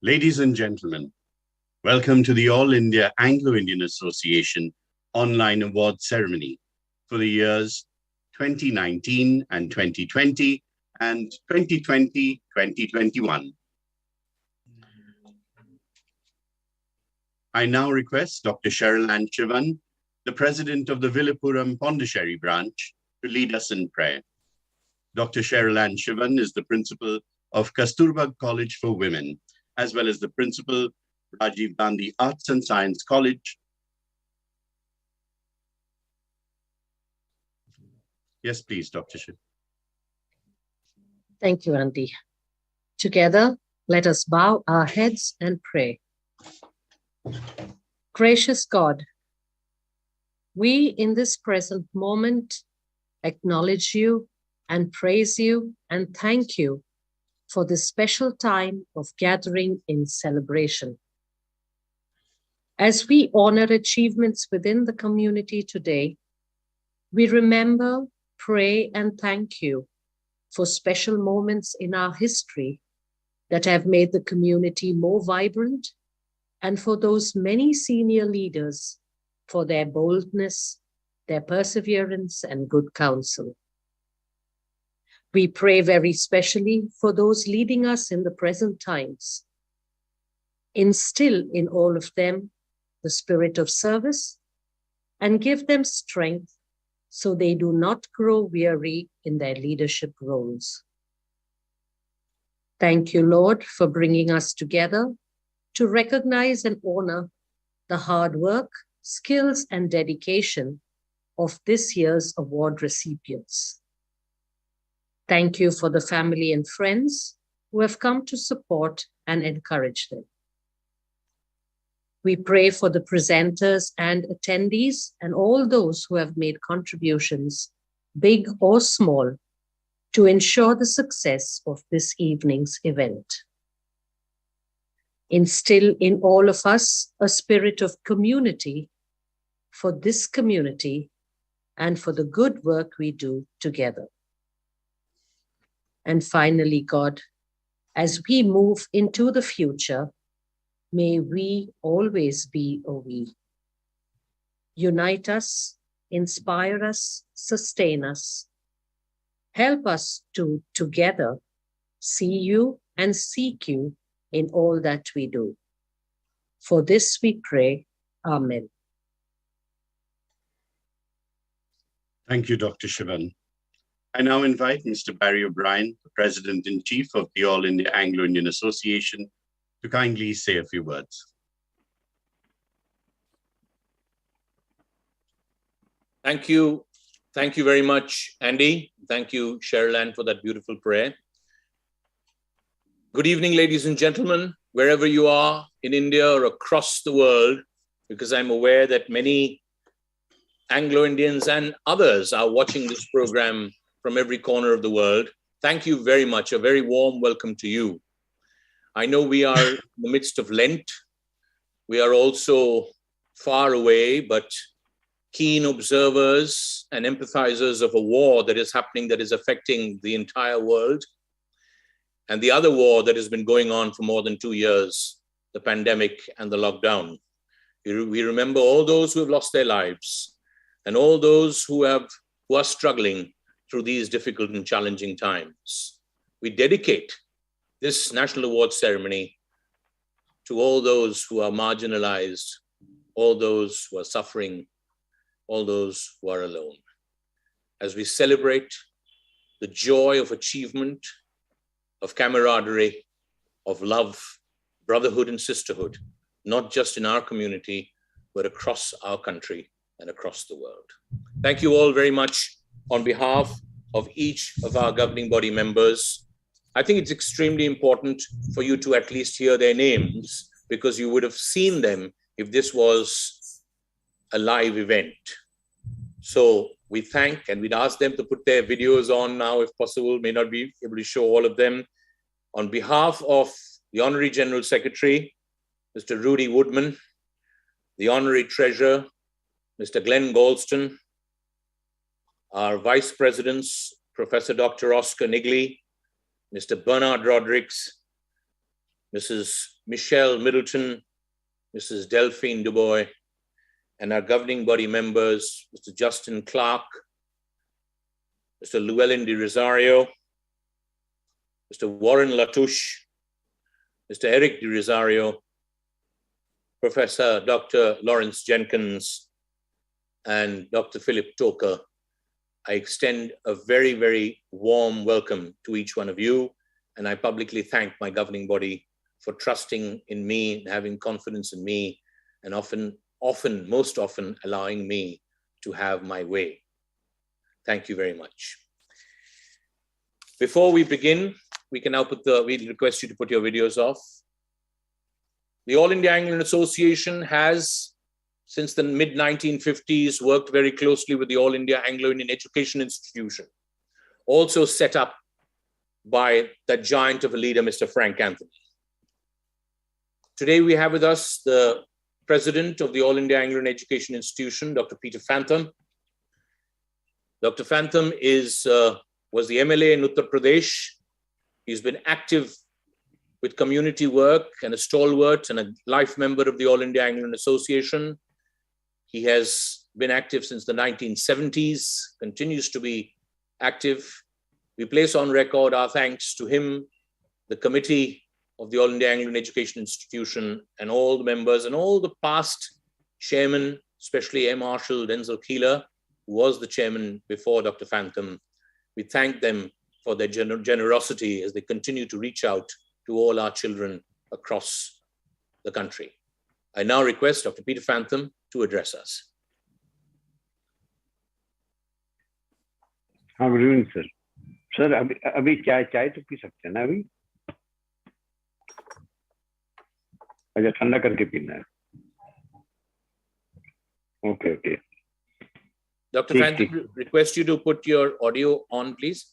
Ladies and gentlemen, welcome to the All India Anglo-Indian Association online award ceremony for the years 2019 and 2020 and 2020-2021. I now request Dr. Cheryl Ann Shivan, the President of the Villupuram Pondicherry branch, to lead us in prayer. Dr. Cheryl Ann Shivan is the Principal of Kasturba College for Women, as well as the Principal, Rajiv Gandhi Arts and Science College. Yes, please, Dr. Shivan. Thank you, Andy. Together, let us bow our heads and pray. Gracious God, we in this present moment acknowledge you and praise you and thank you for this special time of gathering in celebration. As we honor achievements within the community today, we remember, pray, and thank you for special moments in our history that have made the community more vibrant, and for those many senior leaders for their boldness, their perseverance, and good counsel. We pray very specially for those leading us in the present times. Instill in all of them the spirit of service and give them strength so they do not grow weary in their leadership roles. Thank you, Lord, for bringing us together to recognize and honor the hard work, skills, and dedication of this year's award recipients. Thank you for the family and friends who have come to support and encourage them. We pray for the presenters and attendees and all those who have made contributions, big or small, to ensure the success of this evening's event. Instill in all of us a spirit of community for this community and for the good work we do together. And finally, God, as we move into the future, may we always be a we. Unite us, inspire us, sustain us. Help us to together see you and seek you in all that we do. For this we pray, Amen. Thank you, Dr. Shivan. I now invite Mr. Barry O'Brien, the President-in-Chief of the All India Anglo-Indian Association, to kindly say a few words. Thank you. Thank you very much, Andy. Thank you, Cheryl Ann, for that beautiful prayer. Good evening, ladies and gentlemen, wherever you are in India or across the world, because I'm aware that many Anglo-Indians and others are watching this program from every corner of the world. Thank you very much. A very warm welcome to you. I know we are in the midst of Lent. We are also far away, but keen observers and empathizers of a war that is happening, that is affecting the entire world. And the other war that has been going on for more than 2 years, the pandemic and the lockdown. We remember all those who have lost their lives and all those who are struggling through these difficult and challenging times. We dedicate this National Award ceremony to all those who are marginalized, all those who are suffering, all those who are alone. As we celebrate the joy of achievement, of camaraderie, of love, brotherhood, and sisterhood, not just in our community, but across our country and across the world. Thank you all very much on behalf of each of our governing body members. I think it's extremely important for you to at least hear their names, because you would have seen them if this was a live event. So we thank, and we'd ask them to put their videos on now if possible, may not be able to show all of them. On behalf of the Honorary General Secretary, Mr. Rudy Woodman, the Honorary Treasurer, Mr. Glenn Galston, our Vice Presidents, Professor Dr. Oscar Nigley, Mr. Bernard Rodericks, Mrs. Michelle Middleton, Mrs. Delphine Dubois, and our governing body members, Mr. Justin Clark, Mr. Llewellyn de Rosario, Mr. Warren Latouche, Mr. Eric de Rosario, Professor Dr. Lawrence Jenkins, and Dr. Philip Toker. I extend a very, very warm welcome to each one of you, and I publicly thank my governing body for trusting in me and having confidence in me, and most often allowing me to have my way. Thank you very much. Before we begin, we request you to put your videos off. The All India Anglican Association has, since the mid-1950s, worked very closely with the All India Anglo-Indian Education Institution, also set up by that giant of a leader, Mr. Frank Anthony. Today we have with us the President of the All India Anglican Education Institution, Dr. Peter Fantham. Dr. Fantham was the MLA in Uttar Pradesh. He's been active with community work and a stalwart and a life member of the All India Anglican Association. He has been active since the 1970s, continues to be active. We place on record our thanks to him, the committee of the All India Anglican Education Institution, and all the members and all the past chairmen, especially M. Marshall Denzel Keeler, who was the chairman before Dr. Fantham. We thank them for their generosity as they continue to reach out to all our children across the country. I now request Dr. Peter Fantham to address us. How good evening, sir. Sir, अभी चाय तो P सकते हैं ना अभी? अच्छा ठंडा करके पीना है. Okay. Dr. Fantham, request you to put your audio on, please.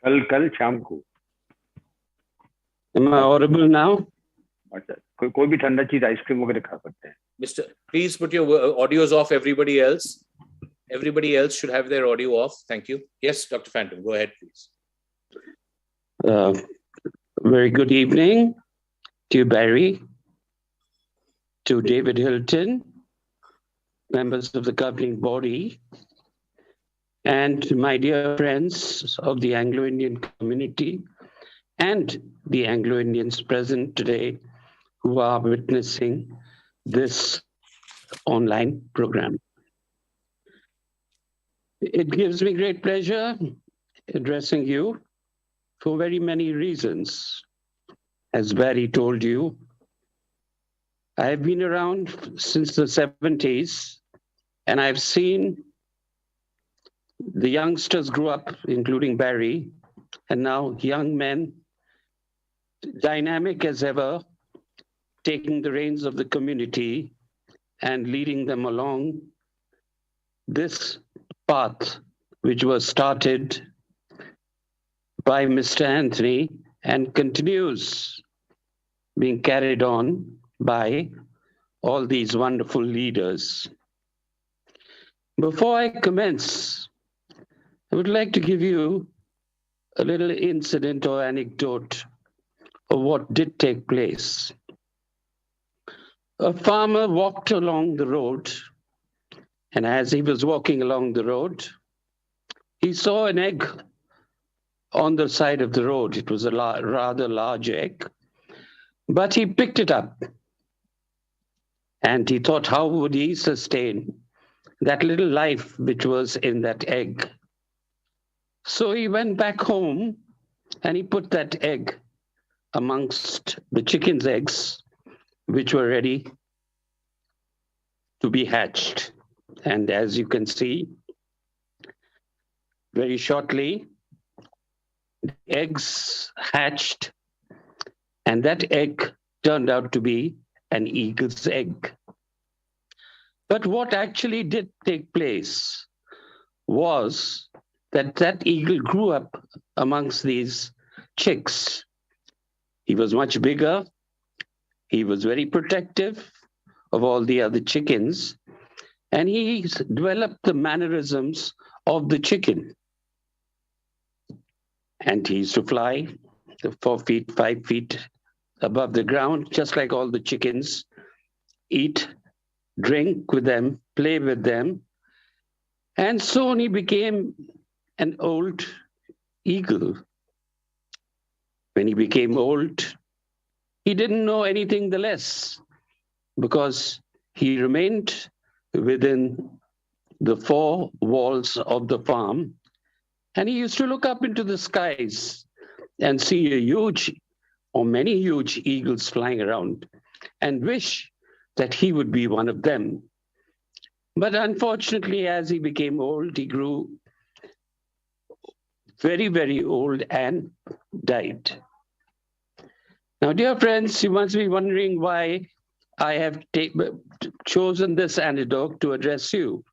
कल शाम को. Am I audible now? अच्छा कोई भी ठंडा चीज आइसक्रीम वगैरह खा सकते हैं. Mr. Please put your audios off, everybody else. Everybody else should have their audio off. Thank you. Yes, Dr. Fantham, go ahead, please. Very good evening to you, Barry, to David Hilton, members of the governing body, and to my dear friends of the Anglo-Indian community and the Anglo-Indians present today who are witnessing this online program. It gives me great pleasure addressing you for very many reasons. As Barry told you, I have been around since the 70s, and I've seen the youngsters grow up, including Barry, and now young men, dynamic as ever, taking the reins of the community and leading them along this path, which was started by Mr. Anthony and continues being carried on by all these wonderful leaders. Before I commence, I would like to give you a little incident or anecdote of what did take place. A farmer walked along the road, and as he was walking along the road, he saw an egg on the side of the road. It was a rather large egg, but he picked it up and he thought, how would he sustain that little life which was in that egg? So he went back home and he put that egg amongst the chicken's eggs, which were ready to be hatched. And as you can see, very shortly, the eggs hatched, and that egg turned out to be an eagle's egg. But what actually did take place was that that eagle grew up amongst these chicks. He was much bigger. He was very protective of all the other chickens, and he developed the mannerisms of the chicken. And he used to fly the 4 feet, 5 feet above the ground, just like all the chickens, eat, drink with them, play with them. And soon he became an old eagle. When he became old, he didn't know anything the less because he remained within the four walls of the farm. And he used to look up into the skies and see a huge or many huge eagles flying around and wish that he would be one of them. But unfortunately, as he became old, he grew very, very old and died. Now, dear friends, you must be wondering why I have chosen this anecdote to address you.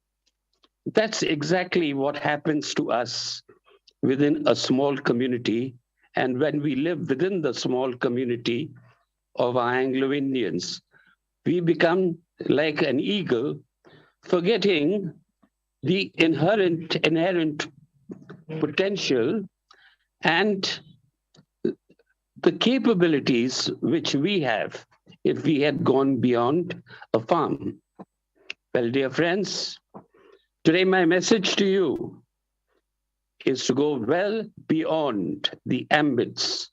That's exactly what happens to us within a small community, and when we live within the small community of our Anglo-Indians, we become like an eagle, forgetting the inherent potential and the capabilities which we have if we had gone beyond a farm. Well, dear friends, today my message to you is to go well beyond the ambits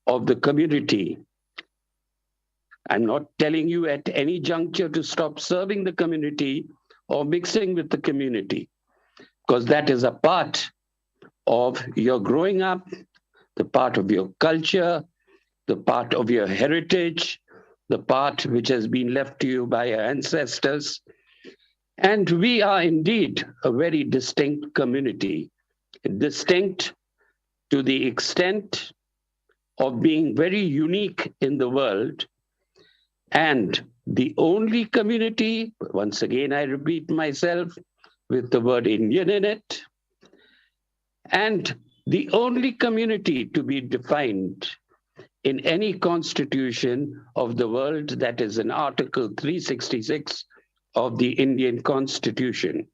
of the community. I'm not telling you at any juncture to stop serving the community or mixing with the community, because that is a part of your growing up, the part of your culture, the part of your heritage, the part which has been left to you by your ancestors. And we are indeed a very distinct community, distinct to the extent of being very unique in the world, and the only community, once again I repeat myself, with the word Indian in it, and the only community to be defined in any constitution of the world that is in Article 366 of the Indian Constitution.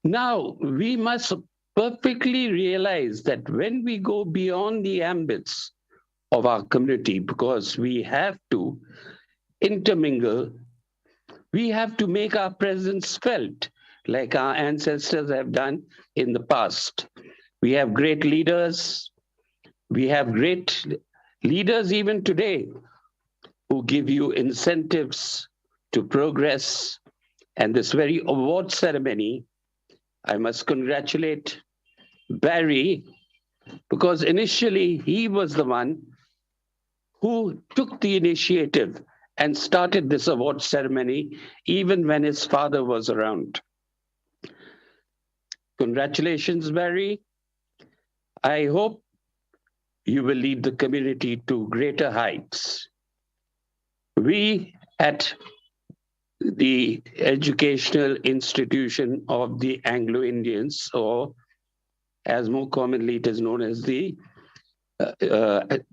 Now, we must perfectly realize that when we go beyond the ambits of our community, because we have to intermingle, we have to make our presence felt like our ancestors have done in the past. We have great leaders. We have great leaders even today who give you incentives to progress. And this very award ceremony, I must congratulate Barry, because initially he was the one who took the initiative and started this award ceremony, even when his father was around. Congratulations, Barry. I hope you will lead the community to greater heights. We at the educational institution of the Anglo-Indians, or as more commonly it is known as the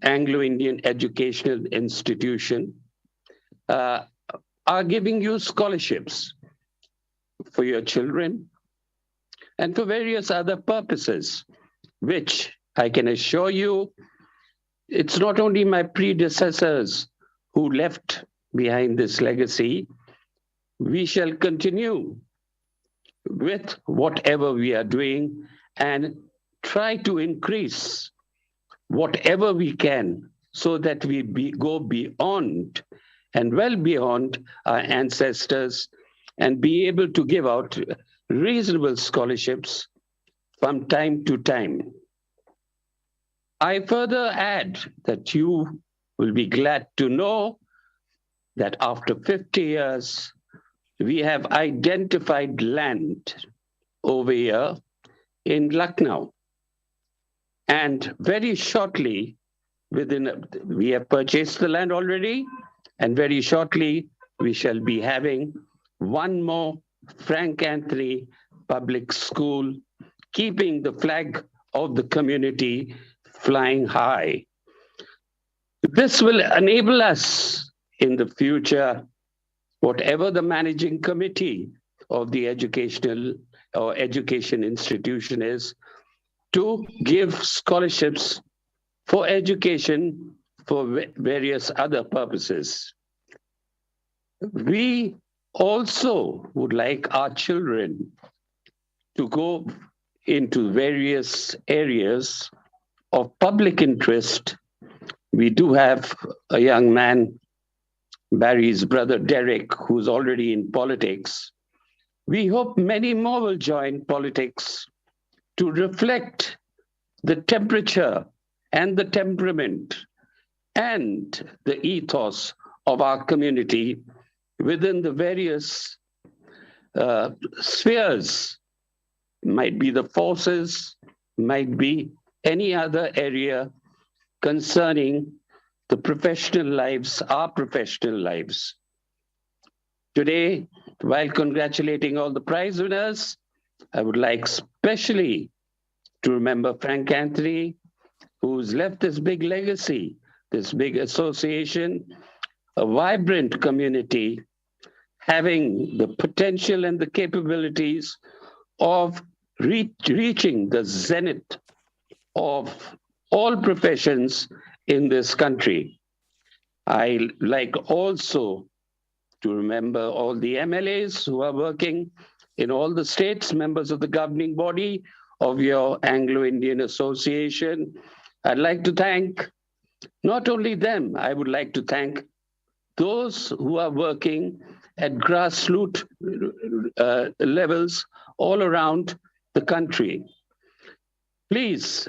Anglo-Indian Educational Institution, are giving you scholarships for your children and for various other purposes, which I can assure you, it's not only my predecessors who left behind this legacy. We shall continue with whatever we are doing and try to increase whatever we can so that we go beyond and well beyond our ancestors and be able to give out reasonable scholarships from time to time. I further add that you will be glad to know that after 50 years, we have identified land over here in Lucknow. And very shortly, we have purchased the land already, and very shortly, we shall be having one more Frank Anthony public school, keeping the flag of the community flying high. This will enable us in the future, whatever the managing committee of the educational or education institution is, to give scholarships for education, for various other purposes. We also would like our children to go into various areas of public interest. We do have a young man, Barry's brother Derek, who's already in politics. We hope many more will join politics to reflect the temperature and the temperament and the ethos of our community within the various spheres. Might be the forces, might be any other area concerning the professional lives, our professional lives. Today, while congratulating all the prize winners, I would like especially to remember Frank Anthony, who's left this big legacy, this big association, a vibrant community, having the potential and the capabilities of reaching the zenith of all professions in this country. I like also to remember all the MLAs who are working in all the states, members of the governing body of your Anglo-Indian Association. I'd like to thank not only them, I would like to thank those who are working at grassroots levels all around the country. Please,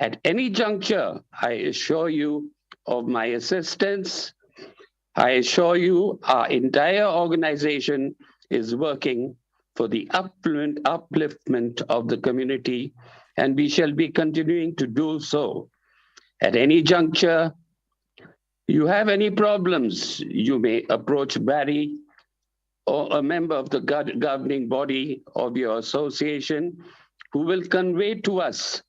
at any juncture, I assure you of my assistance. I assure you our entire organization is working for the upliftment of the community, and we shall be continuing to do so. At any juncture, you have any problems, you may approach Barry or a member of the governing body of your association who will convey to us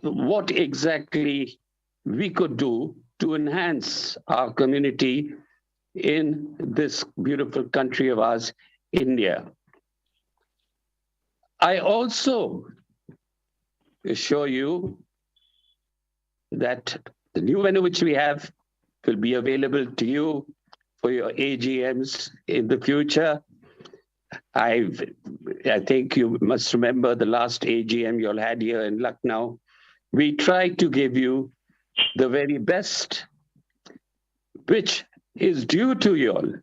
what exactly we could do to enhance our community in this beautiful country of ours, India. I also assure you that the new venue which we have will be available to you for your AGMs in the future. I think you must remember the last AGM you all had here in Lucknow. We tried to give you the very best, which is due to you all.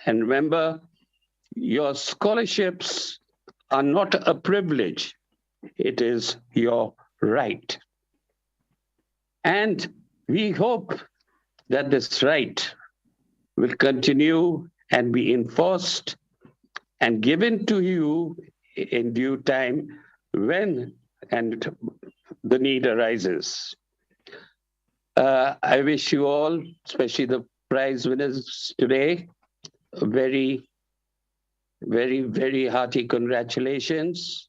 And remember, your scholarships are not a privilege. It is your right. And we hope that this right will continue and be enforced and given to you in due time when and the need arises. I wish you all, especially the prize winners today, a very, very, very hearty congratulations.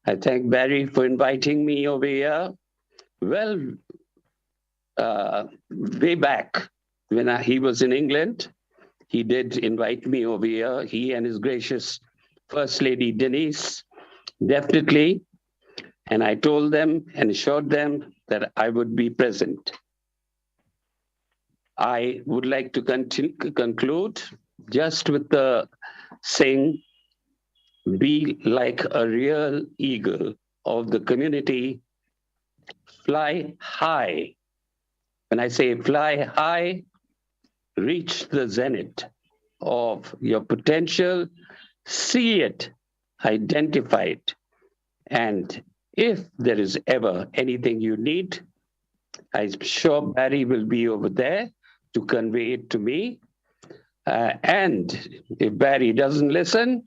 I thank Barry for inviting me over here. Well, way back when he was in England, he did invite me over here, he and his gracious First Lady Denise, definitely. And I told them and assured them that I would be present. I would like to conclude just with the saying, be like a real eagle of the community, fly high. When I say fly high, reach the zenith of your potential, see it, identify it. And if there is ever anything you need, I'm sure Barry will be over there to convey it to me. And if Barry doesn't listen,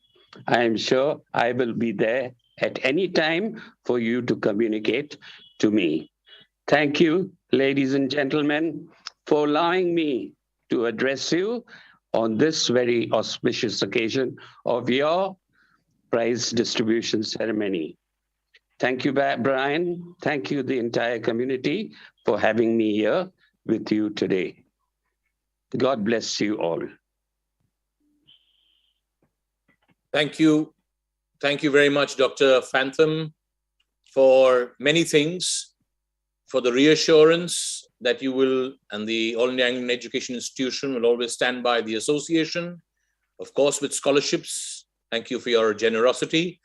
I'm sure I will be there at any time for you to communicate to me. Thank you, ladies and gentlemen, for allowing me to address you on this very auspicious occasion of your prize distribution ceremony. Thank you, Brian. Thank you, the entire community, for having me here with you today. God bless you all. Thank you. Thank you very much, Dr. Phantom, for many things. for the reassurance that you will, and the All India Anglican Education Institution will always stand by the association, of course, with scholarships. Thank you for your generosity,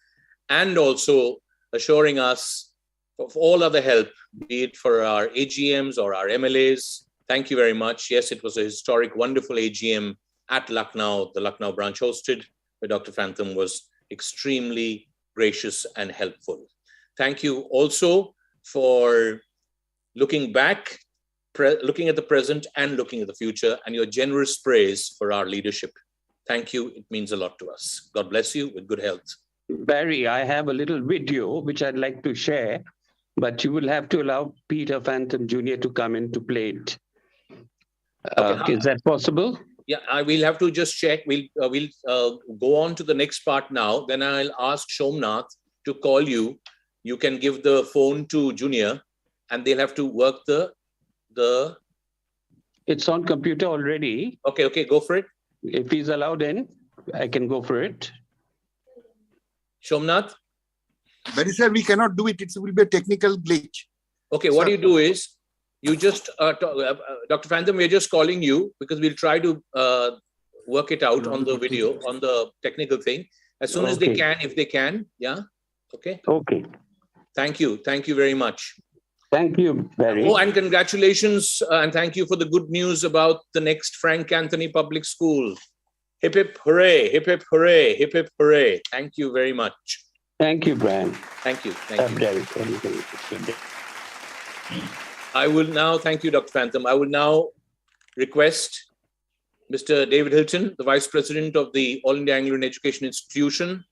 and also assuring us of all other help, be it for our AGMs or our MLAs. Thank you very much. Yes, it was a historic, wonderful AGM at Lucknow, the Lucknow branch hosted, where Dr. Phantom was extremely gracious and helpful. Thank you also for looking back, looking at the present and looking at the future, and your generous praise for our leadership. Thank you. It means a lot to us. God bless you with good health. Barry, I have a little video which I'd like to share, but you will have to allow Peter Phantom Jr. to come in to play it. Okay. Is that possible? Yeah, I will have to just check. We'll go on to the next part now. Then I'll ask Shomnath to call you. You can give the phone to Junior, and they'll have to work the. It's on computer already. Okay, go for it. If he's allowed in, I can go for it. Shomnath? Very sir, we cannot do it. It will be a technical glitch. Okay, what you do is, you just, Dr. Phantom, we're just calling you because we'll try to work it out on the video, on the technical thing, as soon as they can, if they can. Yeah. Okay. Okay. Thank you. Thank you very much. Thank you, Barry. Oh, and congratulations, and thank you for the good news about the next Frank Anthony Public School. Hip, hip, hooray, hip, hip, hooray, hip, hip, hooray. Thank you very much. Thank you, Brian. Thank you. Thank you. Barry. I will now, thank you, Dr. Phantom. I will now request Mr. David Hilton, the Vice President of the All India Anglican Education Institution.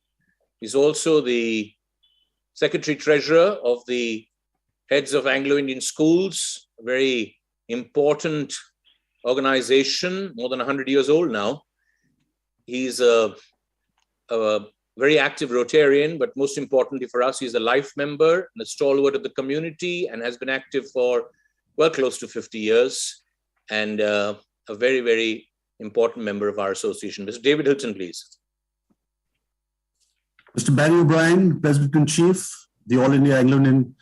He's also the Secretary Treasurer of the Heads of Anglo-Indian Schools, a very important organization, more than 100 years old now. He's a very active Rotarian, but most importantly for us, he's a life member and a stalwart of the community, and has been active for, well, close to 50 years, and a very, very important member of our association. Mr. David Hilton, please. Mr. Barry O'Brien, President-in-Chief, the All India Anglo-Indian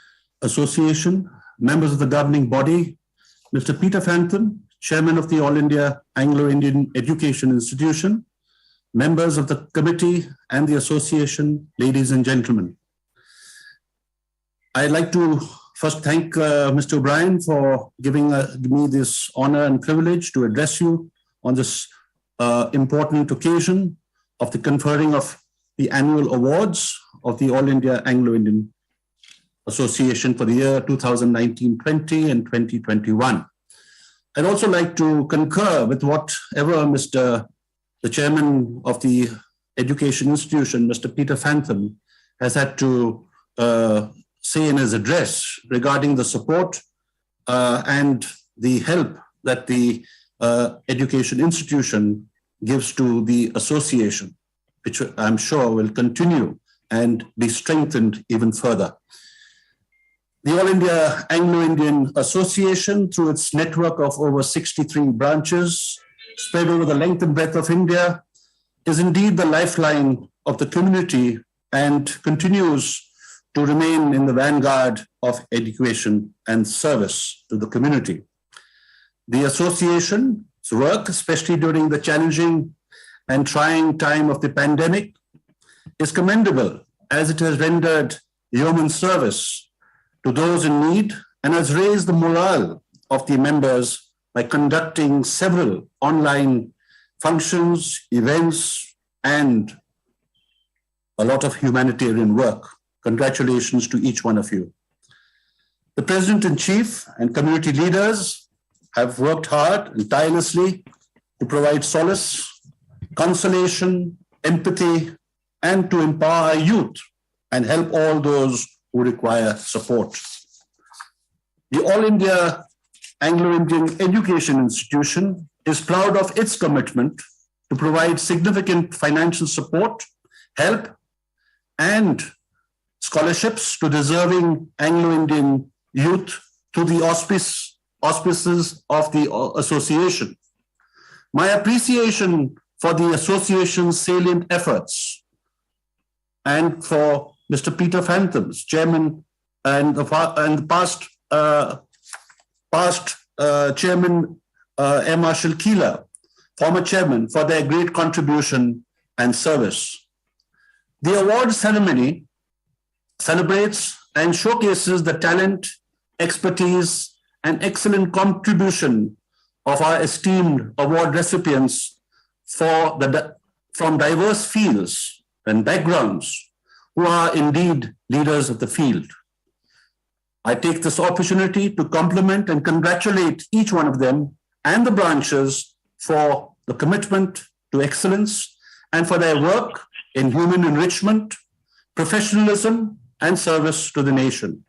Association, members of the governing body, Mr. Peter Phantom, Chairman of the All India Anglo-Indian Education Institution, members of the committee and the association, ladies and gentlemen. I'd like to first thank Mr. O'Brien for giving me this honor and privilege to address you on this important occasion of the conferring of the annual awards of the All India Anglo-Indian Association for the year 2019-20 and 2021. I'd also like to concur with whatever the chairman of the education institution, Mr. Peter Phantom, has had to say in his address regarding the support and the help that the education institution gives to the association, which I'm sure will continue and be strengthened even further. The All India Anglo-Indian Association, through its network of over 63 branches spread over the length and breadth of India, is indeed the lifeline of the community and continues to remain in the vanguard of education and service to the community. The association's work, especially during the challenging and trying time of the pandemic, is commendable, as it has rendered yeoman service to those in need and has raised the morale of the members by conducting several online functions, events, and a lot of humanitarian work. Congratulations to each one of you. The President-in-Chief and community leaders have worked hard and tirelessly to provide solace, consolation, empathy, and to empower our youth and help all those who require support. The All India Anglo-Indian Education Institution is proud of its commitment to provide significant financial support, help, and scholarships to deserving Anglo-Indian youth through the auspices of the association. My appreciation for the association's salient efforts and for Mr. Peter Phantom's chairman and the past past Chairman Air Marshal Keeler, former chairman, for their great contribution and service. The award ceremony celebrates and showcases the talent, expertise, and excellent contribution of our esteemed award recipients from diverse fields and backgrounds who are indeed leaders of the field. I take this opportunity to compliment and congratulate each one of them and the branches for the commitment to excellence and for their work in human enrichment, professionalism, and service to the nation.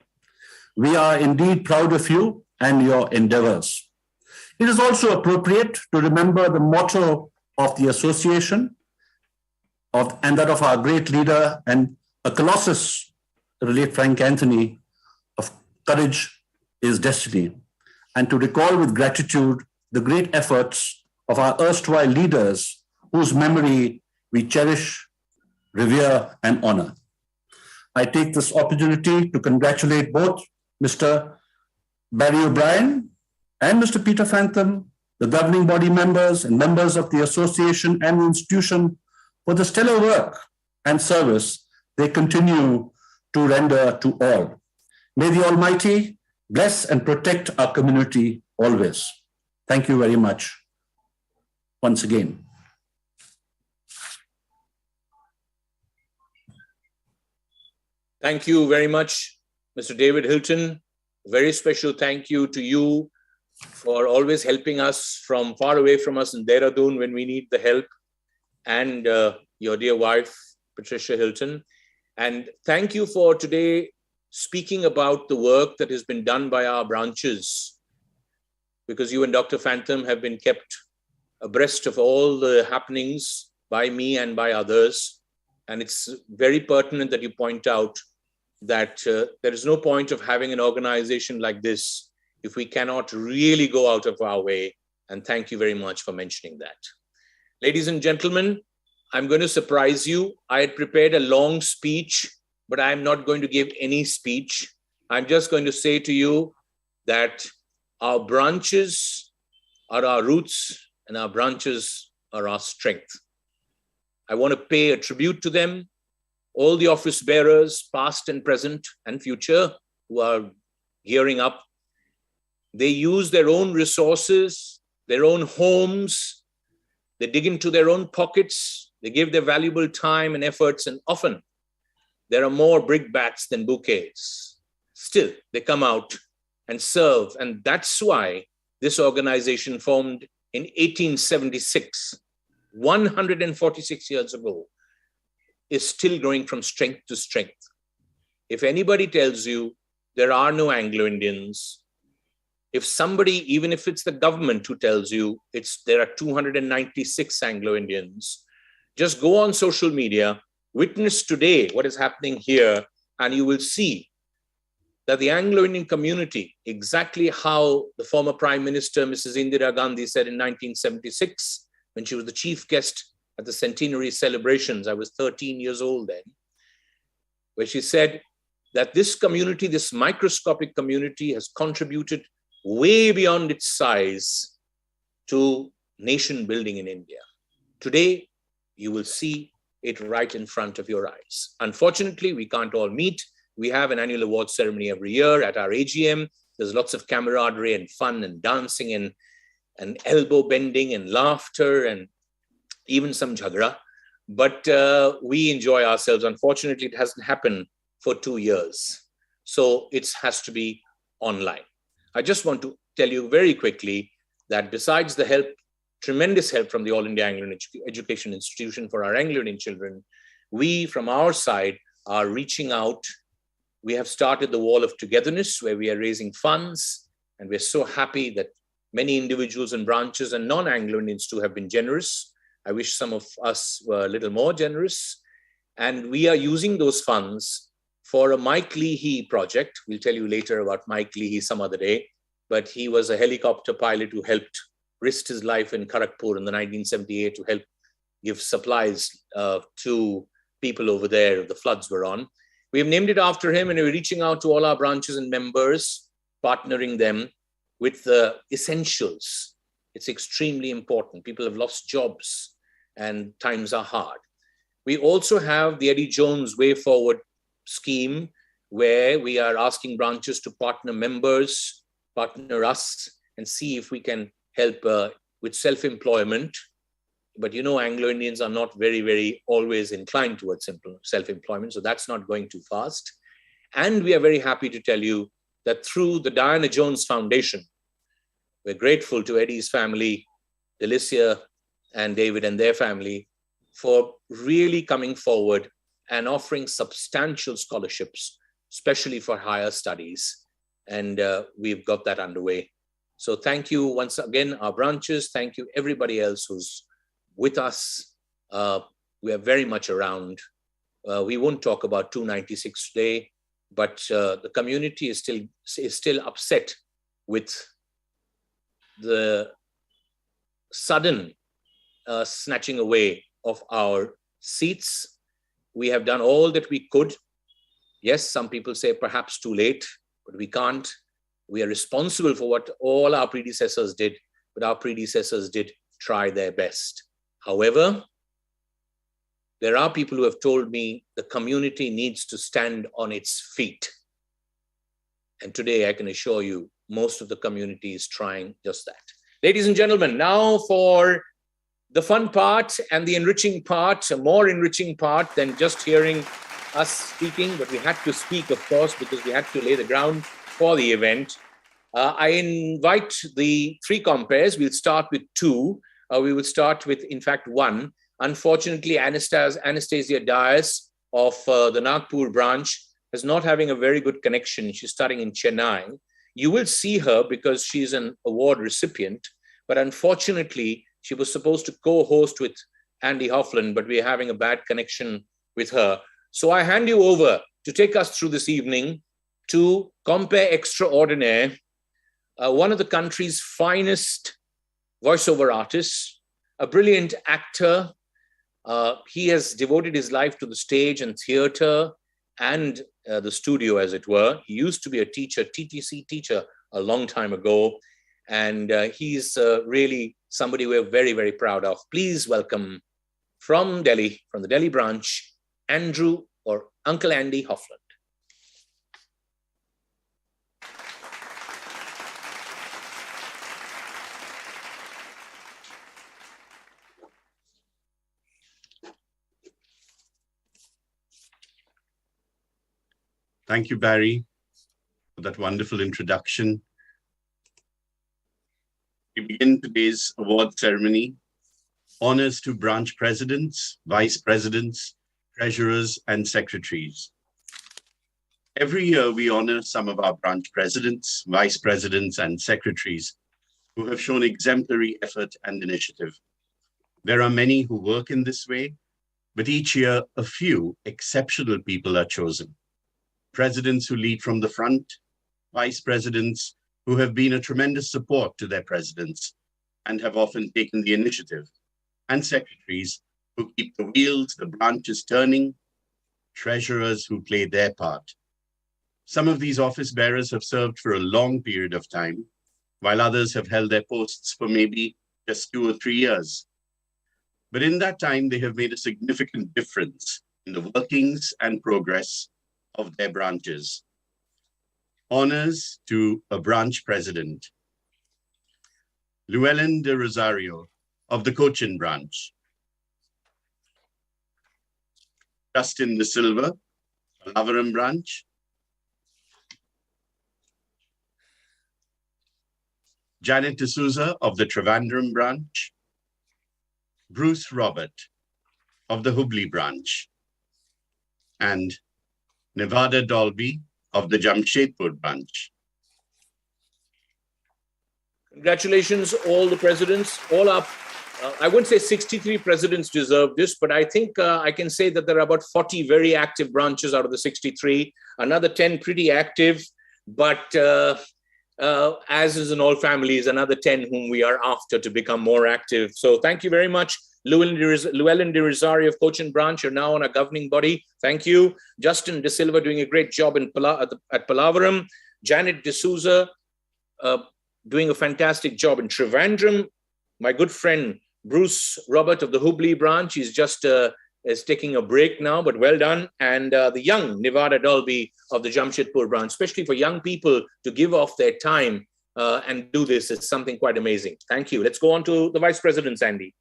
We are indeed proud of you and your endeavors. It is also appropriate to remember the motto of the association and that of our great leader and a colossus, the late Frank Anthony, of courage is destiny, and to recall with gratitude the great efforts of our erstwhile leaders whose memory we cherish, revere, and honor. I take this opportunity to congratulate both Mr. Barry O'Brien and Mr. Peter Fantham, the governing body members and members of the association and the institution for the stellar work and service they continue to render to all. May the Almighty bless and protect our community always. Thank you very much once again. Thank you very much, Mr. David Hilton. A very special thank you to you for always helping us from far away from us in Dehradun when we need the help, and your dear wife, Patricia Hilton. And thank you for today speaking about the work that has been done by our branches, because you and Dr. Fantham have been kept abreast of all the happenings by me and by others. And it's very pertinent that you point out that there is no point of having an organization like this if we cannot really go out of our way. And thank you very much for mentioning that. Ladies and gentlemen, I'm going to surprise you. I had prepared a long speech, but I'm not going to give any speech. I'm just going to say to you that our branches are our roots and our branches are our strength. I want to pay a tribute to them, all the office bearers, past and present and future, who are gearing up. They use their own resources, their own homes. They dig into their own pockets. They give their valuable time and efforts, and often there are more brickbats than bouquets. Still, they come out and serve. And that's why this organization, formed in 1876, 146 years ago, is still growing from strength to strength. If anybody tells you there are no Anglo-Indians, if somebody, even if it's the government who tells you there are 296 Anglo-Indians, just go on social media, witness today what is happening here, and you will see that the Anglo-Indian community, exactly how the former Prime Minister, Mrs. Indira Gandhi, said in 1976, when she was the chief guest at the centenary celebrations, I was 13 years old then, where she said that this community, this microscopic community, has contributed way beyond its size to nation building in India. Today, you will see it right in front of your eyes. Unfortunately, we can't all meet. We have an annual award ceremony every year at our AGM. There's lots of camaraderie and fun and dancing and elbow bending and laughter and even some jhagra. But we enjoy ourselves. Unfortunately, it hasn't happened for 2 years. So it has to be online. I just want to tell you very quickly that besides the help, tremendous help from the All India Anglo-Indian Education Institution for our Anglo-Indian children, we from our side are reaching out. We have started the Wall of Togetherness, where we are raising funds, and we're so happy that many individuals and branches and non-Anglo-Indians too have been generous. I wish some of us were a little more generous. And we are using those funds for a Mike Leahy project. We'll tell you later about Mike Leahy some other day, but he was a helicopter pilot who risked his life in Kharagpur in the 1978 to help give supplies to people over there the floods were on. We have named it after him, and we're reaching out to all our branches and members partnering them with the essentials. It's extremely important. People have lost jobs and times are hard. We also have the Eddie Jones Way Forward scheme, where we are asking branches to partner members, partner us, and see if we can help with self-employment. But you know, Anglo-Indians are not very always inclined towards self-employment, so that's not going too fast. And we are very happy to tell you that through the Diana Jones Foundation, we're grateful to Eddie's family, Delicia and David and their family, for really coming forward and offering substantial scholarships, especially for higher studies. And we've got that underway. So thank you once again, our branches. Thank you everybody else who's with us. We are very much around. We won't talk about 296 today, but the community is still upset with the sudden snatching away of our seats. We have done all that we could. Yes, some people say perhaps too late, but we can't. We are responsible for what all our predecessors did, but our predecessors did try their best. However, there are people who have told me the community needs to stand on its feet. And today I can assure you, most of the community is trying just that. Ladies and gentlemen, now for the fun part and the enriching part, a more enriching part than just hearing us speaking, but we had to speak, of course, because we had to lay the ground for the event. I invite the three compares. We'll start with two. We will start with, in fact, one. Unfortunately, Anastasia Dias of the Nagpur branch is not having a very good connection. She's studying in Chennai. You will see her because she's an award recipient, but unfortunately, she was supposed to co-host with Andy Hoffland, but we're having a bad connection with her. So I hand you over to take us through this evening to Compare Extraordinaire, one of the country's finest voiceover artists, a brilliant actor. He has devoted his life to the stage and theater and the studio, as it were. He used to be a teacher, TTC teacher, a long time ago. And he's really somebody we're very proud of. Please welcome from Delhi, from the Delhi branch, Andrew or Uncle Andy Hoffland. Thank you, Barry, for that wonderful introduction. We begin today's award ceremony. Honors to branch presidents, vice presidents, treasurers, and secretaries. Every year, we honor some of our branch presidents, vice presidents, and secretaries who have shown exemplary effort and initiative. There are many who work in this way, but each year, a few exceptional people are chosen. Presidents who lead from the front, vice presidents who have been a tremendous support to their presidents and have often taken the initiative, and secretaries who keep the wheels, the branches turning, treasurers who play their part. Some of these office bearers have served for a long period of time, while others have held their posts for maybe just 2 or 3 years. But in that time, they have made a significant difference in the workings and progress of their branches. Honors to a branch president. Llewellyn de Rosario of the Cochin branch. Justin De Silva, Pallavaram branch. Janet D'Souza of the Trivandrum branch. Bruce Robert of the Hubli branch. And Nevada Dolby of the Jamshedpur branch. Congratulations, all the presidents, all up. I wouldn't say 63 presidents deserve this, but I think I can say that there are about 40 very active branches out of the 63, another 10 pretty active, but as is in all families, another 10 whom we are after to become more active. So thank you very much. Llewellyn de Rosario of Cochin branch, you're now on a governing body. Thank you. Justin De Silva doing a great job at Pallavaram. Janet D'Souza, doing a fantastic job in Trivandrum. My good friend, Bruce Robert of the Hubli branch, is taking a break now, but well done. And the young Nevada Dolby of the Jamshedpur branch, especially for young people to give off their time and do this, is something quite amazing. Thank you. Let's go on to the Vice President, Sandy.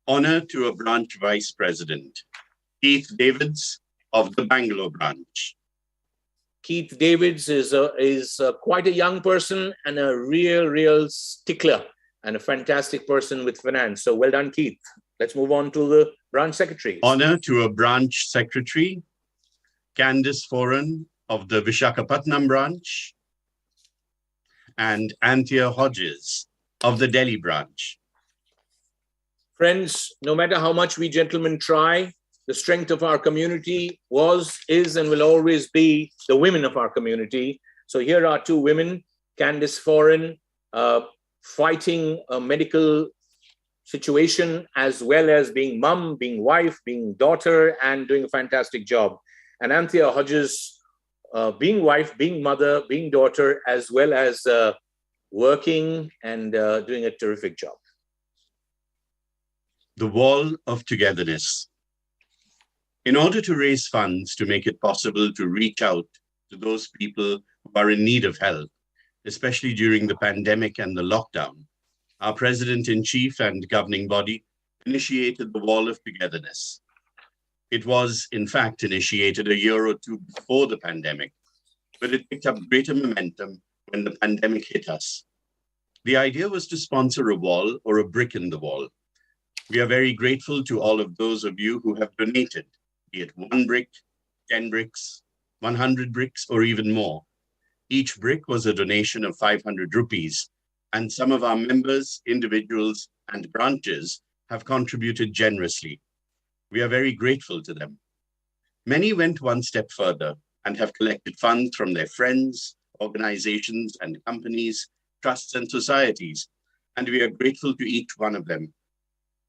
Honor to a branch Vice President, Keith Davids of the Bangalore branch. Keith Davids is quite a young person and a real stickler and a fantastic person with finance. So well done, Keith. Let's move on to the branch secretaries. Honor to a branch secretary, Candice Foran of the Vishakhapatnam branch, and Anthea Hodges of the Delhi branch. Friends, no matter how much we gentlemen try, the strength of our community was, is, and will always be the women of our community. So here are two women, Candice Foran, fighting a medical situation, as well as being mum, being wife, being daughter, and doing a fantastic job. And Anthea Hodges, being wife, being mother, being daughter, as well as working and doing a terrific job. The Wall of Togetherness. In order to raise funds to make it possible to reach out to those people who are in need of help, especially during the pandemic and the lockdown, our President-in-Chief and governing body initiated the Wall of Togetherness. It was, in fact, initiated a year or two before the pandemic, but it picked up greater momentum when the pandemic hit us. The idea was to sponsor a wall or a brick in the wall. We are very grateful to all of those of you who have donated, be it 1 brick, 10 bricks, 100 bricks, or even more. Each brick was a donation of 500 rupees, and some of our members, individuals, and branches have contributed generously. We are very grateful to them. Many went one step further and have collected funds from their friends, organizations, and companies, trusts, and societies, and we are grateful to each one of them.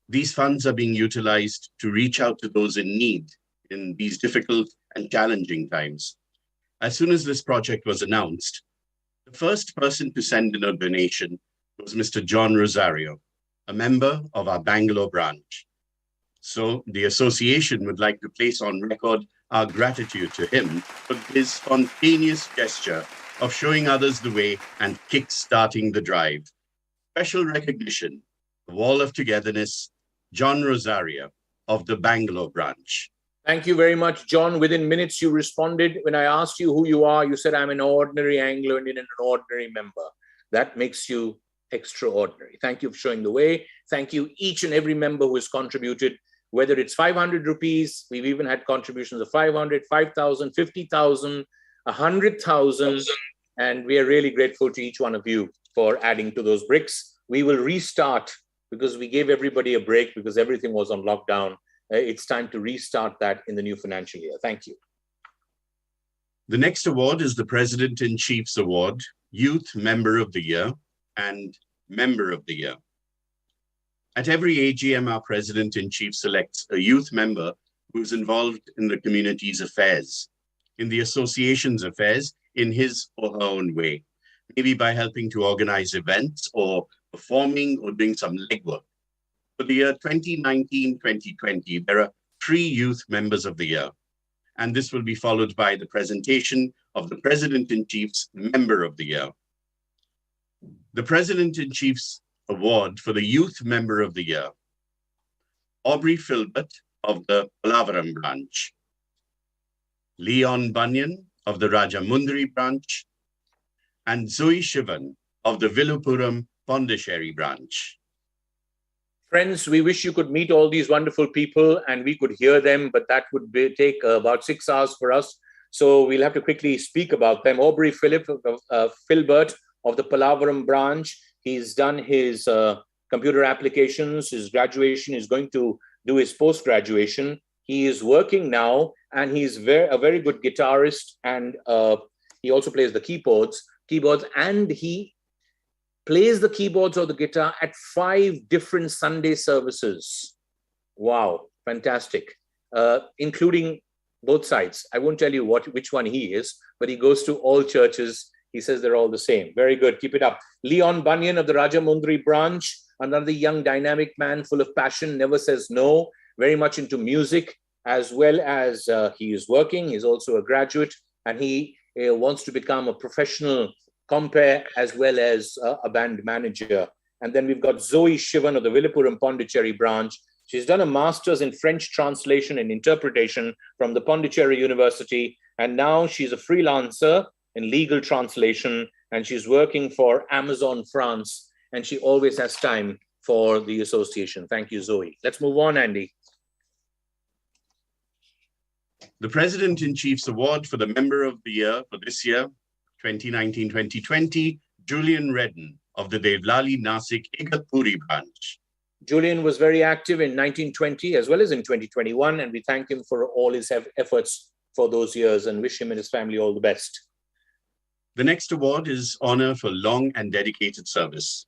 These funds are being utilized to reach out to those in need in these difficult and challenging times. As soon as this project was announced, the first person to send in a donation was Mr. John Rosario, a member of our Bangalore branch. So the association would like to place on record our gratitude to him for his spontaneous gesture of showing others the way and kick-starting the drive. Special recognition, the Wall of Togetherness, John Rosario of the Bangalore branch. Thank you very much, John. Within minutes, you responded. When I asked you who you are, you said, I'm an ordinary Anglo-Indian and an ordinary member. That makes you extraordinary. Thank you for showing the way. Thank you, each and every member who has contributed, whether it's 500 rupees, we've even had contributions of 500, 5,000, 50,000, 100,000. And we are really grateful to each one of you for adding to those bricks. We will restart because we gave everybody a break because everything was on lockdown. It's time to restart that in the new financial year. Thank you. The next award is the President-in-Chief's Award, Youth Member of the Year and Member of the Year. At every AGM, our President-in-Chief selects a youth member who is involved in the community's affairs, in the association's affairs, in his or her own way, maybe by helping to organize events or performing or doing some legwork. For the year 2019-2020, there are 3 Youth Members of the Year, and this will be followed by the presentation of the President-in-Chief's Member of the Year. The President-in-Chief's Award for the Youth Member of the Year, Aubrey Filbert of the Pallavaram branch, Leon Bunyan of the Rajamundry branch, and Zoe Shivan of the Villupuram Pondicherry branch. Friends, we wish you could meet all these wonderful people and we could hear them, but that would take about 6 hours for us. So we'll have to quickly speak about them. Aubrey Filbert of the Pallavaram branch. He's done his computer applications, his graduation. He's going to do his post-graduation. He is working now and he's a very good guitarist, and he also plays the keyboards, and he plays the keyboards or the guitar at 5 different Sunday services. Wow, fantastic. Including both sides. I won't tell you which one he is, but he goes to all churches He says they're all the same. Very good. Keep it up. Leon Bunyan of the Rajamundry branch, another young dynamic man full of passion, never says no, very much into music, as well as he is working. He's also a graduate, and he wants to become a professional compere as well as a band manager. And then we've got Zoe Shivan of the Villupuram Pondicherry branch. She's done a master's in French translation and interpretation from the Pondicherry University, and now she's a freelancer in legal translation, and she's working for Amazon France, and she always has time for the association. Thank you, Zoe. Let's move on, Andy. The President-in-Chief's Award for the Member of the Year for this year, 2019-2020, Julian Redden of the Devlali Nasik Igatpuri branch. Julian was very active in 1920 as well as in 2021, and we thank him for all his efforts for those years and wish him and his family all the best. The next award is honor for long and dedicated service.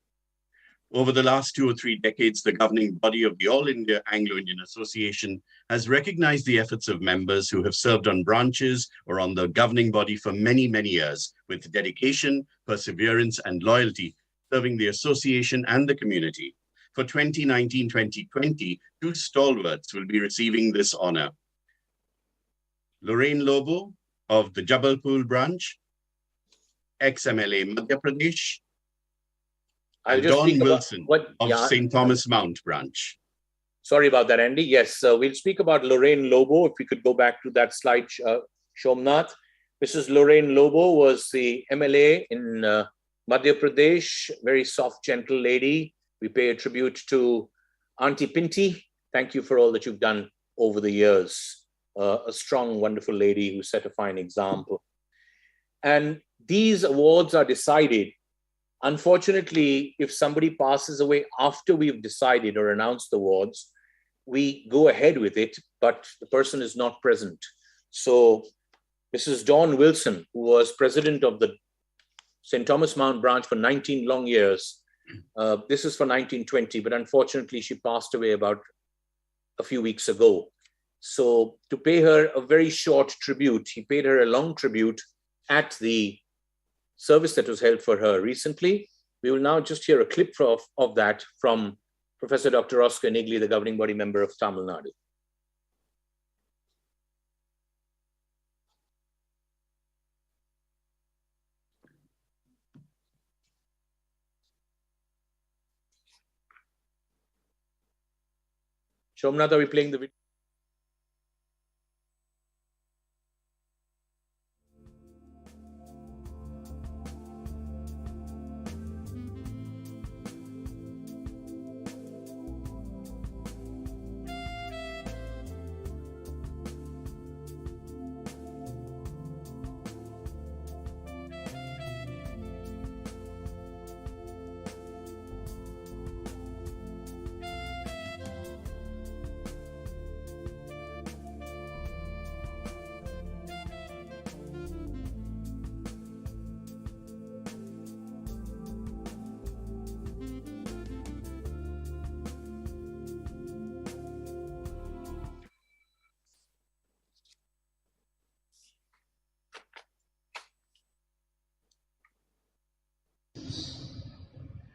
Over the last 2 or 3 decades, the governing body of the All India Anglo-Indian Association has recognized the efforts of members who have served on branches or on the governing body for many, many years with dedication, perseverance, and loyalty, serving the association and the community. For 2019-2020, 2 stalwarts will be receiving this honor. Lorraine Lobo of the Jabalpur branch, ex-MLA Madhya Pradesh, and Don Wilson of St. Thomas Mount branch. Sorry about that, Andy. Yes, we'll speak about Lorraine Lobo. If we could go back to that slide, Shomnath. Mrs. Lorraine Lobo was the MLA in Madhya Pradesh, very soft, gentle lady. We pay a tribute to Auntie Pinty. Thank you for all that you've done over the years. A strong, wonderful lady who set a fine example. And these awards are decided. Unfortunately, if somebody passes away after we've decided or announced the awards, we go ahead with it, but the person is not present. So Mrs. Dawn Wilson, who was president of the St. Thomas Mount branch for 19 long years, this is for 1920, but unfortunately she passed away about a few weeks ago. So to pay her a very short tribute, he paid her a long tribute at the service that was held for her recently. We will now just hear a clip of that from Professor Dr. Oscar Nigli, the governing body member of Tamil Nadu. Shomnath, are we playing the video?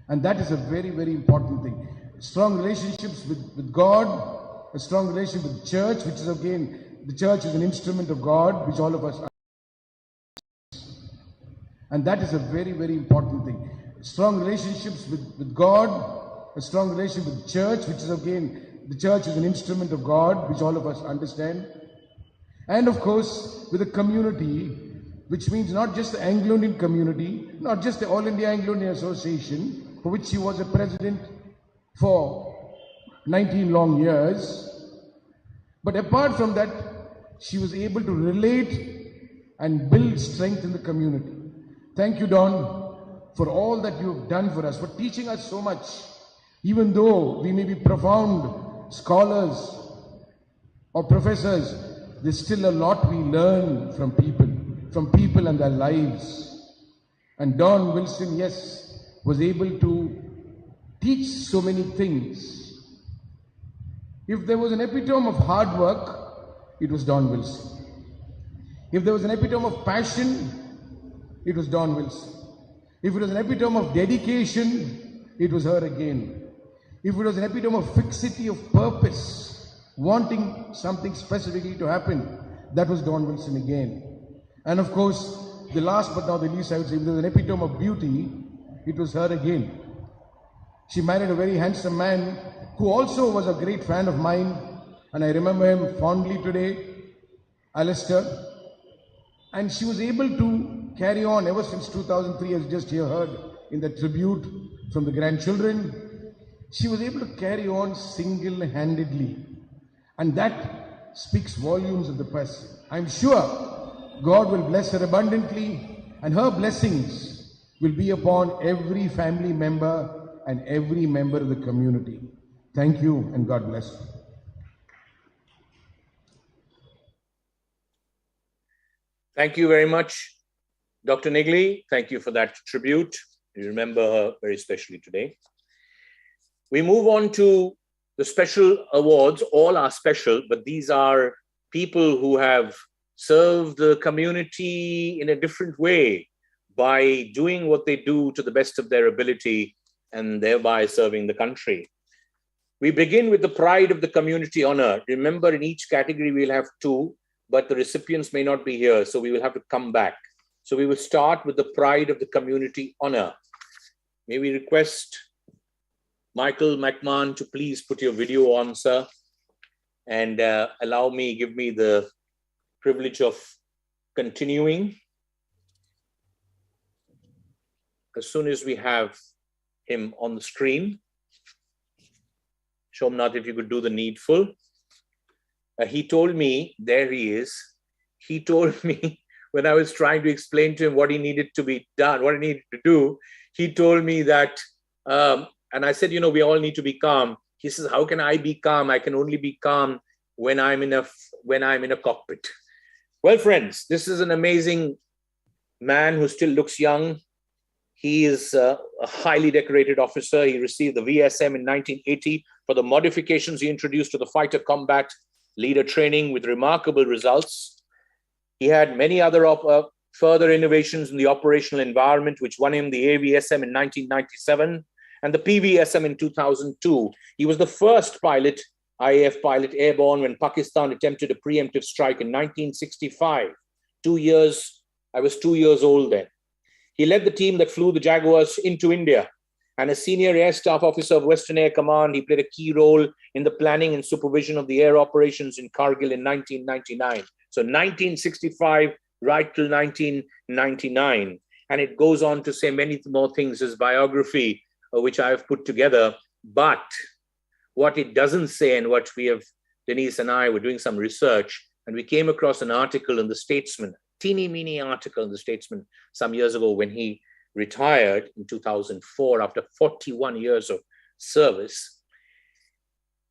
And that is a very, very important thing. Strong relationships with God, a strong relationship with the church, which is again, the church is an instrument of God, which all of us are. And that is a very, very important thing. Strong relationships with God, a strong relationship with the church, which is again, the church is an instrument of God, which all of us understand. And of course, with the community, which means not just the Anglo-Indian community, not just the All India Anglo-Indian Association, for which she was a president for 19 long years. But apart from that, she was able to relate and build strength in the community. Thank you, Don, for all that you have done for us, for teaching us so much. Even though we may be profound scholars or professors, there's still a lot we learn from people and their lives. And Don Wilson, yes, was able to teach so many things. If there was an epitome of hard work, it was Don Wilson. If there was an epitome of passion, it was Don Wilson. If it was an epitome of dedication, it was her again. If it was an epitome of fixity of purpose, wanting something specifically to happen, that was Don Wilson again. And of course, the last but not the least, I would say, if there was an epitome of beauty, it was her again. She married a very handsome man who also was a great fan of mine, and I remember him fondly today, Alistair. And she was able to carry on ever since 2003, as just here heard in the tribute from the grandchildren. She was able to carry on single-handedly. And that speaks volumes of the person. I'm sure God will bless her abundantly, and her blessings will be upon every family member and every member of the community. Thank you, and God bless you. Thank you very much, Dr. Nigley. Thank you for that tribute. We remember her very especially today. We move on to the special awards. All are special, but these are people who have served the community in a different way by doing what they do to the best of their ability and thereby serving the country. We begin with the Pride of the Community Honor. Remember, in each category, we'll have two, but the recipients may not be here, so we will have to come back. So we will start with the Pride of the Community Honor. May we request Michael McMahon to please put your video on, sir, and give me the privilege of continuing. As soon as we have him on the screen. Shomnath, if you could do the needful. He told me, there he is. He told me when I was trying to explain to him what he needed to be done, what he needed to do, he told me that, and I said, we all need to be calm. He says, how can I be calm? I can only be calm when I'm in a cockpit. Well, friends, this is an amazing man who still looks young. He is a highly decorated officer. He received the VSM in 1980 for the modifications he introduced to the fighter combat leader training with remarkable results. He had many other further innovations in the operational environment, which won him the AVSM in 1997 and the PVSM in 2002. He was the first pilot, IAF pilot, airborne when Pakistan attempted a preemptive strike in 1965. I was 2 years old then. He led the team that flew the Jaguars into India. And as senior air staff officer of Western Air Command, he played a key role in the planning and supervision of the air operations in Kargil in 1999. So 1965 right till 1999. And it goes on to say many more things, his biography, which I have put together. But what it doesn't say, and what Denise and I were doing some research, and we came across an article in the Statesman, teeny-meeny article in the Statesman some years ago when he retired in 2004 after 41 years of service.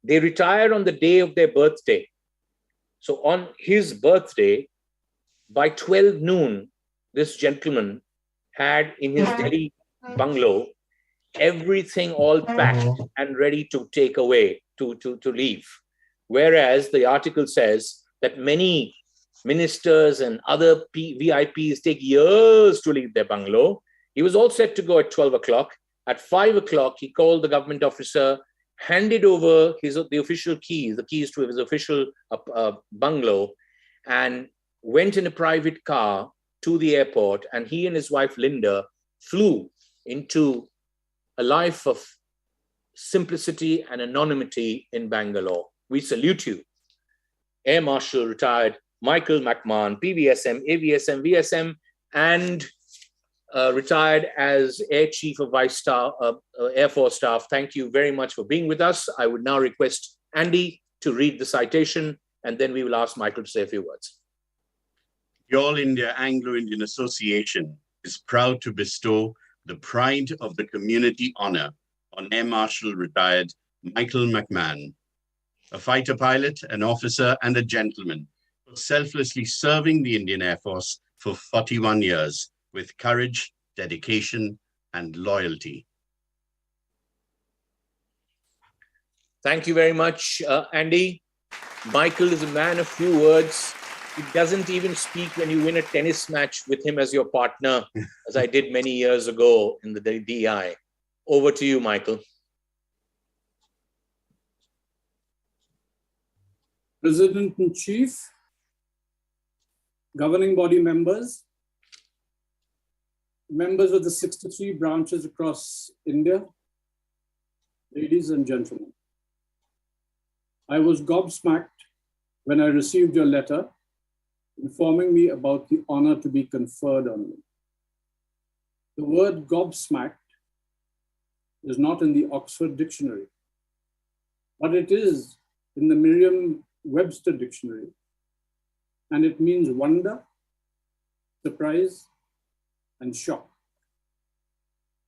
They retired on the day of their birthday. So on his birthday, by 12 noon, this gentleman had in his Delhi bungalow everything all packed and ready to take away, to leave. Whereas the article says that many ministers and other VIPs take years to leave their bungalow. He was all set to go at 12 o'clock. At 5 o'clock, he called the government officer, handed over the official keys, the keys to his official bungalow, and went in a private car to the airport. And he and his wife, Linda, flew into a life of simplicity and anonymity in Bangalore. We salute you. Air Marshal retired Michael McMahon, PVSM, AVSM, VSM, and retired as Air Chief of Air Force Staff. Thank you very much for being with us. I would now request Andy to read the citation, and then we will ask Michael to say a few words. The All India Anglo-Indian Association is proud to bestow the Pride of the Community Honor on Air Marshal retired Michael McMahon, a fighter pilot, an officer, and a gentleman, for selflessly serving the Indian Air Force for 41 years with courage, dedication, and loyalty. Thank you very much, Andy. Michael is a man of few words. It doesn't even speak when you win a tennis match with him as your partner, as I did many years ago in the DI. Over to you, Michael. President-in-Chief, governing body members, members of the 63 branches across India, ladies and gentlemen. I was gobsmacked when I received your letter informing me about the honor to be conferred on me. The word gobsmacked is not in the Oxford Dictionary, but it is in the Merriam-Webster Dictionary, and it means wonder, surprise, and shock.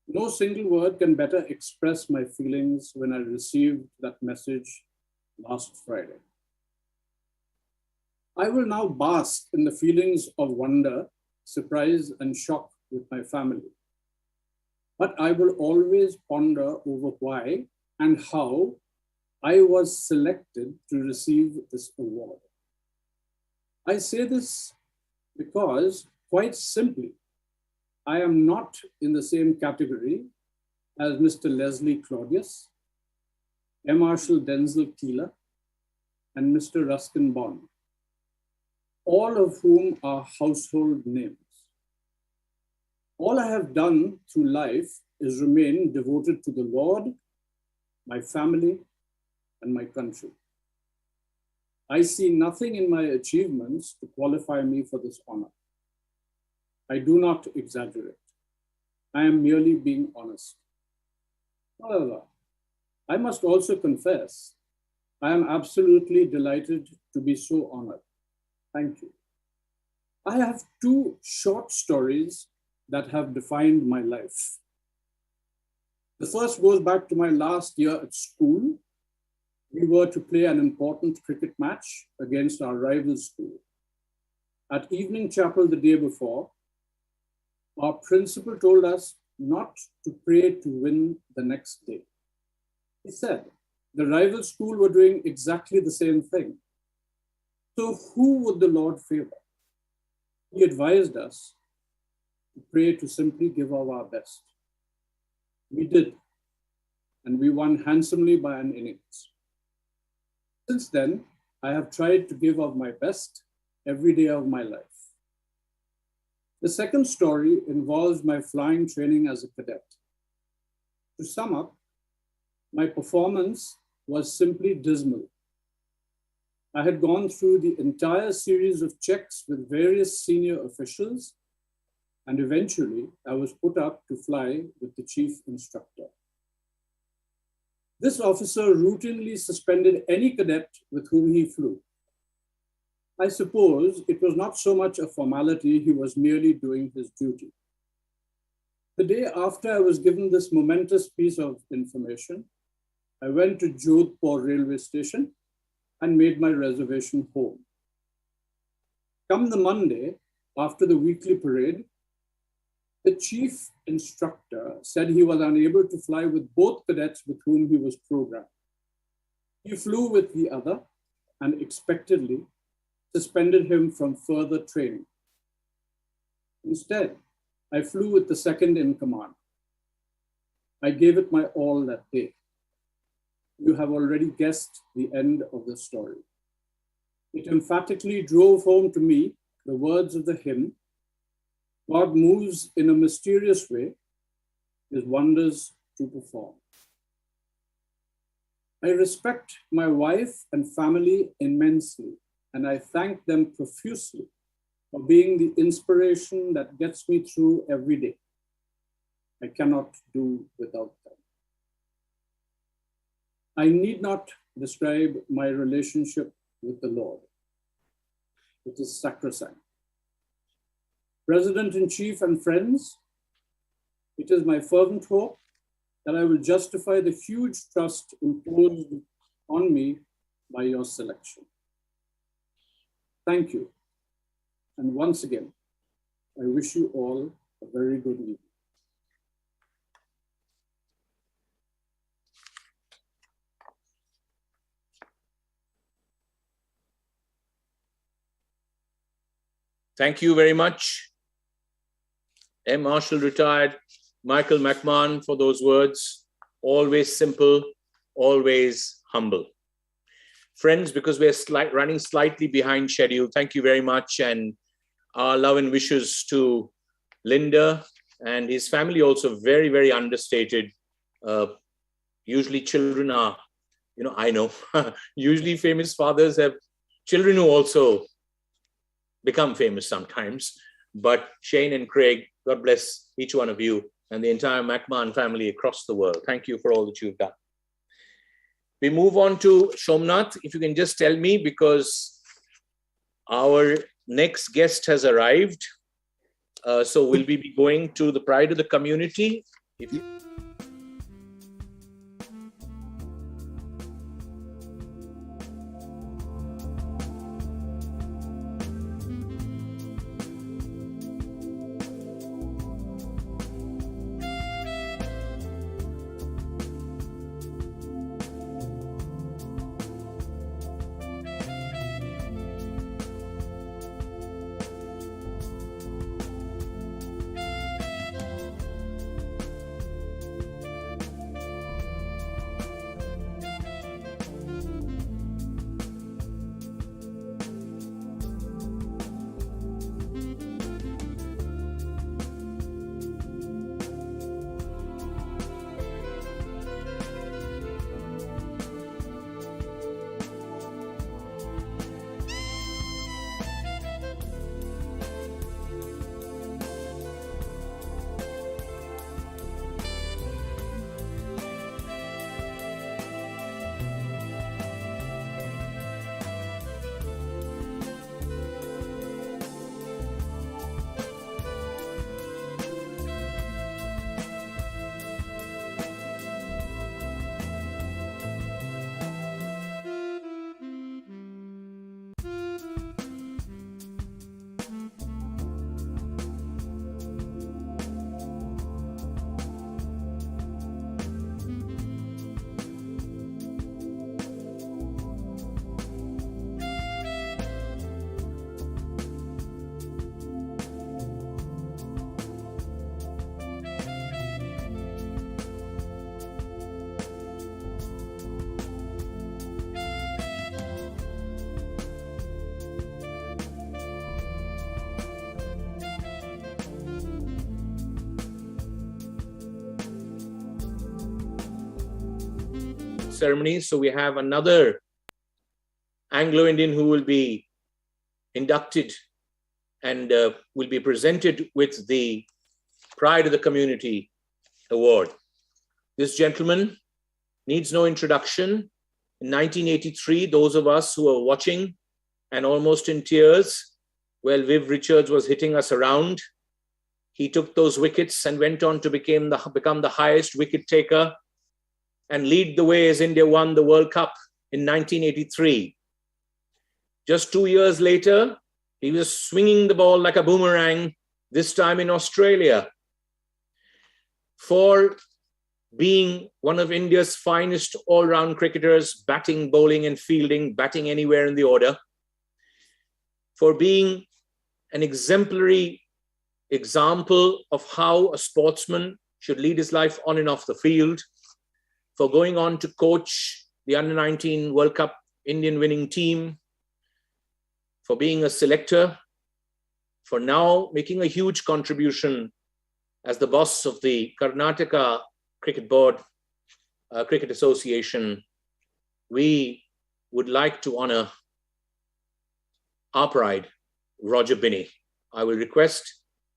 No single word can better express my feelings when I received that message last Friday. I will now bask in the feelings of wonder, surprise, and shock with my family. But I will always ponder over why and how I was selected to receive this award. I say this because, quite simply, I am not in the same category as Mr. Leslie Claudius, M. Marshal Denzel Keeler, and Mr. Ruskin Bond, all of whom are household names. All I have done through life is remain devoted to the Lord, my family, and my country. I see nothing in my achievements to qualify me for this honor. I do not exaggerate. I am merely being honest. However, I must also confess, I am absolutely delighted to be so honored. Thank you. I have two short stories that have defined my life. The first goes back to my last year at school. We were to play an important cricket match against our rival school. At evening chapel the day before, our principal told us not to pray to win the next day. He said the rival school were doing exactly the same thing. So who would the Lord favor? He advised us to pray to simply give of our best. We did, and we won handsomely by an innings. Since then, I have tried to give of my best every day of my life. The second story involves my flying training as a cadet. To sum up, my performance was simply dismal. I had gone through the entire series of checks with various senior officials, and eventually I was put up to fly with the chief instructor. This officer routinely suspended any cadet with whom he flew. I suppose it was not so much a formality, he was merely doing his duty. The day after I was given this momentous piece of information, I went to Jodhpur railway station and made my reservation home. Come the Monday, after the weekly parade, the chief instructor said he was unable to fly with both cadets with whom he was programmed. He flew with the other and expectedly suspended him from further training. Instead, I flew with the second in command. I gave it my all that day. You have already guessed the end of the story. It emphatically drove home to me the words of the hymn, God moves in a mysterious way, his wonders to perform. I respect my wife and family immensely, and I thank them profusely for being the inspiration that gets me through every day. I cannot do without them. I need not describe my relationship with the Lord. It is sacrosanct. President-in-Chief and friends, it is my fervent hope that I will justify the huge trust imposed on me by your selection. Thank you. And once again, I wish you all a very good evening. Thank you very much, M. Marshall, retired, Michael McMahon, for those words. Always simple, always humble. Friends, because we're running slightly behind schedule, thank you very much. And our love and wishes to Linda and his family, also very, very understated. Usually children are, I know, usually famous fathers have children who also become famous sometimes. But Shane and Craig, God bless each one of you and the entire McMahon family across the world. Thank you for all that you've done. We move on to Shomnath. If you can just tell me, because our next guest has arrived. So will we be going to the pride of the community? Ceremony. So we have another Anglo-Indian who will be inducted and will be presented with the Pride of the Community Award. This gentleman needs no introduction. In 1983, those of us who were watching and almost in tears while Viv Richards was hitting us around, he took those wickets and went on to become the highest wicket taker and lead the way as India won the World Cup in 1983. Just 2 years later, he was swinging the ball like a boomerang, this time in Australia. For being one of India's finest all-round cricketers, batting, bowling, and fielding, batting anywhere in the order. For being an exemplary example of how a sportsman should lead his life on and off the field. For going on to coach the Under-19 World Cup Indian winning team, for being a selector, for now making a huge contribution as the boss of the Karnataka Cricket Board, Cricket Association. We would like to honor our pride, Roger Binney. I will request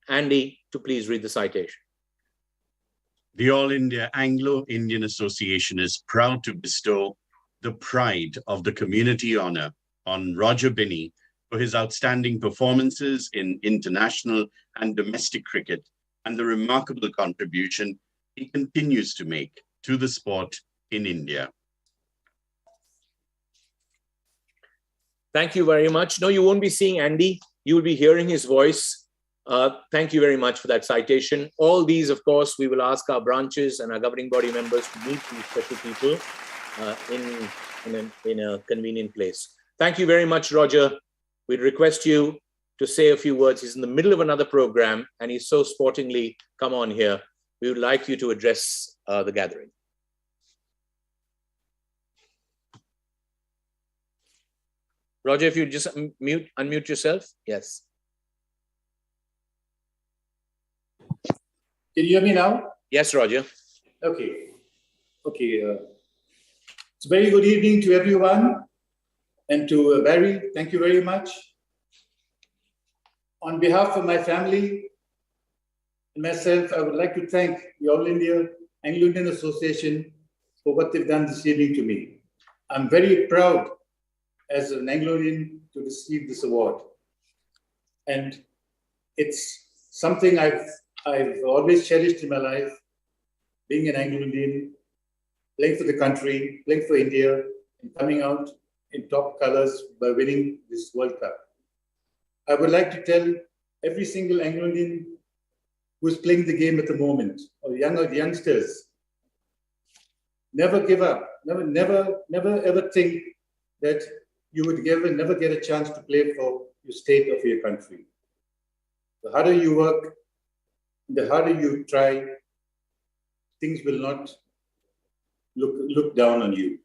Andy to please read the citation. The All India Anglo-Indian Association is proud to bestow the Pride of the Community honor on Roger Binney for his outstanding performances in international and domestic cricket and the remarkable contribution he continues to make to the sport in India. Thank you very much. No, you won't be seeing Andy. You will be hearing his voice. Thank you very much for that citation. All these, of course, we will ask our branches and our governing body members to meet these special people in a convenient place. Thank you very much, Roger. We'd request you to say a few words. He's in the middle of another program and he's so sportingly come on here. We would like you to address the gathering. Roger, if you just unmute yourself. Yes. Can you hear me now? Yes, Roger. Okay. Okay. It's a very good evening to everyone. And to Barry, thank you very much. On behalf of my family and myself, I would like to thank the All India Anglo-Indian Association for what they've done this evening to me. I'm very proud as an Anglo-Indian to receive this award. And it's something I've always cherished in my life, being an Anglo-Indian, playing for the country, playing for India, and coming out in top colors by winning this World Cup. I would like to tell every single Anglo-Indian who is playing the game at the moment, or youngsters, never give up. Never ever think that you would never get a chance to play for your state or for your country. The harder you work, the harder you try, things will not look down on you.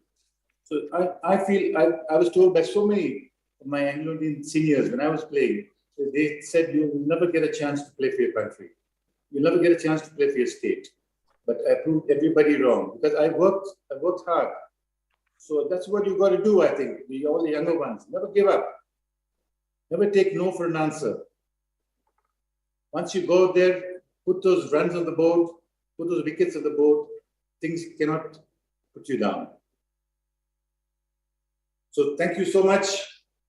So I feel, I was told by so many of my Anglo-Indian seniors when I was playing, they said you will never get a chance to play for your country. You'll never get a chance to play for your state. But I proved everybody wrong because I worked hard. So that's what you got to do, I think, all the younger ones. Never give up. Never take no for an answer. Once you go there, put those runs on the board, put those wickets on the board, things cannot put you down. So thank you so much,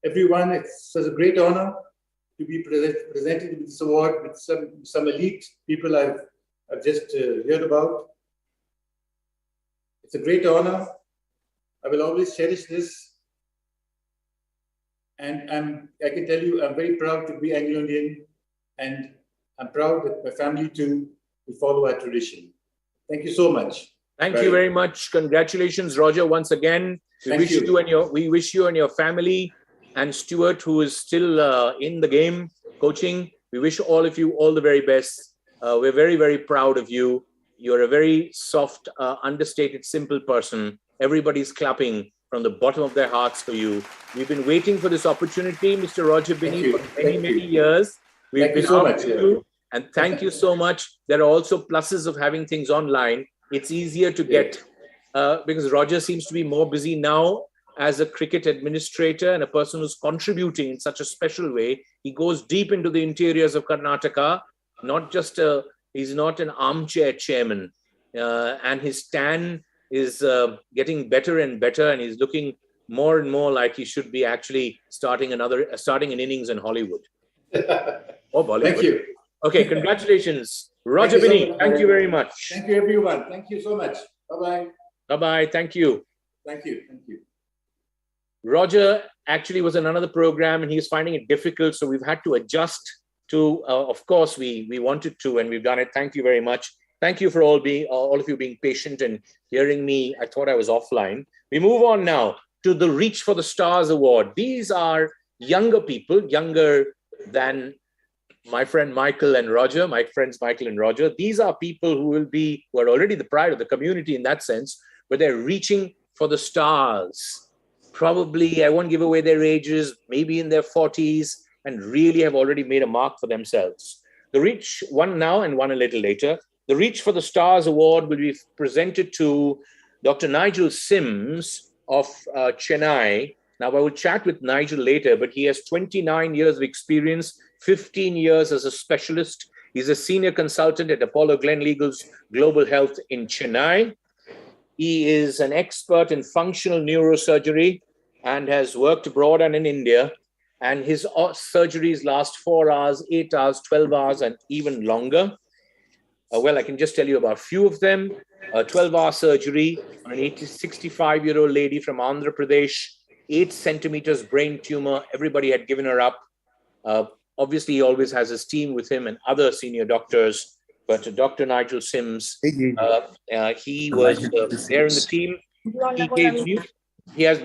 everyone. It's such a great honor to be presented with this award with some elite people I've just heard about. It's a great honor. I will always cherish this. And I can tell you, I'm very proud to be Anglo-Indian, and I'm proud that my family too will follow our tradition. Thank you so much. Thank you very much. Congratulations, Roger, once again. We wish you and your family, and Stuart, who is still in the game, coaching. We wish all of you all the very best. We're very, very proud of you. You're a very soft, understated, simple person. Everybody's clapping from the bottom of their hearts for you. We've been waiting for this opportunity, Mr. Roger Binney, for many years. We've been so much. And thank you so much. There are also pluses of having things online. It's easier to get, because Roger seems to be more busy now as a cricket administrator and a person who's contributing in such a special way. He goes deep into the interiors of Karnataka, he's not an armchair chairman. And his tan is getting better and better, and he's looking more and more like he should be actually starting an innings in Hollywood. Or Bollywood. Thank you. Okay, congratulations. Roger Binney, thank you very much. Thank you, everyone. Thank you so much. Bye-bye. Bye-bye. Thank you. Thank you. Thank you. Roger actually was in another program and he's finding it difficult. So we've had to adjust to, of course, we wanted to, and we've done it. Thank you very much. Thank you for all of you being patient and hearing me. I thought I was offline. We move on now to the Reach for the Stars Award. These are younger people, younger than my friend Michael and Roger, my friends Michael and Roger. These are people who are already the pride of the community in that sense, but they're reaching for the stars. Probably, I won't give away their ages, maybe in their 40s, and really have already made a mark for themselves. The Reach, one now and one a little later. The Reach for the Stars Award will be presented to Dr. Nigel Sims of Chennai. Now, I will chat with Nigel later, but he has 29 years of experience, 15 years as a specialist. He's a senior consultant at Apollo Gleneagles Global Health in Chennai. He is an expert in functional neurosurgery and has worked abroad and in India. And his surgeries last 4 hours, 8 hours, 12 hours, and even longer. Well, I can just tell you about a few of them. A 12-hour surgery on an 65-year-old lady from Andhra Pradesh, 8 centimeters brain tumor. Everybody had given her up. Obviously, he always has his team with him and other senior doctors. But Dr. Nigel Sims, he was there in the team. He's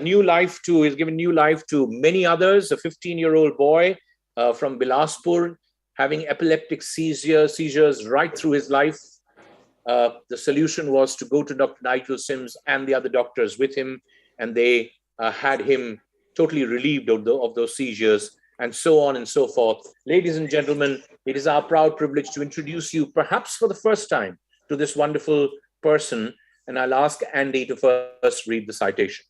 given new life to many others. A 15-year-old boy from Bilaspur, having epileptic seizures right through his life. The solution was to go to Dr. Nigel Sims and the other doctors with him, and they had him totally relieved of those seizures, and so on and so forth. Ladies and gentlemen, it is our proud privilege to introduce you, perhaps for the first time, to this wonderful person, and I'll ask Andy to first read the citation.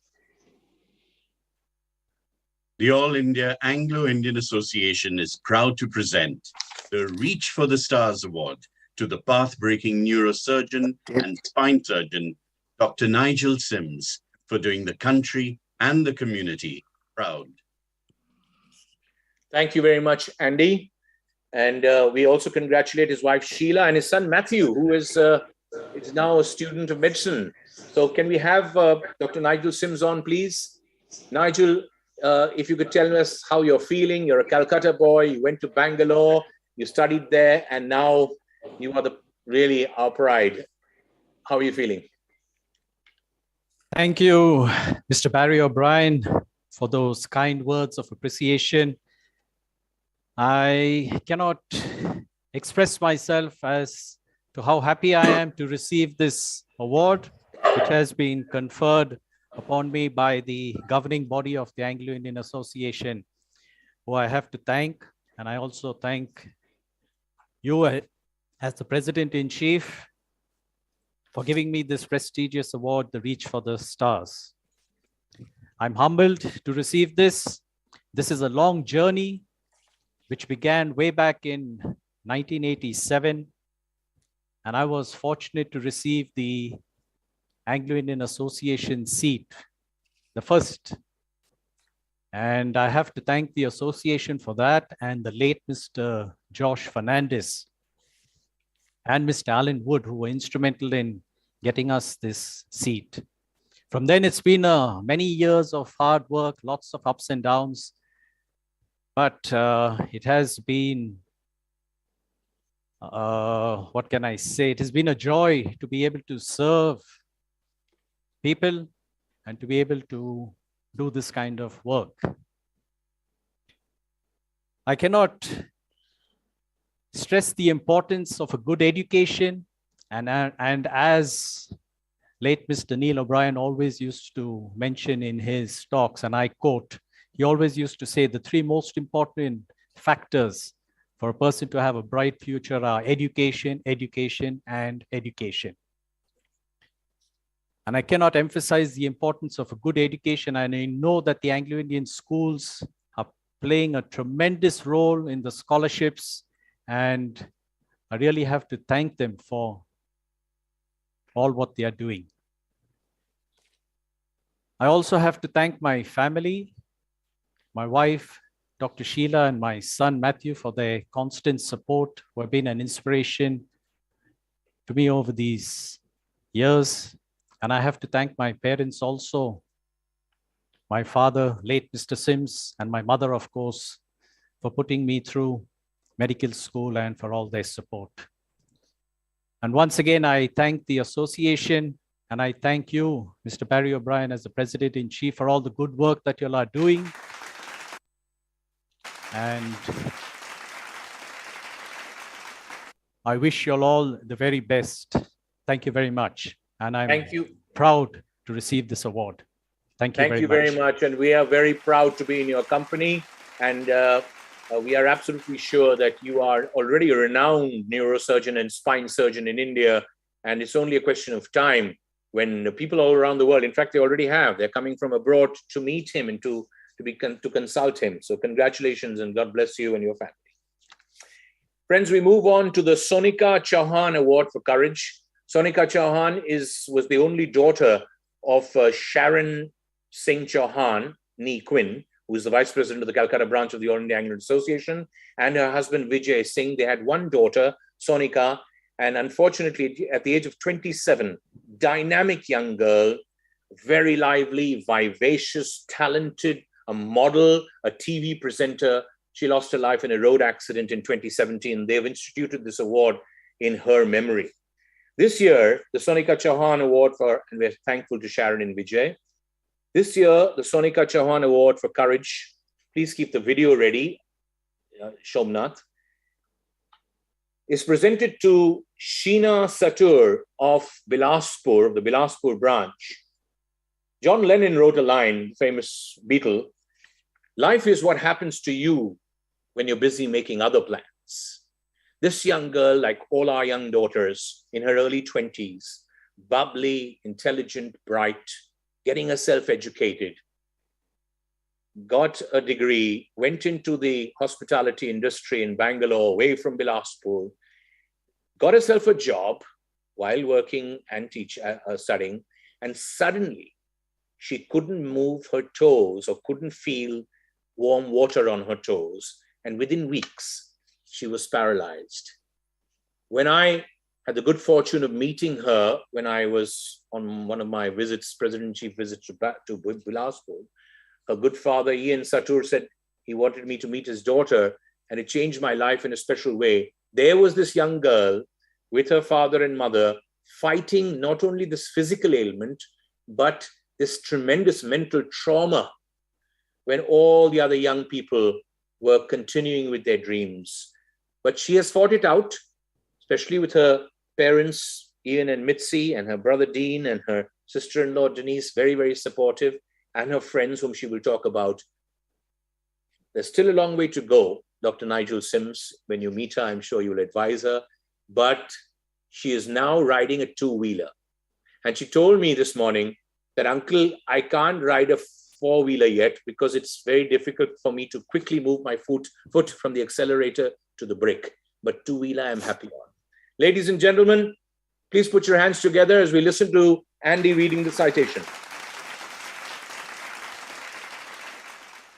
The All India Anglo-Indian Association is proud to present the Reach for the Stars Award to the path-breaking neurosurgeon and spine surgeon, Dr. Nigel Sims, for doing the country and the community proud. Thank you very much, Andy. And we also congratulate his wife, Sheila, and his son, Matthew, who is now a student of medicine. So can we have Dr. Nigel Sims on, please? Nigel, if you could tell us how you're feeling. You're a Calcutta boy, you went to Bangalore, you studied there, and now you are really our pride. How are you feeling? Thank you, Mr. Barry O'Brien, for those kind words of appreciation. I cannot express myself as to how happy I am to receive this award, which has been conferred upon me by the governing body of the Anglo-Indian Association, who I have to thank. And I also thank you as the President-in-Chief for giving me this prestigious award, the Reach for the Stars. I'm humbled to receive this. This is a long journey which began way back in 1987. And I was fortunate to receive the Anglo-Indian Association seat, the first. And I have to thank the association for that, and the late Mr. Josh Fernandez and Mr. Alan Wood, who were instrumental in getting us this seat. From then, it's been many years of hard work, lots of ups and downs, but it has been, what can I say? It has been a joy to be able to serve people and to be able to do this kind of work. I cannot stress the importance of a good education, and as late Mr. Neil O'Brien always used to mention in his talks, and I quote, he always used to say the three most important factors for a person to have a bright future are education, education, and education. And I cannot emphasize the importance of a good education, and I know that the Anglo-Indian schools are playing a tremendous role in the scholarships, and I really have to thank them for all what they are doing. I also have to thank my family, my wife, Dr. Sheila, and my son, Matthew, for their constant support, who have been an inspiration to me over these years. And I have to thank my parents also, my father, late Mr. Sims, and my mother, of course, for putting me through medical school and for all their support. And once again, I thank the association, and I thank you, Mr. Barry O'Brien, as the President-in-Chief, for all the good work that you all are doing. And I wish you all the very best. Thank you very much. And I'm proud to receive this award. Thank you very much. And we are very proud to be in your company. And we are absolutely sure that you are already a renowned neurosurgeon and spine surgeon in India. And it's only a question of time when people all around the world, in fact, they already have, they're coming from abroad to meet him and to consult him. So congratulations and God bless you and your family. Friends, we move on to the Sonika Chauhan Award for Courage. Sonika Chauhan was the only daughter of Sharon Singh Chauhan, nee Quinn, who is the vice president of the Calcutta branch of the All India Anglo Association, and her husband Vijay Singh. They had one daughter, Sonika, and unfortunately, at the age of 27, dynamic young girl, very lively, vivacious, talented, a model, a TV presenter. She lost her life in a road accident in 2017. They've instituted this award in her memory. This year, the Sonika Chauhan Award and we're thankful to Sharon and Vijay. This year, the Sonika Chauhan Award for Courage. Please keep the video ready. Shomnath, is presented to Sheena Satur of Bilaspur, of the Bilaspur branch. John Lennon wrote a line, famous Beatle, "Life is what happens to you when you're busy making other plans." This young girl, like all our young daughters, in her early 20s, bubbly, intelligent, bright, getting herself educated, got a degree, went into the hospitality industry in Bangalore, away from Bilaspur, got herself a job while working and studying, and suddenly she couldn't move her toes or couldn't feel warm water on her toes. And within weeks, she was paralyzed. When I had the good fortune of meeting her when I was on one of my visits, President-in-Chief visits to Bilaspur, her good father, Ian Satur, said he wanted me to meet his daughter, and it changed my life in a special way. There was this young girl with her father and mother fighting not only this physical ailment, but this tremendous mental trauma when all the other young people were continuing with their dreams. But she has fought it out, especially with her parents, Ian and Mitzi, and her brother Dean, and her sister-in-law Denise, very, very supportive, and her friends whom she will talk about. There's still a long way to go. Dr. Nigel Sims, when you meet her, I'm sure you'll advise her, but she is now riding a two-wheeler. And she told me this morning that, "Uncle, I can't ride a four-wheeler yet because it's very difficult for me to quickly move my foot from the accelerator to the brake. But two-wheeler, I'm happy on." Ladies and gentlemen, please put your hands together as we listen to Andy reading the citation.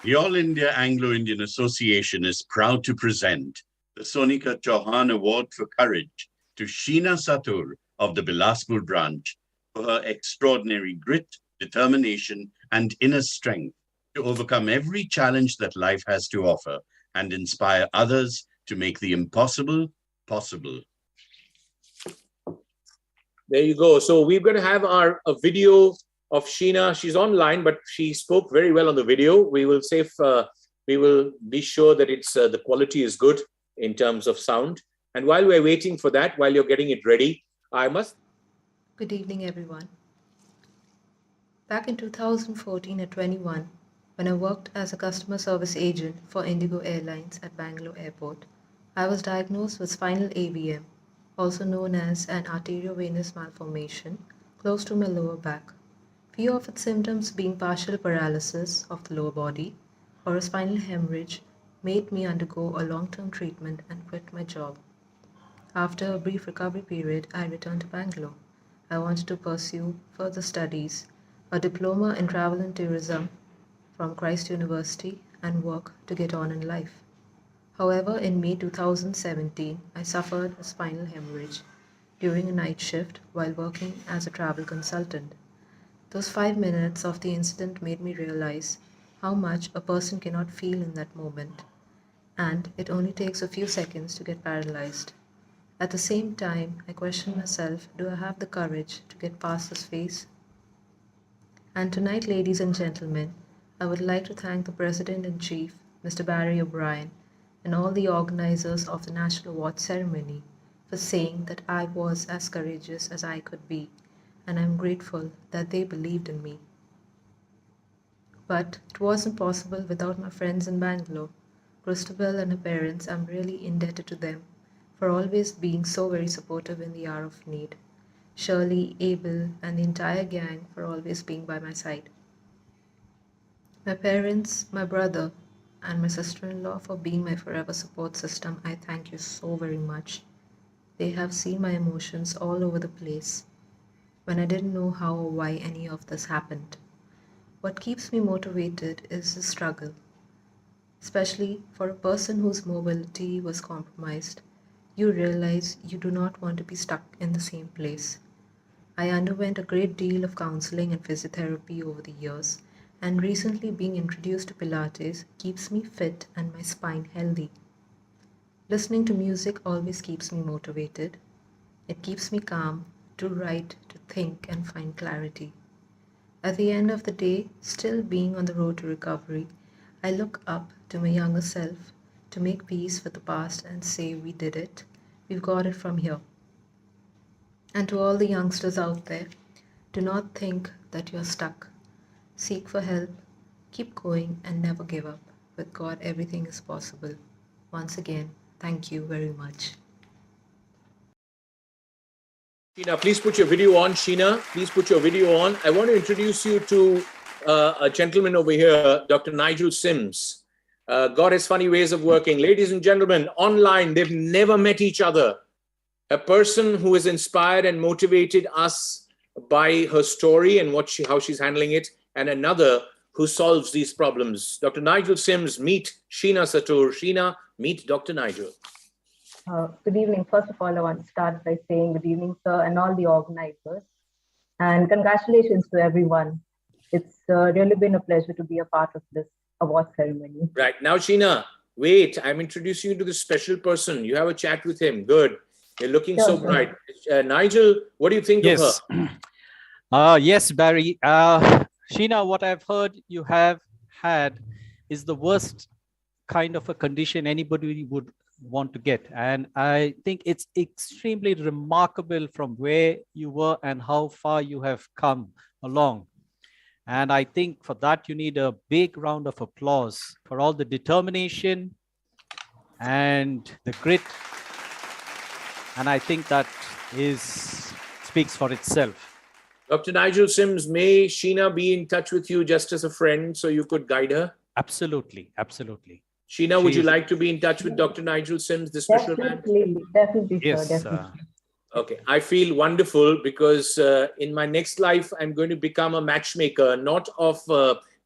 The All India Anglo-Indian Association is proud to present the Sonika Chauhan Award for Courage to Sheena Satur of the Bilaspur branch for her extraordinary grit, determination, and inner strength to overcome every challenge that life has to offer and inspire others to make the impossible possible. There you go. So we're going to have a video of Sheena. She's online, but she spoke very well on the video. We will be sure that it's the quality is good in terms of sound. And while we're waiting for that, while you're getting it ready, Good evening, everyone. Back in 2014 at 21, when I worked as a customer service agent for Indigo Airlines at Bangalore Airport, I was diagnosed with spinal AVM, also known as an arteriovenous malformation, close to my lower back. Few of its symptoms being partial paralysis of the lower body or a spinal hemorrhage made me undergo a long-term treatment and quit my job. After a brief recovery period, I returned to Bangalore. I wanted to pursue further studies, a diploma in travel and tourism from Christ University, and work to get on in life. However, in May 2017, I suffered a spinal hemorrhage during a night shift while working as a travel consultant. Those 5 minutes of the incident made me realize how much a person cannot feel in that moment, and it only takes a few seconds to get paralyzed. At the same time, I questioned myself, do I have the courage to get past this phase? And tonight, ladies and gentlemen, I would like to thank the President-in-Chief, Mr. Barry O'Brien, and all the organizers of the National Award Ceremony for saying that I was as courageous as I could be, and I'm grateful that they believed in me. But it wasn't possible without my friends in Bangalore. Christabel and her parents, I'm really indebted to them for always being so very supportive in the hour of need. Shirley, Abel, and the entire gang for always being by my side. My parents, my brother, and my sister-in-law for being my forever support system, I thank you so very much. They have seen my emotions all over the place when I didn't know how or why any of this happened. What keeps me motivated is the struggle, especially for a person whose mobility was compromised. You realize you do not want to be stuck in the same place. I underwent a great deal of counseling and physiotherapy over the years, and recently being introduced to Pilates keeps me fit and my spine healthy. Listening to music always keeps me motivated. It keeps me calm to write, to think, and find clarity. At the end of the day, still being on the road to recovery, I look up to my younger self to make peace with the past and say we did it. We've got it from here. And to all the youngsters out there, do not think that you're stuck. Seek for help, keep going, and never give up. With God, everything is possible. Once again, thank you very much. Sheena, please put your video on. Sheena, please put your video on. I want to introduce you to a gentleman over here, Dr. Nigel Sims. God has funny ways of working. Ladies and gentlemen, online, they've never met each other. A person who has inspired and motivated us by her story and how she's handling it, and another who solves these problems. Dr. Nigel Sims, meet Sheena Satur. Sheena, meet Dr. Nigel. Good evening. First of all, I want to start by saying good evening, sir, and all the organizers. And congratulations to everyone. It's really been a pleasure to be a part of this award ceremony. Right. Now, Sheena, wait. I'm introducing you to this special person. You have a chat with him. Good. You're looking so bright. Nigel, what do you think of her? Yes, Barry. Sheena, what I've heard you have had is the worst kind of a condition anybody would want to get. And I think it's extremely remarkable from where you were and how far you have come along. And I think for that, you need a big round of applause for all the determination and the grit. And I think that speaks for itself. Dr. Nigel Sims, may Sheena be in touch with you just as a friend so you could guide her? Absolutely, absolutely. Sheena, would you like to be in touch with Dr. Nigel Sims, the special man? Definitely, yes, sir, definitely. Okay, I feel wonderful because in my next life, I'm going to become a matchmaker, not of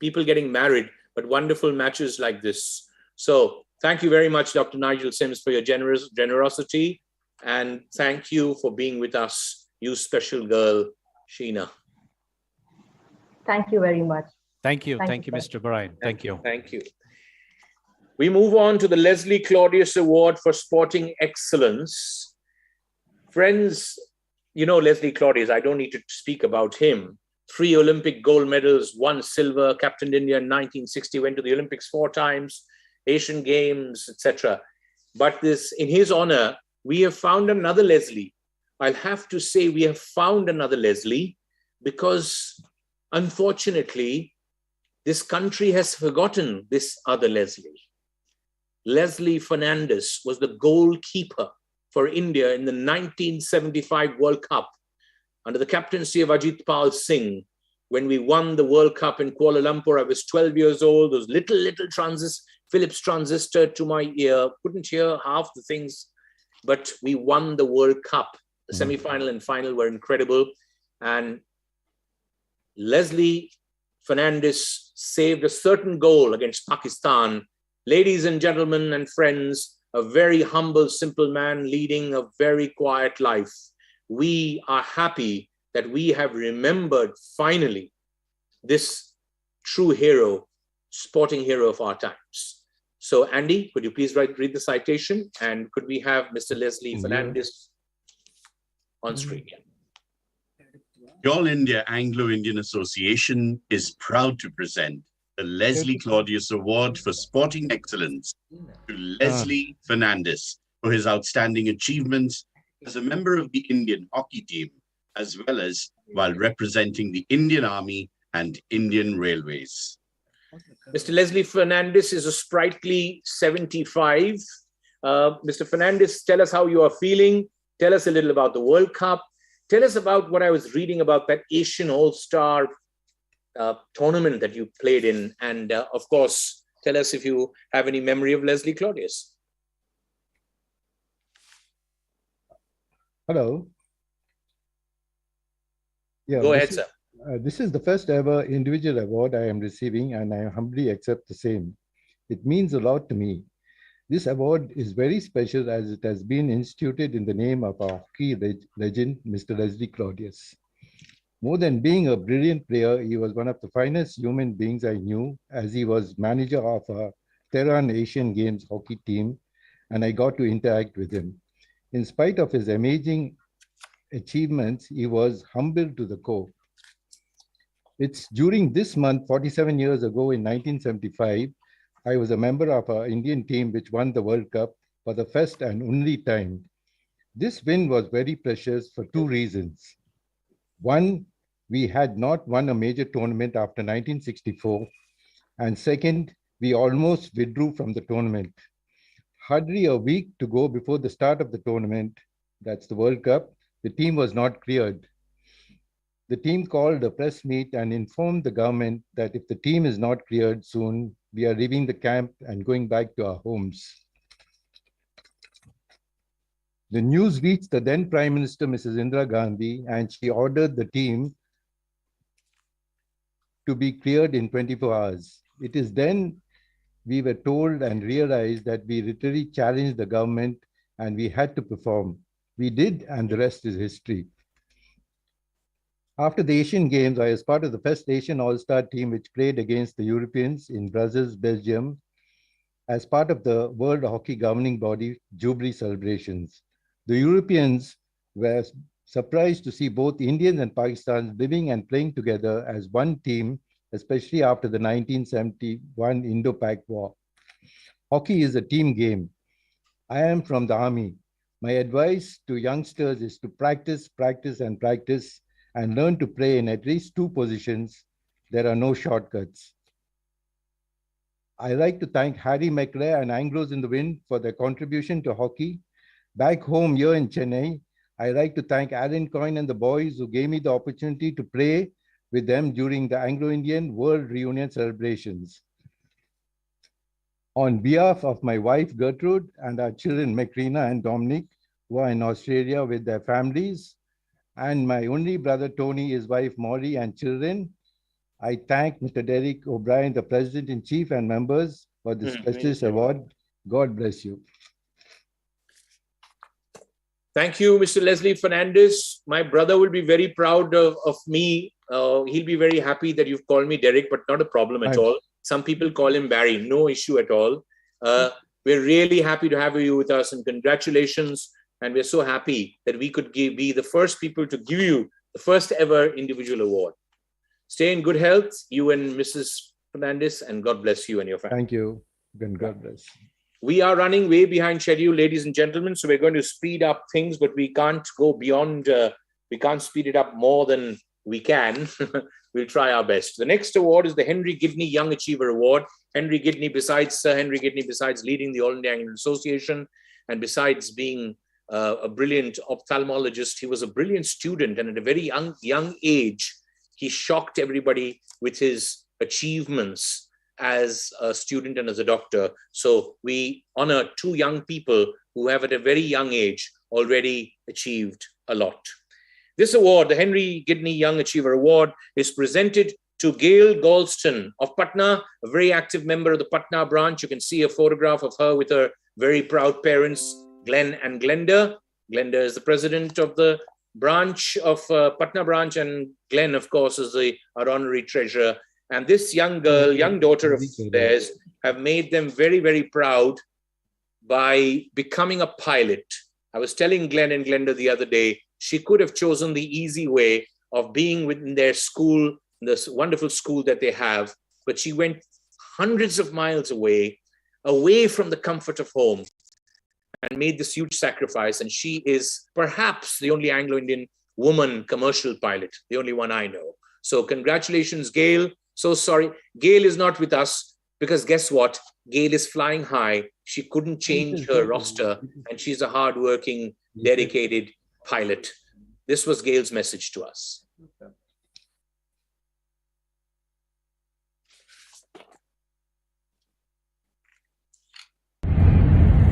people getting married, but wonderful matches like this. So thank you very much, Dr. Nigel Sims, for your generosity. And thank you for being with us, you special girl, Sheena. Thank you very much. Thank you. Thank you, Mr. Brian. Thank you. Thank you. We move on to the Leslie Claudius Award for Sporting Excellence. Friends, you know Leslie Claudius, I don't need to speak about him. 3 Olympic gold medals, 1 silver, captained India in 1960, went to the Olympics 4 times, Asian Games, etc. But in his honor, we have found another Leslie. I'll have to say we have found another Leslie because unfortunately, this country has forgotten this other Leslie. Leslie Fernandez was the goalkeeper for India in the 1975 World Cup under the captaincy of Ajit Pal Singh. When we won the World Cup in Kuala Lumpur, I was 12 years old. Those little Philips transistor to my ear, couldn't hear half the things, but we won the World Cup. The semi-final and final were incredible. And Leslie Fernandez saved a certain goal against Pakistan. Ladies and gentlemen and friends, a very humble, simple man leading a very quiet life. We are happy that we have remembered finally this true hero, sporting hero of our times. So Andy, could you please read the citation? And could we have Mr. Leslie Fernandez on screen? The All India Anglo-Indian Association is proud to present the Leslie Claudius Award for Sporting Excellence to Leslie Fernandez for his outstanding achievements as a member of the Indian hockey team, as well as while representing the Indian Army and Indian Railways. Mr. Leslie Fernandez is a sprightly 75. Mr. Fernandez, tell us how you are feeling. Tell us a little about the World Cup. Tell us about what I was reading about that Asian All-Star tournament that you played in. And of course, tell us if you have any memory of Leslie Claudius. Hello. Yeah, go ahead, sir. This is the first ever individual award I am receiving, and I humbly accept the same. It means a lot to me. This award is very special as it has been instituted in the name of our hockey legend, Mr. Leslie Claudius. More than being a brilliant player, he was one of the finest human beings I knew, as he was manager of a Tehran Asian Games hockey team, and I got to interact with him. In spite of his amazing achievements, he was humble to the core. It's during this month, 47 years ago in 1975, I was a member of our Indian team which won the World Cup for the first and only time. This win was very precious for two reasons. One, we had not won a major tournament after 1964. And second, we almost withdrew from the tournament. Hardly a week to go before the start of the tournament, that's the World Cup, the team was not cleared. The team called a press meet and informed the government that if the team is not cleared soon, we are leaving the camp and going back to our homes. The news reached the then Prime Minister, Mrs. Indira Gandhi, and she ordered the team to be cleared in 24 hours. It is then we were told and realized that we literally challenged the government and we had to perform. We did, and the rest is history. After the Asian Games, I was part of the first Asian All-Star team which played against the Europeans in Brussels, Belgium, as part of the World Hockey Governing Body Jubilee celebrations. The Europeans were surprised to see both Indians and Pakistanis living and playing together as one team, especially after the 1971 Indo-Pak War. Hockey is a team game. I am from the army. My advice to youngsters is to practice, practice, and practice, and learn to play in at least two positions. There are no shortcuts. I like to thank Harry McRae and Anglos in the Wind for their contribution to hockey. Back home here in Chennai, I like to thank Alan Coyne and the boys who gave me the opportunity to play with them during the Anglo-Indian World Reunion celebrations. On behalf of my wife Gertrude and our children Macrina and Dominic, who are in Australia with their families, and my only brother Tony, his wife Molly, and children, I thank Mr. Derek O'Brien, the President-in-Chief, and members for this prestigious award. God bless you. Thank you, Mr. Leslie Fernandez. My brother will be very proud of me. He'll be very happy that you've called me Derek, but not a problem at all. Some people call him Barry, no issue at all. We're really happy to have you with us, and congratulations. And we're so happy that we could be the first people to give you the first ever individual award. Stay in good health, you and Mrs. Fernandez, and God bless you and your family. Thank you, and God bless. We are running way behind schedule, ladies and gentlemen, so we're going to speed up things, but we can't go beyond, we can't speed it up more than we can. We'll try our best. The next award is the Henry Gidney Young Achiever Award. Sir Henry Gidney, besides leading the All India Anglican Association, and besides being a brilliant ophthalmologist, he was a brilliant student, and at a very young age, he shocked everybody with his achievements as a student and as a doctor. So we honor two young people who have at a very young age already achieved a lot. This award, the Henry Gidney Young Achiever Award, is presented to Gail Galston of Patna, a very active member of the Patna branch. You can see a photograph of her with her very proud parents, Glenn and Glenda. Glenda is the president of the branch of Patna branch, and Glenn, of course, is our honorary treasurer. And this young girl, young daughter of theirs, have made them very, very proud by becoming a pilot. I was telling Glenn and Glenda the other day, she could have chosen the easy way of being within their school, this wonderful school that they have, but she went hundreds of miles away from the comfort of home, and made this huge sacrifice. And she is perhaps the only Anglo-Indian woman commercial pilot, the only one I know. So congratulations, Gail. So sorry, Gail is not with us because guess what? Gail is flying high. She couldn't change her roster, and she's a hardworking, dedicated pilot. This was Gail's message to us.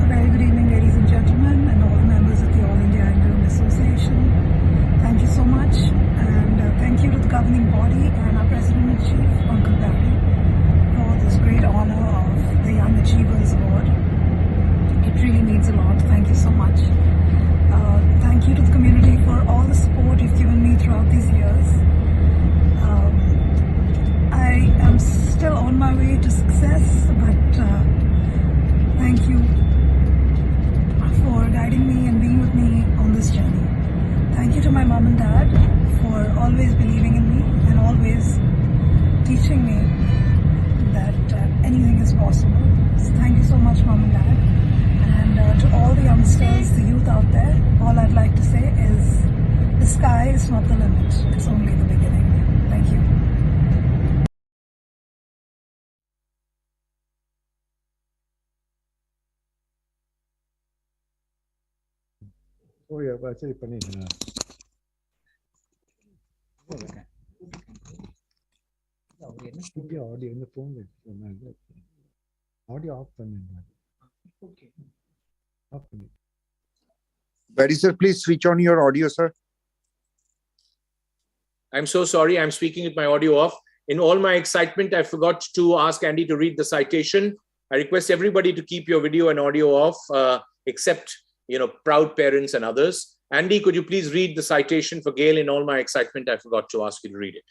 Very good evening, ladies and gentlemen, and all the members of the All India Anglican Association. Thank you so much, and thank you to the governing body and our President-in-Chief, Uncle Barry, for this great honor of the Young Achievers Award. It really means a lot. Thank you so much. Thank you to the community for all the support you've given me throughout these years. possible. So thank you so much, Mom and Dad. And to all the youngsters, the youth out there, all I'd like to say is the sky is not the limit. It's only the beginning. Thank you. Oh yeah, but சரி பண்ணிடுறேன். Audio இந்த போன்ல சொன்னாங்க. Audio of பண்ணுங்க. Okay. Of பண்ணு. Barry sir, please switch on your audio, sir. I'm so sorry. I'm speaking with my audio off. In all my excitement, I forgot to ask Andy to read the citation. I request everybody to keep your video and audio off, except, proud parents and others. Andy, could you please read the citation for Gail? In all my excitement, I forgot to ask you to read it.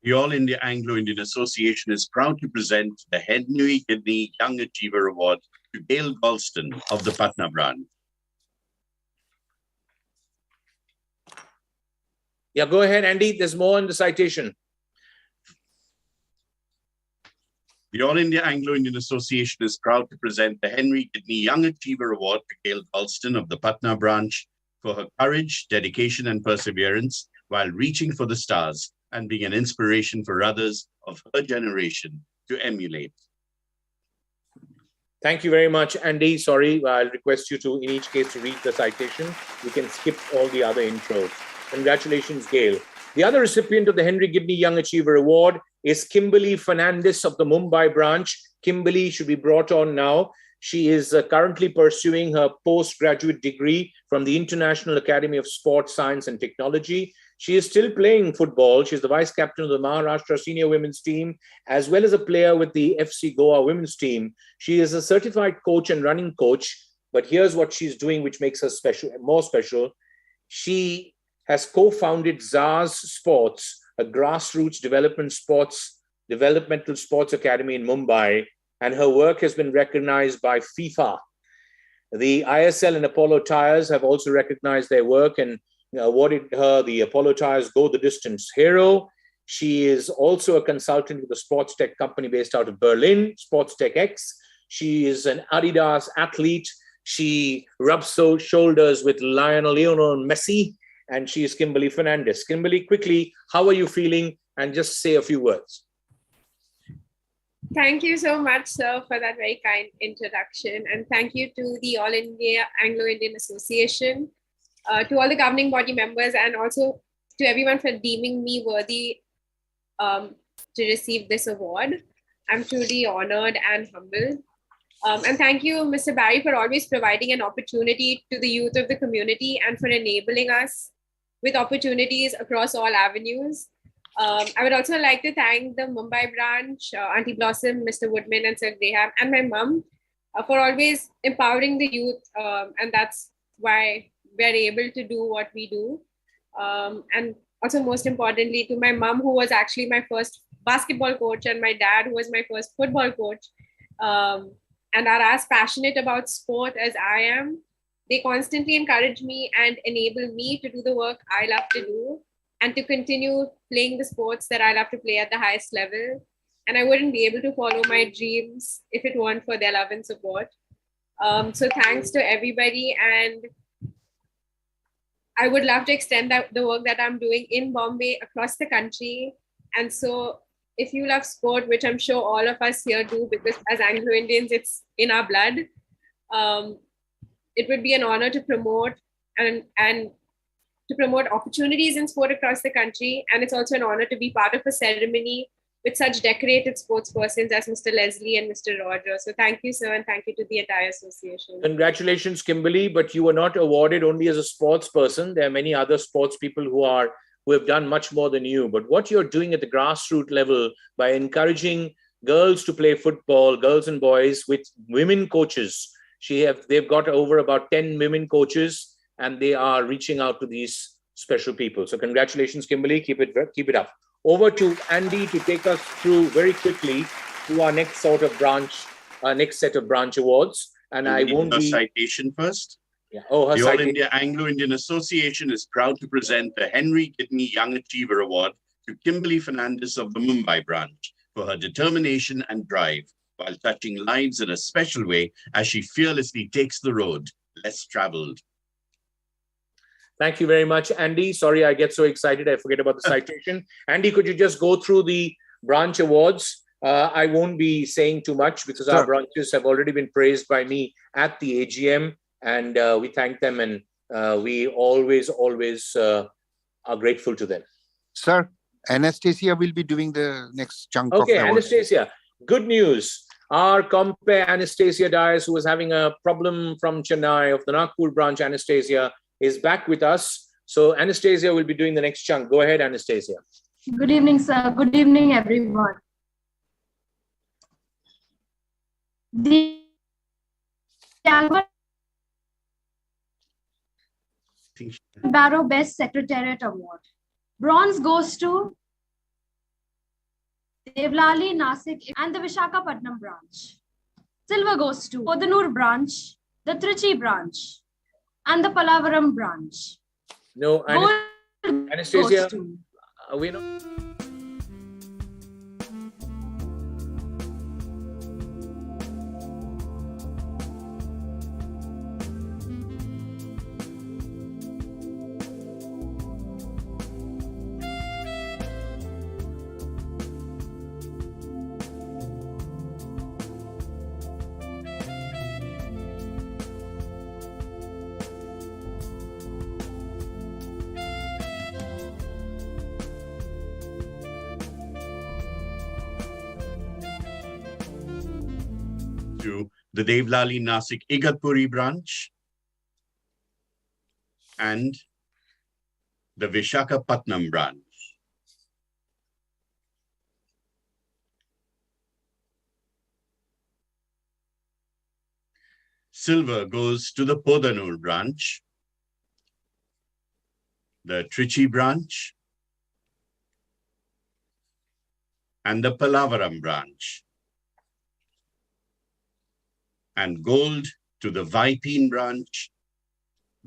The All India Anglo-Indian Association is proud to present the Henry Kidney Young Achiever Award to Gail Galston of the Patna branch. Yeah, go ahead, Andy. There's more in the citation. The All India Anglo-Indian Association is proud to present the Henry Kidney Young Achiever Award to Gail Galston of the Patna branch for her courage, dedication, and perseverance while reaching for the stars and being an inspiration for others of her generation to emulate. Thank you very much, Andy. Sorry, I'll request you to, in each case, to read the citation. You can skip all the other intros. Congratulations, Gail. The other recipient of the Henry Kidney Young Achiever Award is Kimberly Fernandez of the Mumbai branch. Kimberly should be brought on now. She is currently pursuing her postgraduate degree from the International Academy of Sport, Science and Technology. She is still playing football. She's the vice captain of the Maharashtra senior women's team, as well as a player with the FC Goa women's team. She is a certified coach and running coach, but here's what she's doing, which makes her special, more special. She has co-founded ZARS Sports, a grassroots developmental sports academy in Mumbai, and her work has been recognized by FIFA. The ISL and Apollo Tyres have also recognized their work and awarded her the Apollo Tyres Go the Distance Hero. She is also a consultant with a sports tech company based out of Berlin, Sports Tech X. She is an Adidas athlete. She rubs shoulders with Lionel Messi, and she is Kimberly Fernandez. Kimberly, quickly, how are you feeling? And just say a few words. Thank you so much, sir, for that very kind introduction. And thank you to the All India Anglo-Indian Association, to all the governing body members, and also to everyone for deeming me worthy to receive this award. I'm truly honored and humbled. And thank you, Mr. Barry, for always providing an opportunity to the youth of the community and for enabling us with opportunities across all avenues. I would also like to thank the Mumbai branch, Auntie Blossom, Mr. Woodman, and Sir Graham, and my mum for always empowering the youth. And that's why we're able to do what we do. And also, most importantly, to my mum, who was actually my first basketball coach, and my dad, who was my first football coach, and are as passionate about sport as I am. They constantly encourage me and enable me to do the work I love to do and to continue playing the sports that I love to play at the highest level. And I wouldn't be able to follow my dreams if it weren't for their love and support. So thanks to everybody. And I would love to extend the work that I'm doing in Bombay across the country. And so if you love sport, which I'm sure all of us here do, because as Anglo-Indians, it's in our blood, it would be an honor to promote and to promote opportunities in sport across the country. And it's also an honor to be part of a ceremony with such decorated sports persons as Mr. Leslie and Mr. Roger. So thank you, sir, and thank you to the entire association. Congratulations, Kimberly, but you were not awarded only as a sports person. There are many other sports people who have done much more than you. But what you're doing at the grassroots level by encouraging girls to play football, girls and boys, with women coaches. They've got over about 10 women coaches, and they are reaching out to these special people. So congratulations, Kimberly. Keep it up. Over to Andy to take us through very quickly to our next set of branch awards. And I won't be citation first. Yeah. The All India Anglo-Indian Association is proud to present the Henry Kidney Young Achiever Award to Kimberly Fernandez of the Mumbai branch for her determination and drive while touching lives in a special way as she fearlessly takes the road less traveled. Thank you very much, Andy. Sorry, I get so excited, I forget about the citation. Andy, could you just go through the branch awards? I won't be saying too much because our branches have already been praised by me at the AGM, and we thank them, and we always are grateful to them. Sir, Anastasia will be doing the next chunk of Okay, awards. Anastasia, good news. Our compare Anastasia Dias, who was having a problem from Chennai of the Nagpur branch, Anastasia, is back with us. So Anastasia will be doing the next chunk. Go ahead, Anastasia. Good evening, sir. Good evening, everyone. The Barrow Best Secretariat Award. Bronze goes to Devlali, Nasik, and the Visakhapatnam branch. Silver goes to Kodanur branch, the Trichy branch, and the Palavaram branch. No, Anastasia, we know. To the Devlali Nasik Igatpuri branch and the Visakhapatnam branch. Silver goes to the Podanur branch, the Trichy branch, and the Palavaram branch. And gold to the Vaipin branch,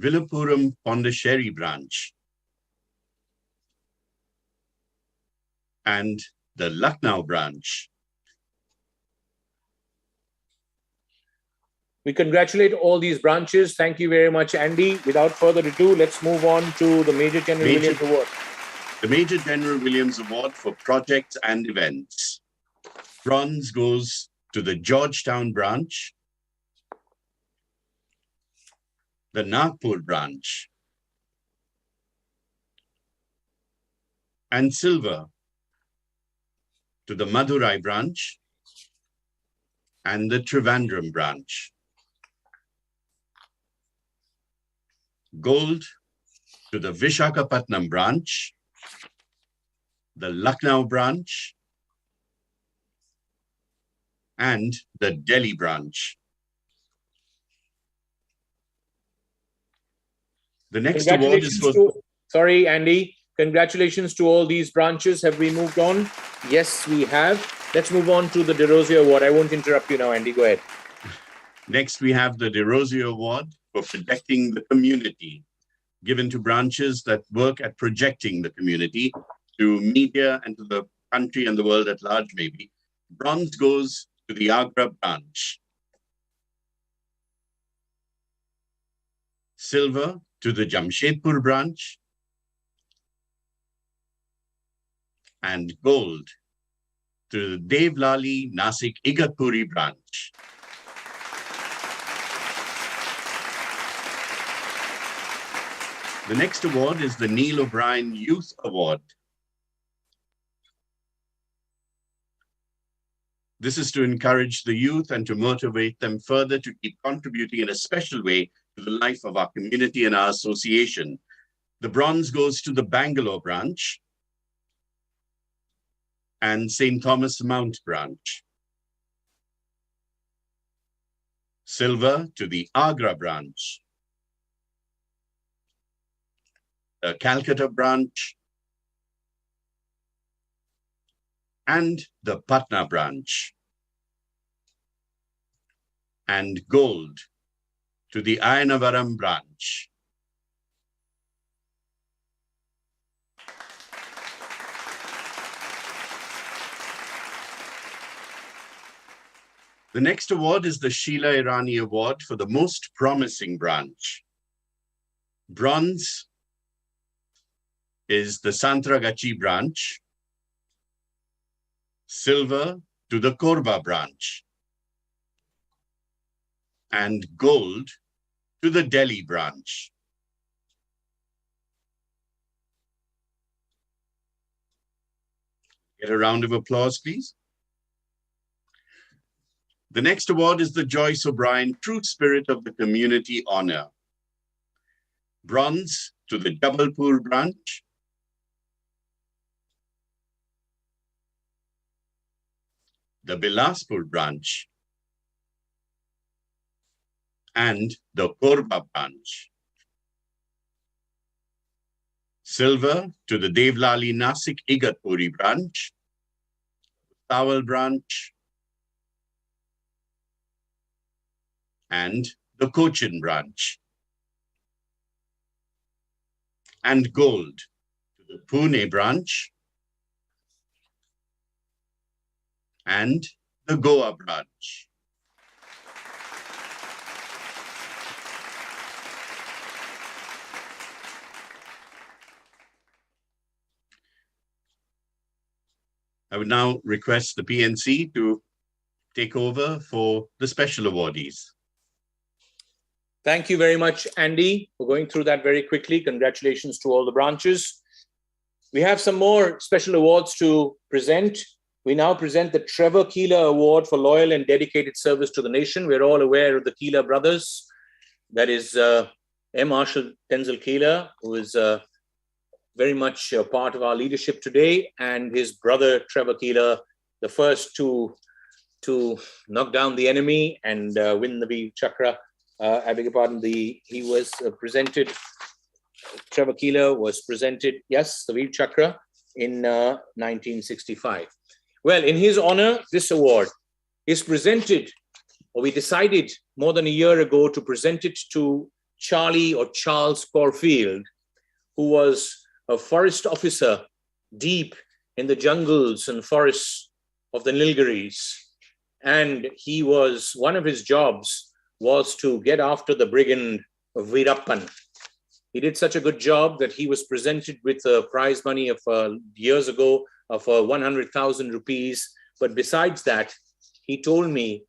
Viluppuram Pondicherry branch, and the Lucknow branch. We congratulate all these branches. Thank you very much, Andy. Without further ado, let's move on to the Major General Williams Award. The Major General Williams Award for projects and events. Bronze goes to the Georgetown branch, the Nagpur branch, and silver to the Madurai branch and the Trivandrum branch. Gold to the Visakhapatnam branch, the Lucknow branch, and the Delhi branch. The next award is for... Sorry, Andy. Congratulations to all these branches. Have we moved on? Yes, we have. Let's move on to the De Rosio Award. I won't interrupt you now, Andy. Go ahead. Next, we have the De Rosio Award for protecting the community, given to branches that work at projecting the community to media and to the country and the world at large, maybe. Bronze goes to the Agra branch. Silver to the Jamshedpur branch. And gold to the Devlali Nasik Igatpuri branch. The next award is the Neil O'Brien Youth Award. This is to encourage the youth and to motivate them further to keep contributing in a special way to the life of our community and our association. The bronze goes to the Bangalore branch and St. Thomas Mount branch. Silver to the Agra branch, the Calcutta branch, and the Patna branch. And gold to the Ayanavaram branch. The next award is the Sheila Irani Award for the most promising branch. Bronze is the Santragachi branch. Silver to the Korba branch. And gold to the Delhi branch. Get a round of applause, please. The next award is the Joyce O'Brien True Spirit of the Community Honor. Bronze to the Jabalpur branch. The Bilaspur branch. And the Korba branch. Silver to the Devlali Nasik Igatpuri branch. Tawal branch. And the Cochin branch. And gold to the Pune branch. And the Goa branch. I would now request the PNC to take over for the special awardees. Thank you very much, Andy, for going through that very quickly. Congratulations to all the branches. We have some more special awards to present. We now present the Trevor Keeler Award for loyal and dedicated service to the nation. We're all aware of the Keeler brothers. That is M. Marshall Denzel Keeler, who is very much a part of our leadership today, and his brother, Trevor Keeler, the first to knock down the enemy and win the Veer Chakra. I beg your pardon, he was presented, Trevor Keeler was presented, yes, the Veer Chakra in 1965. Well, in his honor, this award is presented, or we decided more than a year ago to present it to Charlie or Charles Corfield, who was a forest officer deep in the jungles and forests of the Nilgiris. And he was, one of his jobs was to get after the brigand of Veerappan. He did such a good job that he was presented with a prize money of years ago of 100,000 rupees. But besides that, he told me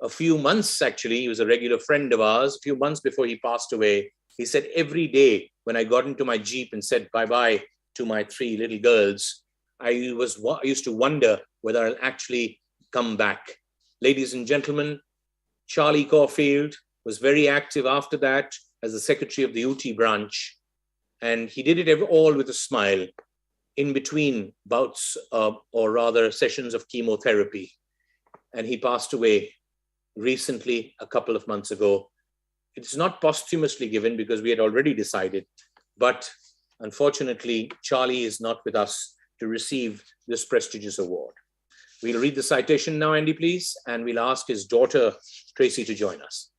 a few months, actually, he was a regular friend of ours, a few months before he passed away, he said, every day when I got into my Jeep and said bye-bye to my 3 little girls, I used to wonder whether I'll actually come back. Ladies and gentlemen, Charlie Corfield was very active after that as the secretary of the UT branch. And he did it all with a smile in between bouts or rather sessions of chemotherapy. And he passed away recently, a couple of months ago. It's not posthumously given because we had already decided, but unfortunately, Charlie is not with us to receive this prestigious award. We'll read the citation now, Andy, please, and we'll ask his daughter, Tracy, to join us.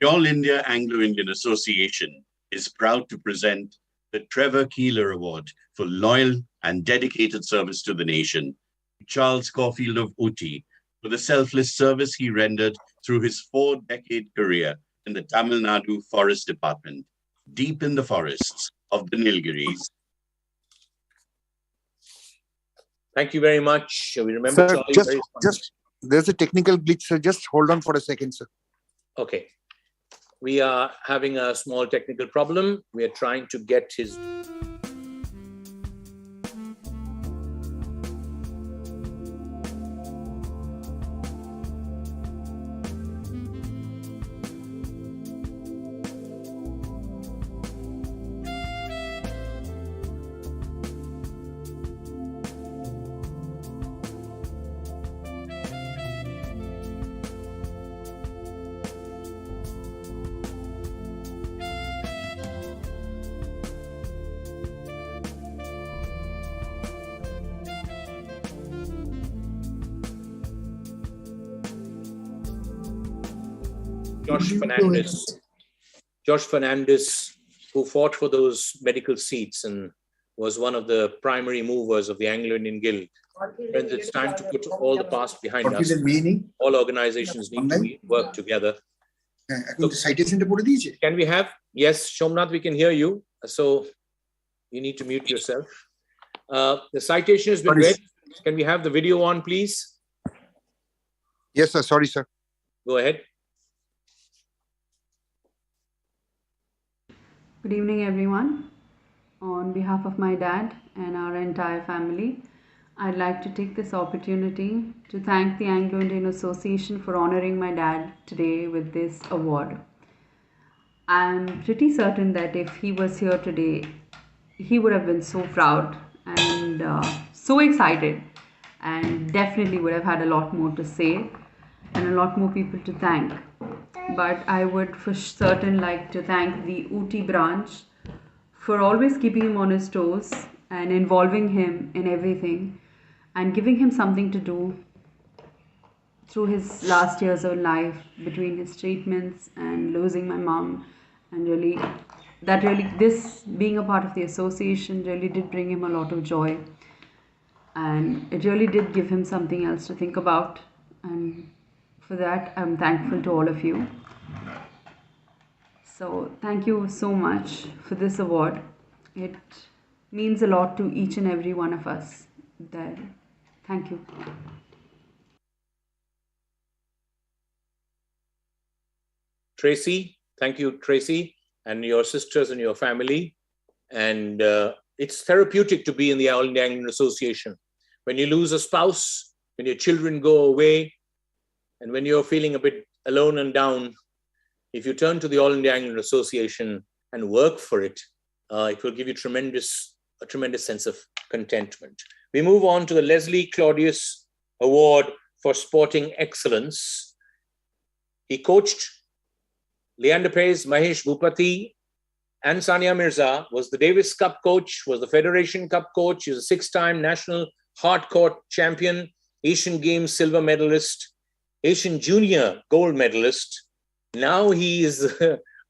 The All India Anglo-Indian Association is proud to present the Trevor Keeler Award for loyal and dedicated service to the nation, Charles Corfield of Ooty, for the selfless service he rendered through his 4-decade career in the Tamil Nadu Forest Department, deep in the forests of the Nilgiris. Thank you very much. We remember, sir, Charlie. just there's a technical glitch, sir. Just hold on for a second, sir. Okay. We are having a small technical problem. We are trying to get his... Josh Fernandez, who fought for those medical seats and was one of the primary movers of the Anglo-Indian Guild. Friends, it's time to put all the past behind What is us. the meaning? All organizations need to work together. Can we have, yes, Shomnath, we can hear you. So you need to mute yourself. The citation has been read. Can we have the video on, please? Yes, sir. Sorry, sir. Go ahead. Good evening, everyone. On behalf of my dad and our entire family, I'd like to take this opportunity to thank the Anglo-Indian Association for honoring my dad today with this award. I'm pretty certain that if he was here today, he would have been so proud and so excited, and definitely would have had a lot more to say and a lot more people to thank. But I would for certain like to thank the Ooty branch for always keeping him on his toes and involving him in everything and giving him something to do through his last years of life, between his treatments and losing my mom. And this being a part of the association really did bring him a lot of joy, and it really did give him something else to think about, and for that I'm thankful to all of you. So thank you so much for this award. It means a lot to each and every one of us. Thank you. Tracy, thank you, Tracy, and your sisters and your family. And it's therapeutic to be in the All India Anglican Association. When you lose a spouse, when your children go away, and when you're feeling a bit alone and down, if you turn to the All India Anglican Association and work for it, it will give you a tremendous sense of contentment. We move on to the Leslie Claudius Award for Sporting Excellence. He coached Leander Paes, Mahesh Bhupati, and Sania Mirza, was the Davis Cup coach, was the Federation Cup coach. He was a 6-time national hardcourt champion, Asian Games silver medalist, Asian Junior gold medalist. Now he is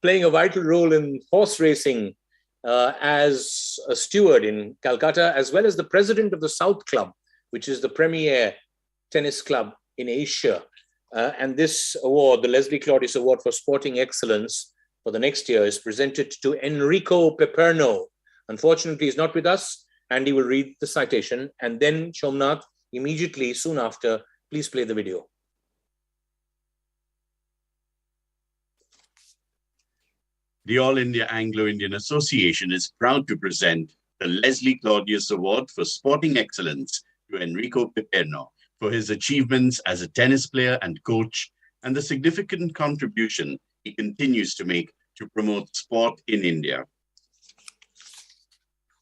playing a vital role in horse racing as a steward in Calcutta, as well as the president of the South Club, which is the premier tennis club in Asia. And this award, the Leslie Claudius Award for Sporting Excellence for the next year, is presented to Enrico Peperno. Unfortunately, he's not with us, and he will read the citation. And then Shomnath, immediately soon after, please play the video. The All India Anglo-Indian Association is proud to present the Leslie Claudius Award for Sporting Excellence to Enrico Peperno for his achievements as a tennis player and coach, and the significant contribution he continues to make to promote sport in India.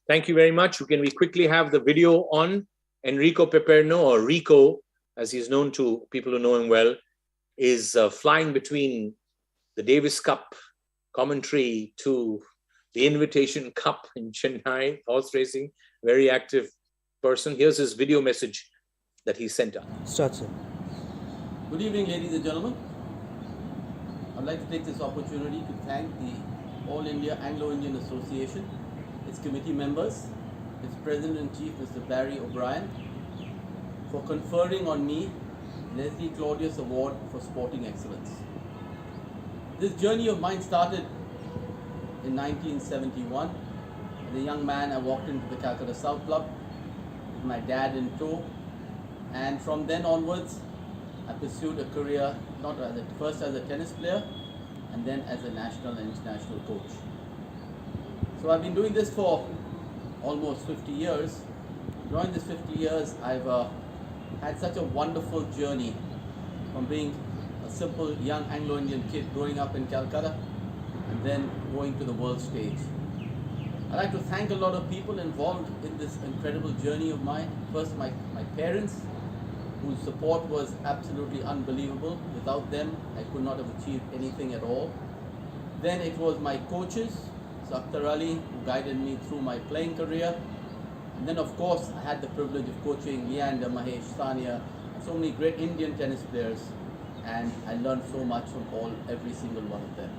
Thank you very much. Can we quickly have the video on? Enrico Peperno, or Rico, as he's known to people who know him well, is flying between the Davis Cup commentary to the Invitation Cup in Chennai, horse racing, very active person. Here's his video message that he sent out. Start, sir. Good evening, ladies and gentlemen. I'd like to take this opportunity to thank the All India Anglo-Indian Association, its committee members, its President-in-Chief, Mr. Barry O'Brien, for conferring on me Leslie Claudius Award for Sporting Excellence. This journey of mine started in 1971. As a young man, I walked into the Calcutta South Club with my dad in tow, and from then onwards, I pursued a career first as a tennis player and then as a national and international coach. So I've been doing this for almost 50 years. During this 50 years, I've had such a wonderful journey from being a simple young Anglo-Indian kid growing up in Calcutta and then going to the world stage. I'd like to thank a lot of people involved in this incredible journey of mine. First, my parents, whose support was absolutely unbelievable. Without them, I could not have achieved anything at all. Then it was my coaches, Akhtar Ali, who guided me through my playing career. And then, of course, I had the privilege of coaching Leander, Mahesh, Sania, and so many great Indian tennis players. And I learned so much from every single one of them.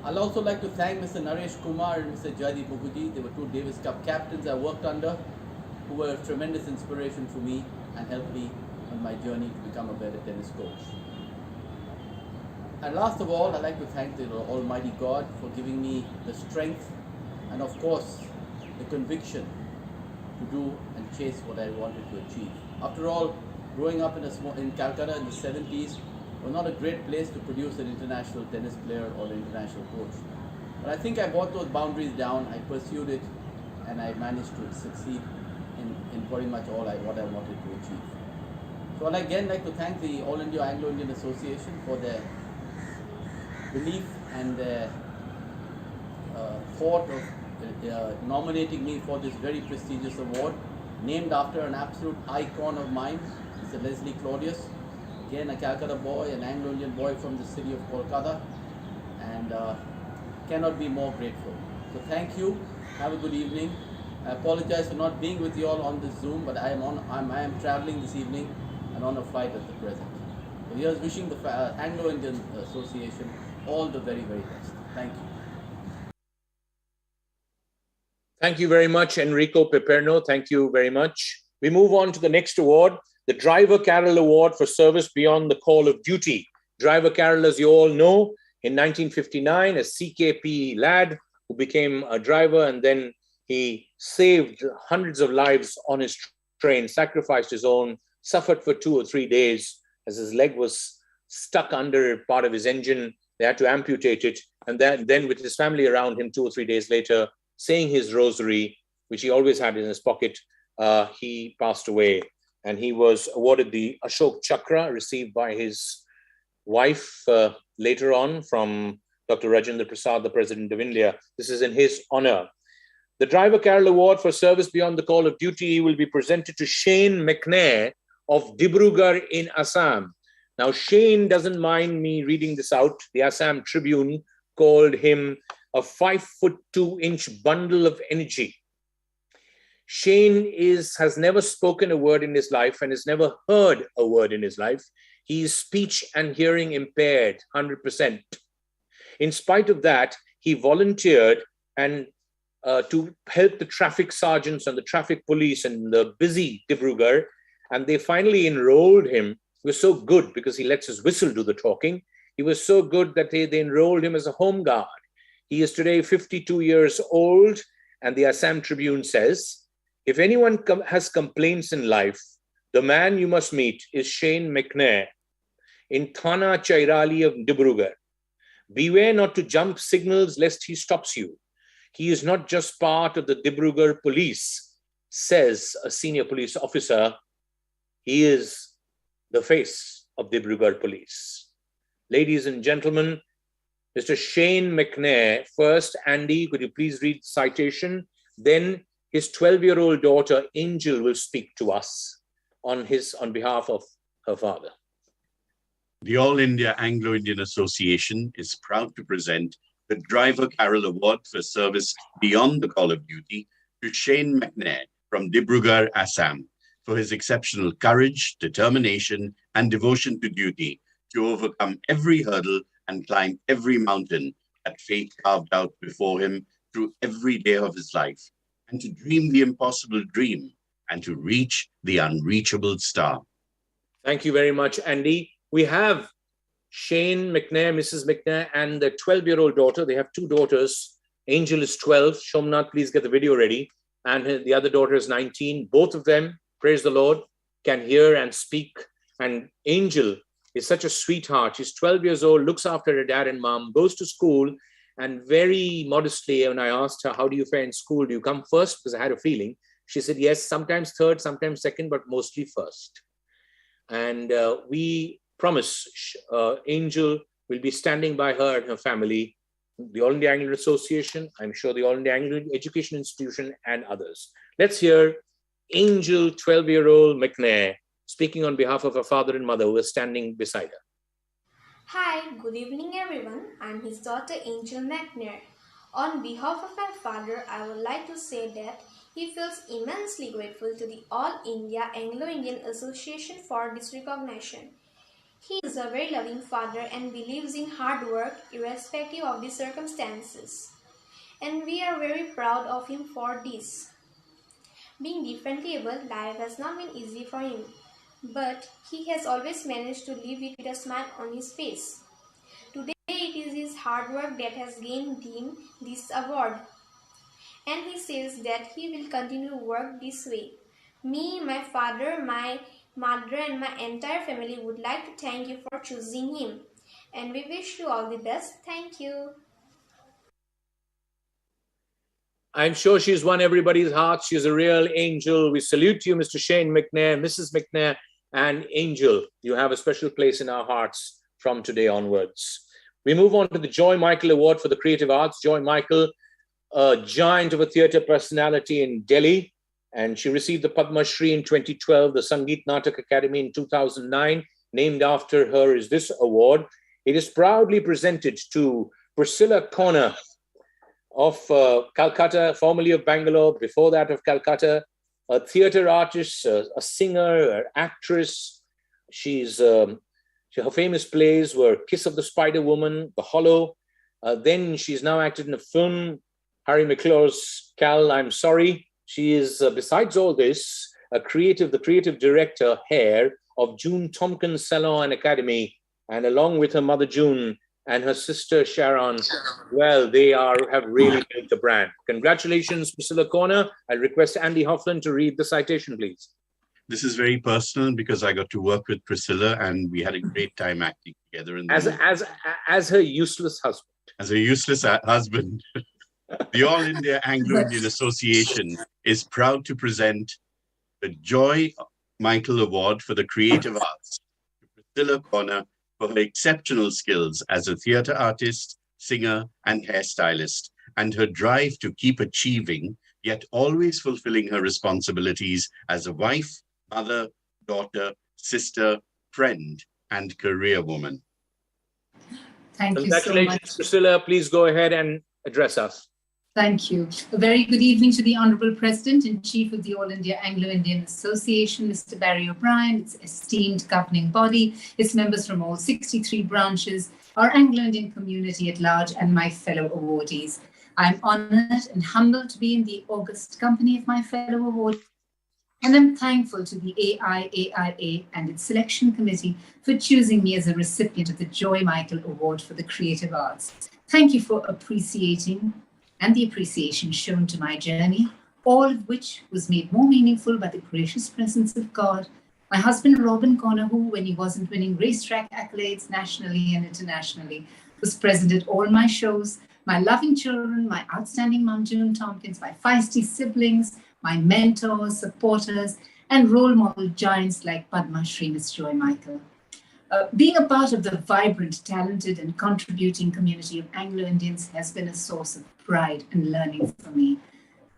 I'd also like to thank Mr. Naresh Kumar and Mr. Jaydeep Mukherjee. They were two Davis Cup captains I worked under. who were a tremendous inspiration for me and helped me on my journey to become a better tennis coach. And last of all, I'd like to thank the Almighty God for giving me the strength and, of course, the conviction to do and chase what I wanted to achieve. After all, growing up in Calcutta in the 70s was not a great place to produce an international tennis player or an international coach. But I think I brought those boundaries down, I pursued it, and I managed to succeed in pretty much what I wanted to achieve. So I'd again like to thank the All India Anglo-Indian Association for their belief and their thought of nominating me for this very prestigious award, named after an absolute icon of mine, Mr. Leslie Claudius. Again, a Calcutta boy, an Anglo-Indian boy from the city of Kolkata, and cannot be more grateful. So thank you. Have a good evening. I apologize for not being with you all on this Zoom, but I am traveling this evening and on a flight at the present. So here's wishing the Anglo-Indian Association all the very, very best. Thank you. Thank you very much, Enrico Piperno. Thank you very much. We move on to the next award, the Driver Carroll Award for Service Beyond the Call of Duty. Driver Carroll, as you all know, in 1959, a CKP lad who became a driver, and then he saved hundreds of lives on his train, sacrificed his own, suffered for 2 or 3 days as his leg was stuck under part of his engine. They had to amputate it. And then with his family around him 2 or 3 days later, saying his rosary, which he always had in his pocket, he passed away. And he was awarded the Ashok Chakra, received by his wife later on from Dr. Rajendra Prasad, the President of India. This is in his honor. The Driver Carroll Award for Service Beyond the Call of Duty will be presented to Shane McNair of Dibrugarh in Assam. Now, Shane doesn't mind me reading this out. The Assam Tribune called him a 5'2" bundle of energy. Shane has never spoken a word in his life and has never heard a word in his life. He is speech and hearing impaired, 100%. In spite of that, he volunteered and to help the traffic sergeants and the traffic police in the busy Dibrugarh, and they finally enrolled him. He was so good because he lets his whistle do the talking. He was so good that they enrolled him as a home guard. He is today 52 years old, and the Assam Tribune says, if anyone has complaints in life, the man you must meet is Shane McNair in Thana Chairali of Dibrugarh. Beware not to jump signals lest he stops you. He is not just part of the Dibrugarh police, says a senior police officer. He is the face of Dibrugarh police. Ladies and gentlemen, Mr. Shane McNair. First, Andy, could you please read the citation? Then his 12-year-old daughter, Angel, will speak to us on behalf of her father. The All India Anglo-Indian Association is proud to present the Driver Carroll Award for Service Beyond the Call of Duty to Shane McNair from Dibrugarh, Assam, for his exceptional courage, determination, and devotion to duty to overcome every hurdle and climb every mountain that fate carved out before him through every day of his life, and to dream the impossible dream and to reach the unreachable star. Thank you very much, Andy. We have Shane McNair, Mrs. McNair, and their 12-year-old daughter. They have 2 daughters. Angel is 12. Shomnath, please get the video ready. And the other daughter is 19. Both of them, praise the Lord, can hear and speak. And Angel is such a sweetheart. She's 12 years old, looks after her dad and mom, goes to school, and very modestly, when I asked her, how do you fare in school? Do you come first? Because I had a feeling. She said, yes, sometimes third, sometimes second, but mostly first. And we promise Angel will be standing by her and her family, the All India Anglo Association, I'm sure the All India Anglo Education Institution, and others. Let's hear Angel, 12-year-old McNair, speaking on behalf of her father and mother who are standing beside her. Hi, good evening everyone. I'm his daughter Angel McNair. On behalf of my father, I would like to say that he feels immensely grateful to the All India Anglo-Indian Association for this recognition. He is a very loving father and believes in hard work irrespective of the circumstances. And we are very proud of him for this. Being differently able, life has not been easy for him, but he has always managed to live it with a smile on his face. Today it is his hard work that has gained him this award, and he says that he will continue to work this way. Me, my father, my mother and my entire family would like to thank you for choosing him, and we wish you all the best. Thank you. I'm sure she's won everybody's heart. She's a real angel. We salute you, Mr. Shane McNair, Mrs. McNair, and Angel. You have a special place in our hearts from today onwards. We move on to the Joy Michael Award for the Creative Arts. Joy Michael, a giant of a theatre personality in Delhi, and she received the Padma Shri in 2012, the Sangeet Natak Academy in 2009. Named after her is this award. It is proudly presented to Priscilla Corner of Calcutta, formerly of Bangalore, before that of Calcutta, a theatre artist, a singer, an actress. Her famous plays were Kiss of the Spider Woman, The Hollow. Then she's now acted in a film, Harry McClure's Cal, I'm Sorry. She is, besides all this, the creative director, Hair, of June Tompkins Salon and Academy, and along with her mother June and her sister Sharon, well, they have really built the brand. Congratulations, Priscilla Corner. I'll request Andy Hoffland to read the citation, please. This is very personal because I got to work with Priscilla and we had a great time acting together. In As her useless husband. As a useless husband. The All India Anglo-Indian Association is proud to present the Joy Michael Award for the Creative Arts to Priscilla Corner for her exceptional skills as a theatre artist, singer, and hairstylist, and her drive to keep achieving, yet always fulfilling her responsibilities as a wife, mother, daughter, sister, friend, and career woman. Thank you so much. Congratulations, Priscilla. Please go ahead and address us. Thank you. A very good evening to the Honourable President and Chief of the All India Anglo-Indian Association, Mr. Barry O'Brien, its esteemed governing body, its members from all 63 branches, our Anglo-Indian community at large, and my fellow awardees. I'm honoured and humbled to be in the august company of my fellow awardees, and I'm thankful to the AIAIA and its selection committee for choosing me as a recipient of the Joy Michael Award for the Creative Arts. Thank you for appreciating and the appreciation shown to my journey, all of which was made more meaningful by the gracious presence of God. My husband, Robin Corner, who, when he wasn't winning racetrack accolades nationally and internationally, was present at all my shows, my loving children, my outstanding mum, June Tompkins, my feisty siblings, my mentors, supporters, and role model giants like Padma Shri, Miss Joy Michael. Being a part of the vibrant, talented, and contributing community of Anglo-Indians has been a source of pride and learning for me,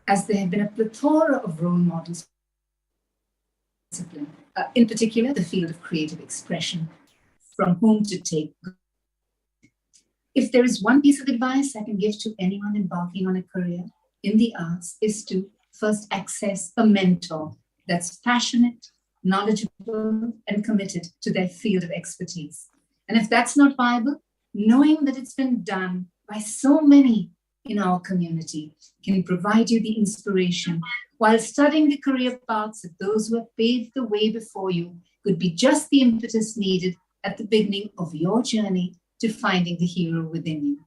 as there have been a plethora of role models, in particular the field of creative expression, from whom to take. If there is one piece of advice I can give to anyone embarking on a career in the arts, is to first access a mentor that's passionate, knowledgeable, and committed to their field of expertise. And if that's not viable, knowing that it's been done by so many in our community can provide you the inspiration, while studying the career paths of those who have paved the way before you could be just the impetus needed at the beginning of your journey to finding the hero within you.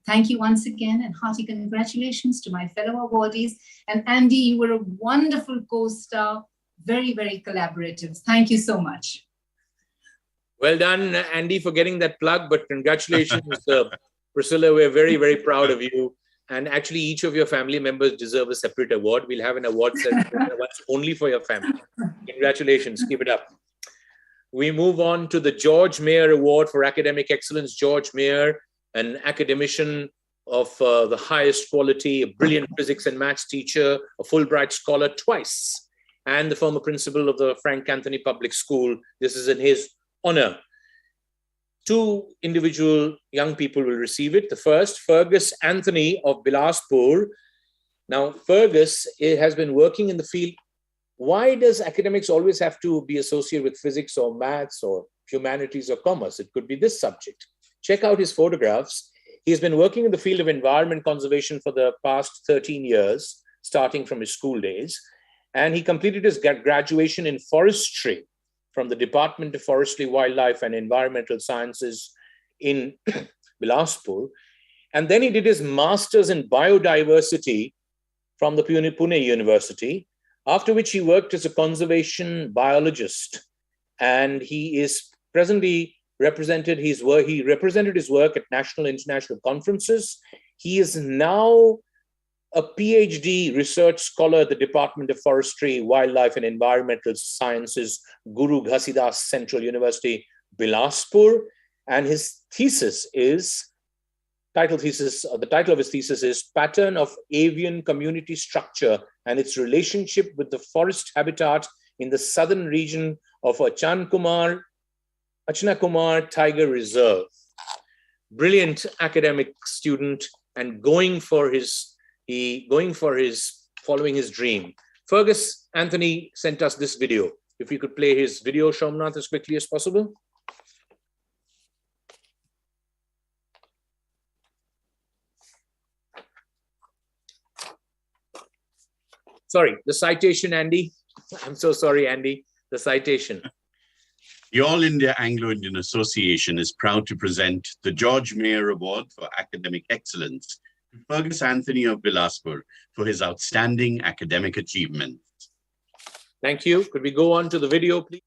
Thank you once again, and hearty congratulations to my fellow awardees. And Andy, you were a wonderful co-star, very, very collaborative. Thank you so much. Well done, Andy, for getting that plug, but congratulations, Priscilla. We're very, very proud of you. And actually, each of your family members deserve a separate award. We'll have an award ceremony only for your family. Congratulations. Keep it up. We move on to the George Mayer Award for Academic Excellence. George Mayer, an academician of the highest quality, a brilliant physics and maths teacher, a Fulbright scholar twice, and the former principal of the Frank Anthony Public School. This is in his honor. Two individual young people will receive it. The first, Fergus Anthony of Bilaspur. Now, Fergus has been working in the field. Why does academics always have to be associated with physics or maths or humanities or commerce? It could be this subject. Check out his photographs. He's been working in the field of environment conservation for the past 13 years, starting from his school days. And he completed his graduation in forestry from the Department of Forestry, Wildlife and Environmental Sciences in Bilaspur. And then he did his master's in biodiversity from the Pune University, after which he worked as a conservation biologist. And he is presently represented his work. He represented his work at national and international conferences. He is now a PhD research scholar at the Department of Forestry, Wildlife and Environmental Sciences, Guru Ghasidas Central University, Bilaspur. And his thesis is, the title of his thesis is Pattern of Avian Community Structure and its Relationship with the Forest Habitat in the Southern region of Achanakumar Tiger Reserve. Brilliant academic student and following his dream. Fergus Anthony sent us this video. If we could play his video, Shomnath, as quickly as possible. Sorry, the citation, Andy. I'm so sorry, Andy. The citation. The All India Anglo-Indian Association is proud to present the George Mayer Award for Academic Excellence to Fergus Anthony of Bilaspur for his outstanding academic achievements. Thank you. Could we go on to the video, please?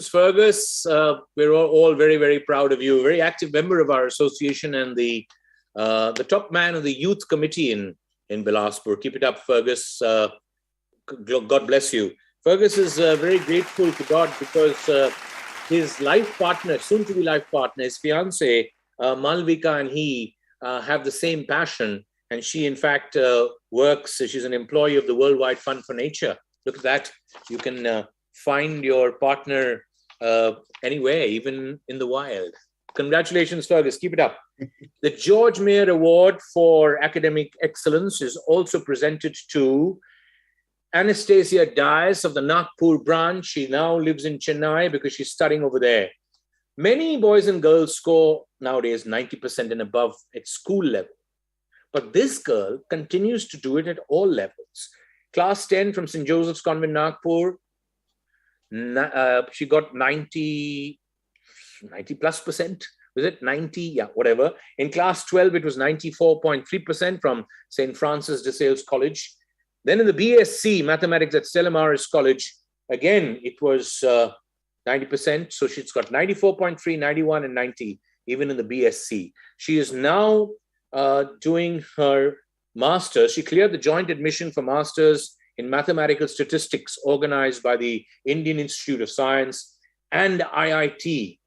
Fergus, we're all very, very proud of you. A very active member of our association and the top man of the youth committee in Bilaspur. Keep it up, Fergus. God bless you. Fergus is very grateful to God because his life partner, soon-to-be life partner, his fiancée, Malvika, and he have the same passion. And she, in fact, she's an employee of the Worldwide Fund for Nature. Look at that. You can find your partner anywhere, even in the wild. Congratulations, Fergus. Keep it up. The George Mayer Award for Academic Excellence is also presented to Anastasia Dias of the Nagpur branch. She now lives in Chennai because she's studying over there. Many boys and girls score nowadays 90% and above at school level. But this girl continues to do it at all levels. Class 10 from St. Joseph's Convent, Nagpur. She got 90+ percent. Was it 90? Yeah, whatever. In class 12, it was 94.3% from St. Francis de Sales College. Then in the BSc Mathematics at Stella Maris College, again, it was 90%. So she's got 94.3, 91, and 90, even in the BSc. She is now doing her master's. She cleared the joint admission for master's in mathematical statistics organized by the Indian Institute of Science and IIT.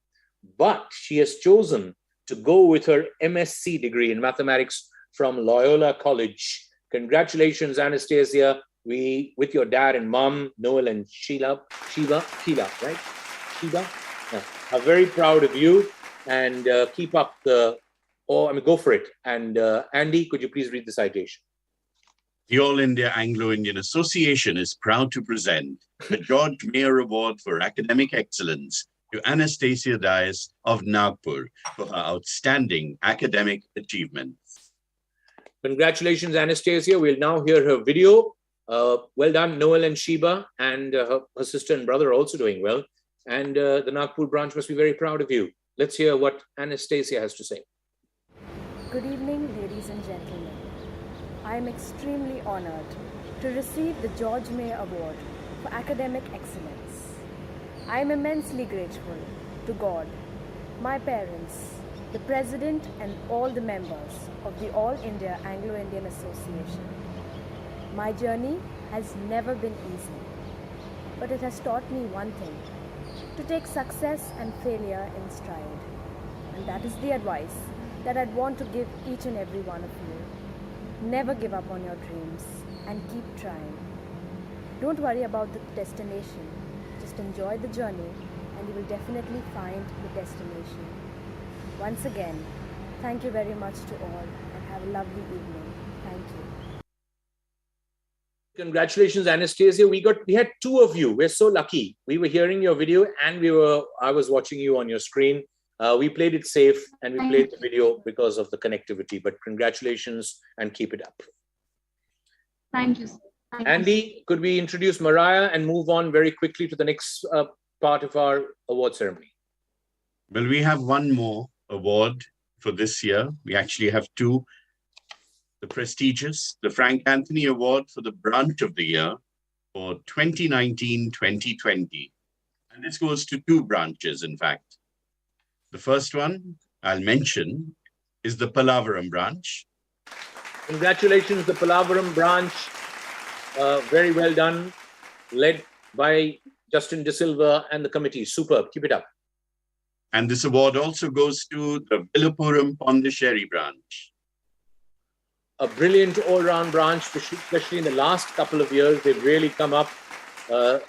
But she has chosen to go with her MSc degree in mathematics from Loyola College. Congratulations, Anastasia. With your dad and mom, Noel and Sheila, right? Sheba, yeah, are very proud of you, and keep up go for it. And Andy, could you please read the citation? The All India Anglo-Indian Association is proud to present the George Mayer Award for Academic Excellence to Anastasia Dias of Nagpur for her outstanding academic achievements. Congratulations, Anastasia. We'll now hear her video. Well done, Noel and Sheba, and her sister and brother are also doing well. And the Nagpur branch must be very proud of you. Let's hear what Anastasia has to say. Good evening, ladies and gentlemen. I am extremely honored to receive the George Mayer Award for Academic Excellence. I am immensely grateful to God, my parents, the President and all the members of the All India Anglo-Indian Association. My journey has never been easy, but it has taught me one thing, to take success and failure in stride. And that is the advice that I'd want to give each and every one of you. Never give up on your dreams and keep trying. Don't worry about the destination. Just enjoy the journey and you will definitely find the destination. Once again, thank you very much to all and have a lovely evening. Thank you. Congratulations, Anastasia. We had two of you. We're so lucky. We were hearing your video and I was watching you on your screen. We played it safe and we played the video because of the connectivity, but congratulations and keep it up. Thank you, sir. Thank Andy, you. could we introduce Mariah and move on very quickly to the next part of our award ceremony? Well, we have one more award for this year. We actually have two. The prestigious, the Frank Anthony Award for the Branch of the Year for 2019-2020. And this goes to two branches, in fact. The first one I'll mention is the Pallavaram branch. Congratulations, the Pallavaram branch. Very well done, led by Justin De Silva and the committee. Superb, keep it up. And this award also goes to the Villupuram Pondicherry branch. A brilliant all-round branch, especially in the last couple of years. They've really come up,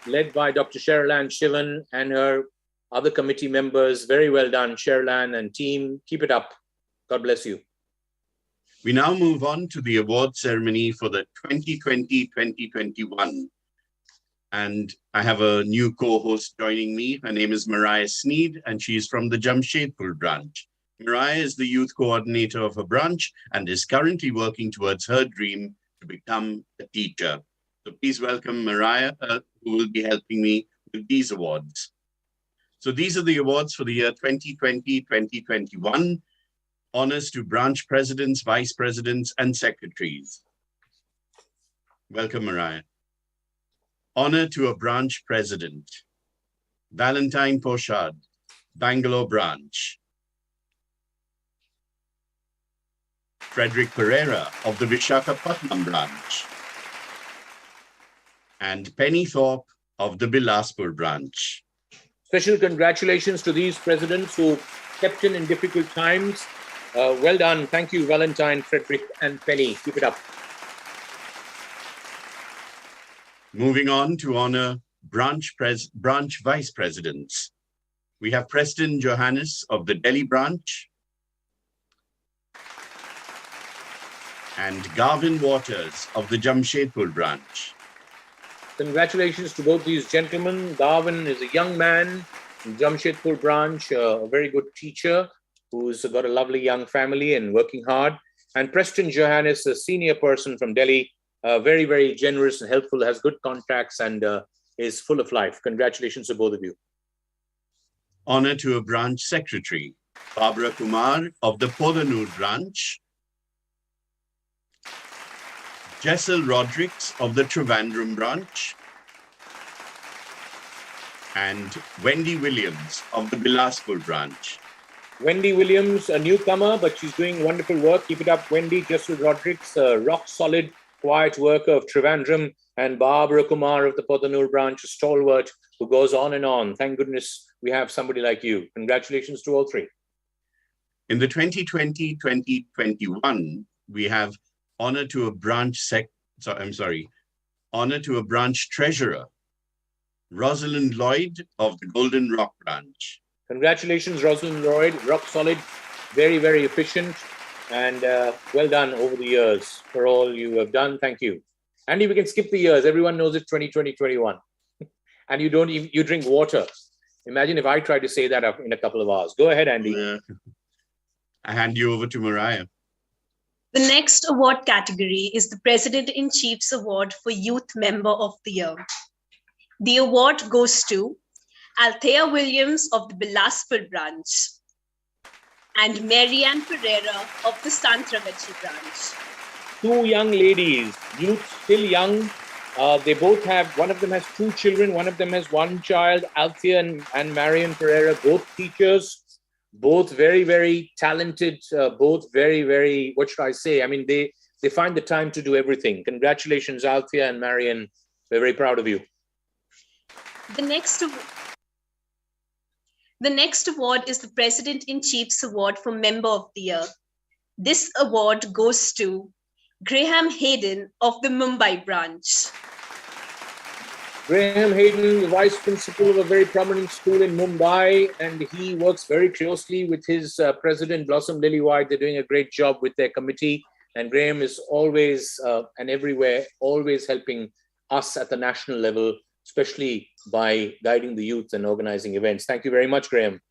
led by Dr. Sheryl Shivan and her other committee members. Very well done, Sheryl and team. Keep it up. God bless you. We now move on to the award ceremony for the 2020-2021. And I have a new co-host joining me. Her name is Mariah Sneed, and she's from the Jamshedpur branch. Mariah is the youth coordinator of her branch and is currently working towards her dream to become a teacher. So please welcome Mariah, who will be helping me with these awards. So these are the awards for the year 2020-2021. Honors to branch presidents, vice presidents, and secretaries. Welcome, Mariah. Honor to a branch president. Valentine Poshad, Bangalore branch. Frederick Pereira of the Vishakhapatnam branch. And Penny Thorpe of the Bilaspur branch. Special congratulations to these presidents who kept in difficult times. Well done. Thank you, Valentine, Frederick, and Penny. Keep it up. Moving on to honor branch vice presidents. We have Preston Johannes of the Delhi branch and Garvin Waters of the Jamshedpur branch. Congratulations to both these gentlemen. Garvin is a young man in Jamshedpur branch, a very good teacher who's got a lovely young family and working hard. And Preston Johannes, a senior person from Delhi, very, very generous and helpful, has good contacts and is full of life. Congratulations to both of you. Honor to a branch secretary, Barbara Kumar of the Podanur branch, Jessel Rodrigues of the Trivandrum branch, and Wendy Williams of the Bilaspur branch. Wendy Williams, a newcomer, but she's doing wonderful work. Keep it up, Wendy. Jessel Rodrigues, a rock solid, quiet worker of Trivandrum, and Barbara Kumar of the Podanur branch, a stalwart who goes on and on. Thank goodness we have somebody like you. Congratulations to all three. In the 2020-2021, we have honor to a branch honor to a branch treasurer, Rosalind Lloyd of the Golden Rock branch. Congratulations, Rosalind Lloyd, rock solid, very, very efficient, and well done over the years for all you have done. Thank you. Andy, we can skip the years. Everyone knows it's 2020-21. And you drink water. Imagine if I tried to say that in a couple of hours. Go ahead, Andy. I hand you over to Mariah. The next award category is the President-in-Chief's Award for Youth Member of the Year. The award goes to Althea Williams of the Bilaspur branch, and Marianne Pereira of the Santragachi branch. Two young ladies, youth, still young. They both have, one of them has two children, one of them has one child, Althea and Marian Pereira, both teachers, both very, very talented, both very, very, what should I say? I mean, they find the time to do everything. Congratulations, Althea and Marian. We're very proud of you. The next award is the President-in-Chief's Award for Member of the Year. This award goes to Graham Hayden of the Mumbai branch. Graham Hayden, the vice principal of a very prominent school in Mumbai, and he works very closely with his president, Blossom Lillywhite. They're doing a great job with their committee, and Graham is always and everywhere, always helping us at the national level, especially by guiding the youth and organizing events. Thank you very much, Graham.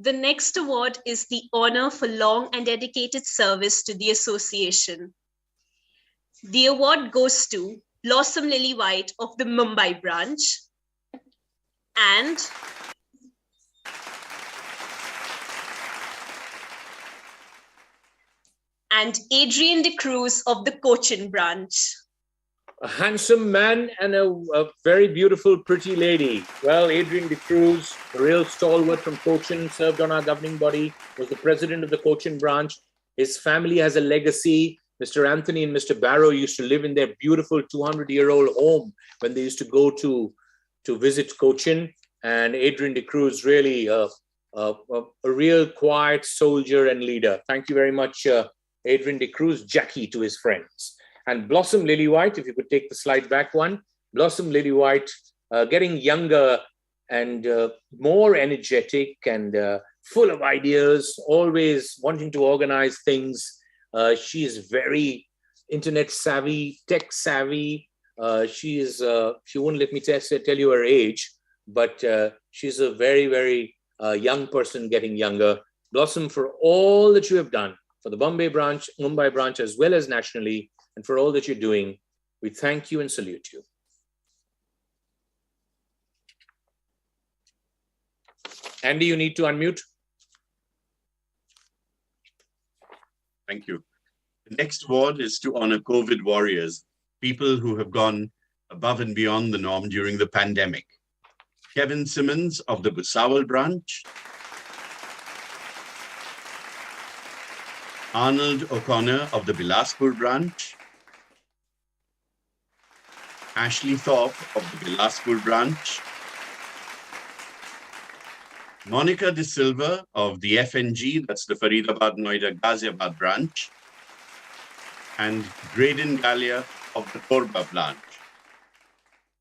The next award is the honor for long and dedicated service to the association. The award goes to Blossom Lillywhite of the Mumbai branch and Adrian De Cruz of the Cochin branch. A handsome man and a very beautiful, pretty lady. Well, Adrian De Cruz, a real stalwart from Cochin, served on our governing body, was the president of the Cochin branch. His family has a legacy. Mr. Anthony and Mr. Barrow used to live in their beautiful 200-year-old home when they used to go to visit Cochin. And Adrian De Cruz, really a real quiet soldier and leader. Thank you very much, Adrian De Cruz, Jackie to his friends. And Blossom Lillywhite, if you could take the slide back one. Blossom Lillywhite, getting younger and more energetic and full of ideas, always wanting to organize things. She is very internet savvy, tech savvy. She won't let me tell you her age, but she's a very, very young person getting younger. Blossom, for all that you have done for the Mumbai branch, as well as nationally, and for all that you're doing, we thank you and salute you. Andy, you need to unmute. Thank you. The next award is to honor COVID warriors, people who have gone above and beyond the norm during the pandemic. Kevin Simmons of the Bhusawal branch, Arnold O'Connor of the Bilaspur branch, Ashley Thorpe of the Bilaspur branch, Monica De Silva of the FNG, that's the Faridabad, Noida, Ghaziabad branch, and Graydon Gallia of the Korba branch.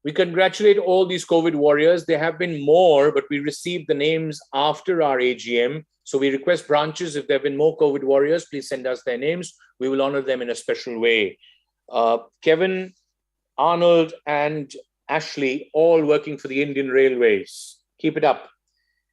We congratulate all these COVID warriors. There have been more, but we received the names after our AGM. So we request branches, if there have been more COVID warriors, please send us their names. We will honor them in a special way. Kevin, Arnold, and Ashley, all working for the Indian Railways. Keep it up.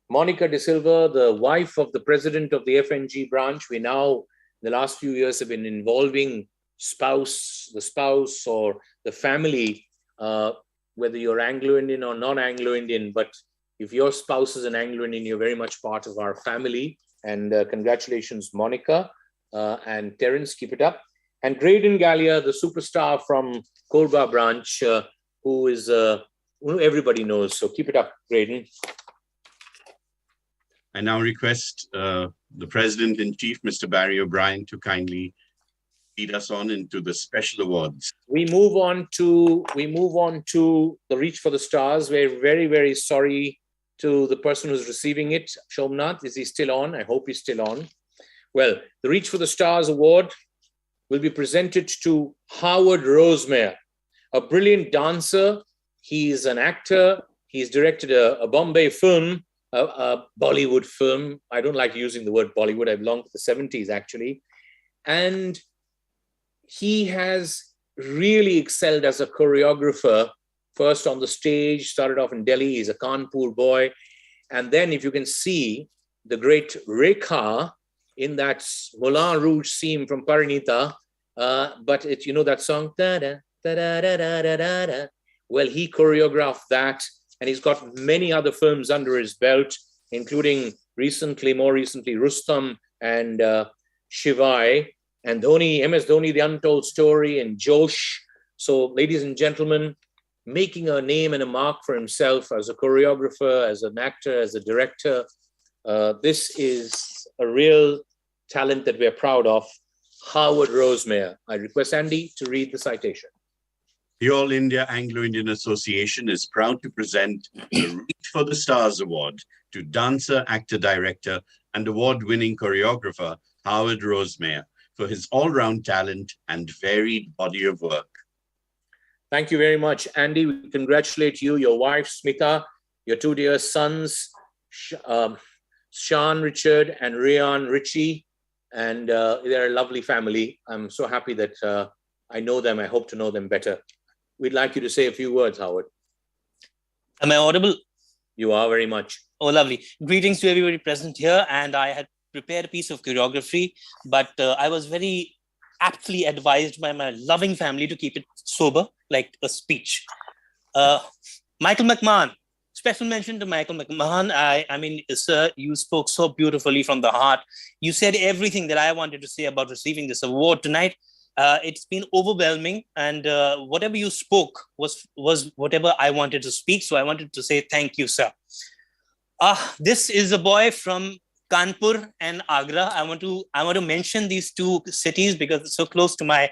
Monica De Silva, the wife of the president of the FNG branch, we now, in the last few years, have been involving the spouse or the family, whether you're Anglo-Indian or non-Anglo-Indian, but if your spouse is an Anglo-Indian, you're very much part of our family. And congratulations, Monica and Terence, keep it up. And Graydon Gallia, the superstar from Korba branch, who everybody knows. So keep it up, Graydon. I now request the President-in-Chief, Mr. Barry O'Brien, to kindly lead us on into the special awards. We move on to the Reach for the Stars. We're very, very sorry to the person who's receiving it. Shomnath, is he still on? I hope he's still on. Well, the Reach for the Stars award will be presented to Howard Rosemere, a brilliant dancer. He's an actor. He's directed a Bombay film, a Bollywood film. I don't like using the word Bollywood. I belong to the 70s, actually. And he has really excelled as a choreographer, first on the stage, started off in Delhi. He's a Kanpur boy. And then if you can see the great Rekha in that Moulin Rouge scene from Parinita, but you know that song, da-da, da-da-da-da-da-da. Well, he choreographed that, and he's got many other films under his belt, including more recently, Rustam and Shivai, and Dhoni, MS Dhoni, The Untold Story, and Josh. So, ladies and gentlemen, making a name and a mark for himself as a choreographer, as an actor, as a director. This is a real talent that we're proud of. Howard Rosemeyer. I request Andy to read the citation. The All India Anglo-Indian Association is proud to present the Reach for the Stars Award to dancer, actor, director, and award-winning choreographer Howard Rosemeyer for his all-round talent and varied body of work. Thank you very much, Andy. We congratulate you, your wife, Smita, your two dear sons, Sean Richard and Rian Richie, and they're a lovely family. I'm so happy that I know them. I hope to know them better. We'd like you to say a few words, Howard. Am I audible? You are very much. Oh, lovely. Greetings to everybody present here. And I had prepared a piece of choreography, but I was very aptly advised by my loving family to keep it sober, like a speech. Michael McMahon, special mention to Michael McMahon. I mean, sir, you spoke so beautifully from the heart. You said everything that I wanted to say about receiving this award tonight. It's been overwhelming, and whatever you spoke was whatever I wanted to speak. So I wanted to say thank you, sir. This is a boy from Kanpur and Agra. I want to mention these two cities because it's so close to my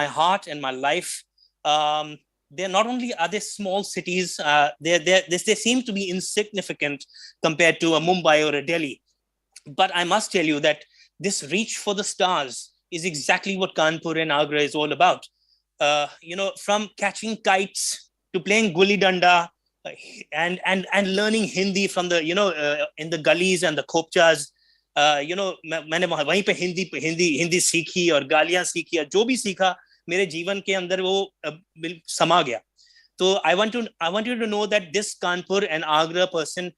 heart and my life. They're not only are they small cities, they seem to be insignificant compared to a Mumbai or a Delhi. But I must tell you that this reach for the stars is exactly what Kanpur and Agra is all about. From catching kites to playing gulli danda and learning Hindi from the in the gullies and the khopchas. मैंने वहीं पे हिंदी सीखी और गालियां सीखी और जो भी सीखा मेरे जीवन के अंदर वो समा गया. So I want you to know that this Kanpur and Agra person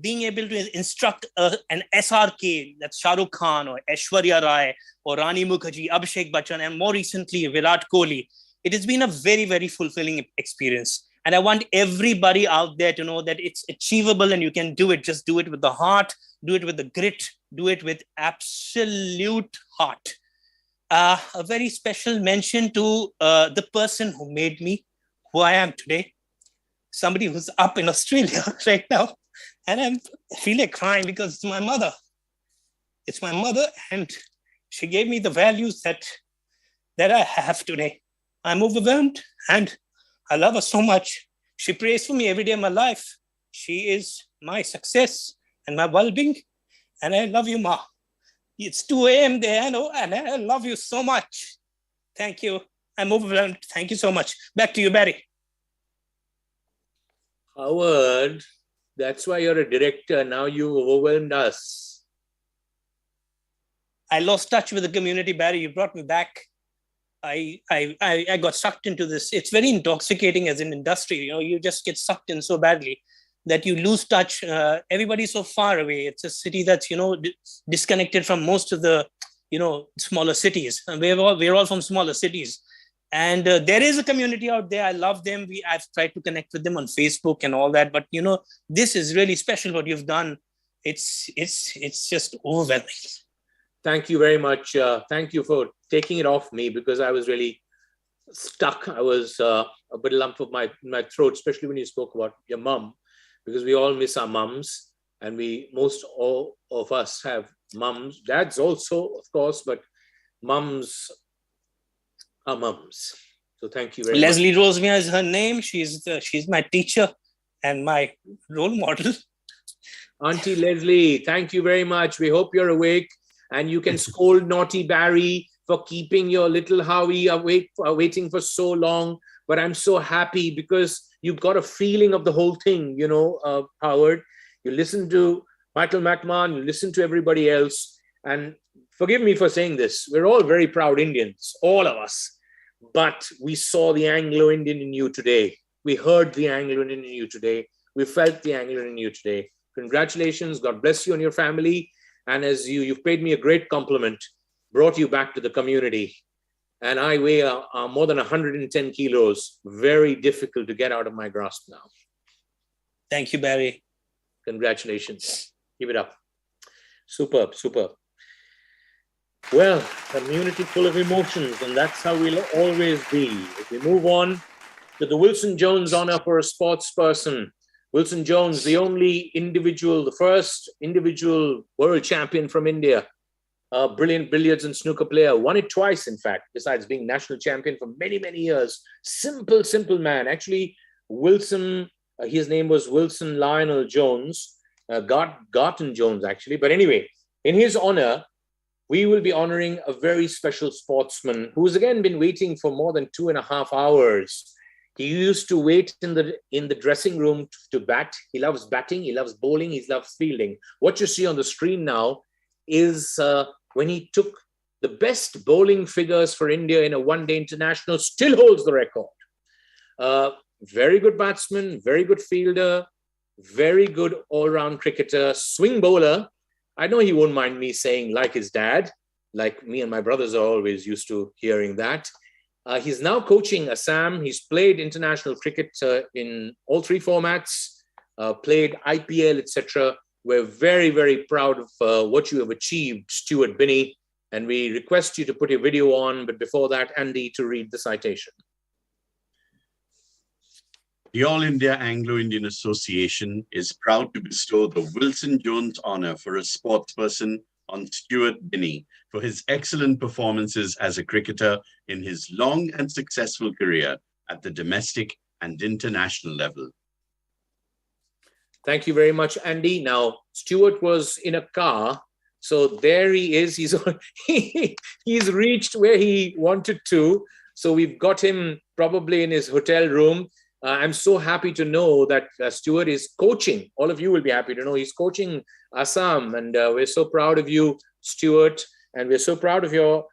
being able to instruct an SRK, that's Shah Rukh Khan or Aishwarya Rai or Rani Mukherjee, Abhishek Bachchan, and more recently Virat Kohli, it has been a very, very fulfilling experience. And I want everybody out there to know that it's achievable and you can do it. Just do it with the heart, do it with the grit, do it with absolute heart. A very special mention to the person who made me who I am today. Somebody who's up in Australia right now. And I feel like crying because it's my mother. It's my mother, and she gave me the values that I have today. I'm overwhelmed and I love her so much. She prays for me every day of my life. She is my success and my well-being. And I love you, Ma. It's 2 a.m. there, I know, and I love you so much. Thank you. I'm overwhelmed. Thank you so much. Back to you, Barry. Howard, that's why you're a director. Now you overwhelmed us. I lost touch with the community, Barry. You brought me back. I got sucked into this. It's very intoxicating as an industry. You just get sucked in so badly that you lose touch. Everybody's so far away. It's a city that's, disconnected from most of the, smaller cities. And we're all from smaller cities. And there is a community out there. I love them. I've tried to connect with them on Facebook and all that. But, this is really special what you've done. It's just overwhelming. Thank you very much. Thank you for taking it off me because I was really stuck. I was a bit lump of my throat, especially when you spoke about your mum, because we all miss our mums, and most all of us have mums. Dads also, of course, but mums are mums. So thank you very Leslie much. Rosemeyer is her name. She's my teacher and my role model. Auntie Leslie, thank you very much. We hope you're awake. And you can scold naughty Barry for keeping your little Howie awake, waiting for so long. But I'm so happy because you got a feeling of the whole thing, Howard. You listen to Michael McMahon, you listen to everybody else. And forgive me for saying this. We're all very proud Indians, all of us. But we saw the Anglo-Indian in you today. We heard the Anglo-Indian in you today. We felt the Anglo-Indian in you today. Congratulations. God bless you and your family. And as you've paid me a great compliment, brought you back to the community. And I weigh more than 110 kilos. Very difficult to get out of my grasp now. Thank you, Barry. Congratulations. Keep it up. Superb, superb. Well, community full of emotions, and that's how we'll always be. If we move on to the Wilson Jones Honor for a Sports Person. Wilson Jones, the only individual, the first individual world champion from India, a brilliant billiards and snooker player, won it twice, in fact, besides being national champion for many, many years. Simple, simple man. Actually, Wilson, his name was Wilson Lionel Jones, Garton Jones, actually. But anyway, in his honor, we will be honoring a very special sportsman who's again been waiting for more than 2.5 hours. He used to wait in the dressing room to bat. He loves batting, he loves bowling, he loves fielding. What you see on the screen now is when he took the best bowling figures for India in a one-day international, still holds the record. Very good batsman, very good fielder, very good all-round cricketer, swing bowler. I know he won't mind me saying like his dad, like me and my brothers are always used to hearing that. He's now coaching Assam. He's played international cricket in all 3 formats, played IPL, etc. We're very, very proud of what you have achieved, Stuart Binney, and we request you to put your video on, but before that, Andy, to read the citation. The All India Anglo-Indian Association is proud to bestow the Wilson Jones Honor for a Sportsperson on Stuart Binney for his excellent performances as a cricketer in his long and successful career at the domestic and international level. Thank you very much, Andy. Now, Stuart was in a car, so there he is. He's reached where he wanted to. So we've got him probably in his hotel room. I'm so happy to know that Stuart is coaching. All of you will be happy to know he's coaching Assam, and we're so proud of you, Stuart, and we're so proud of your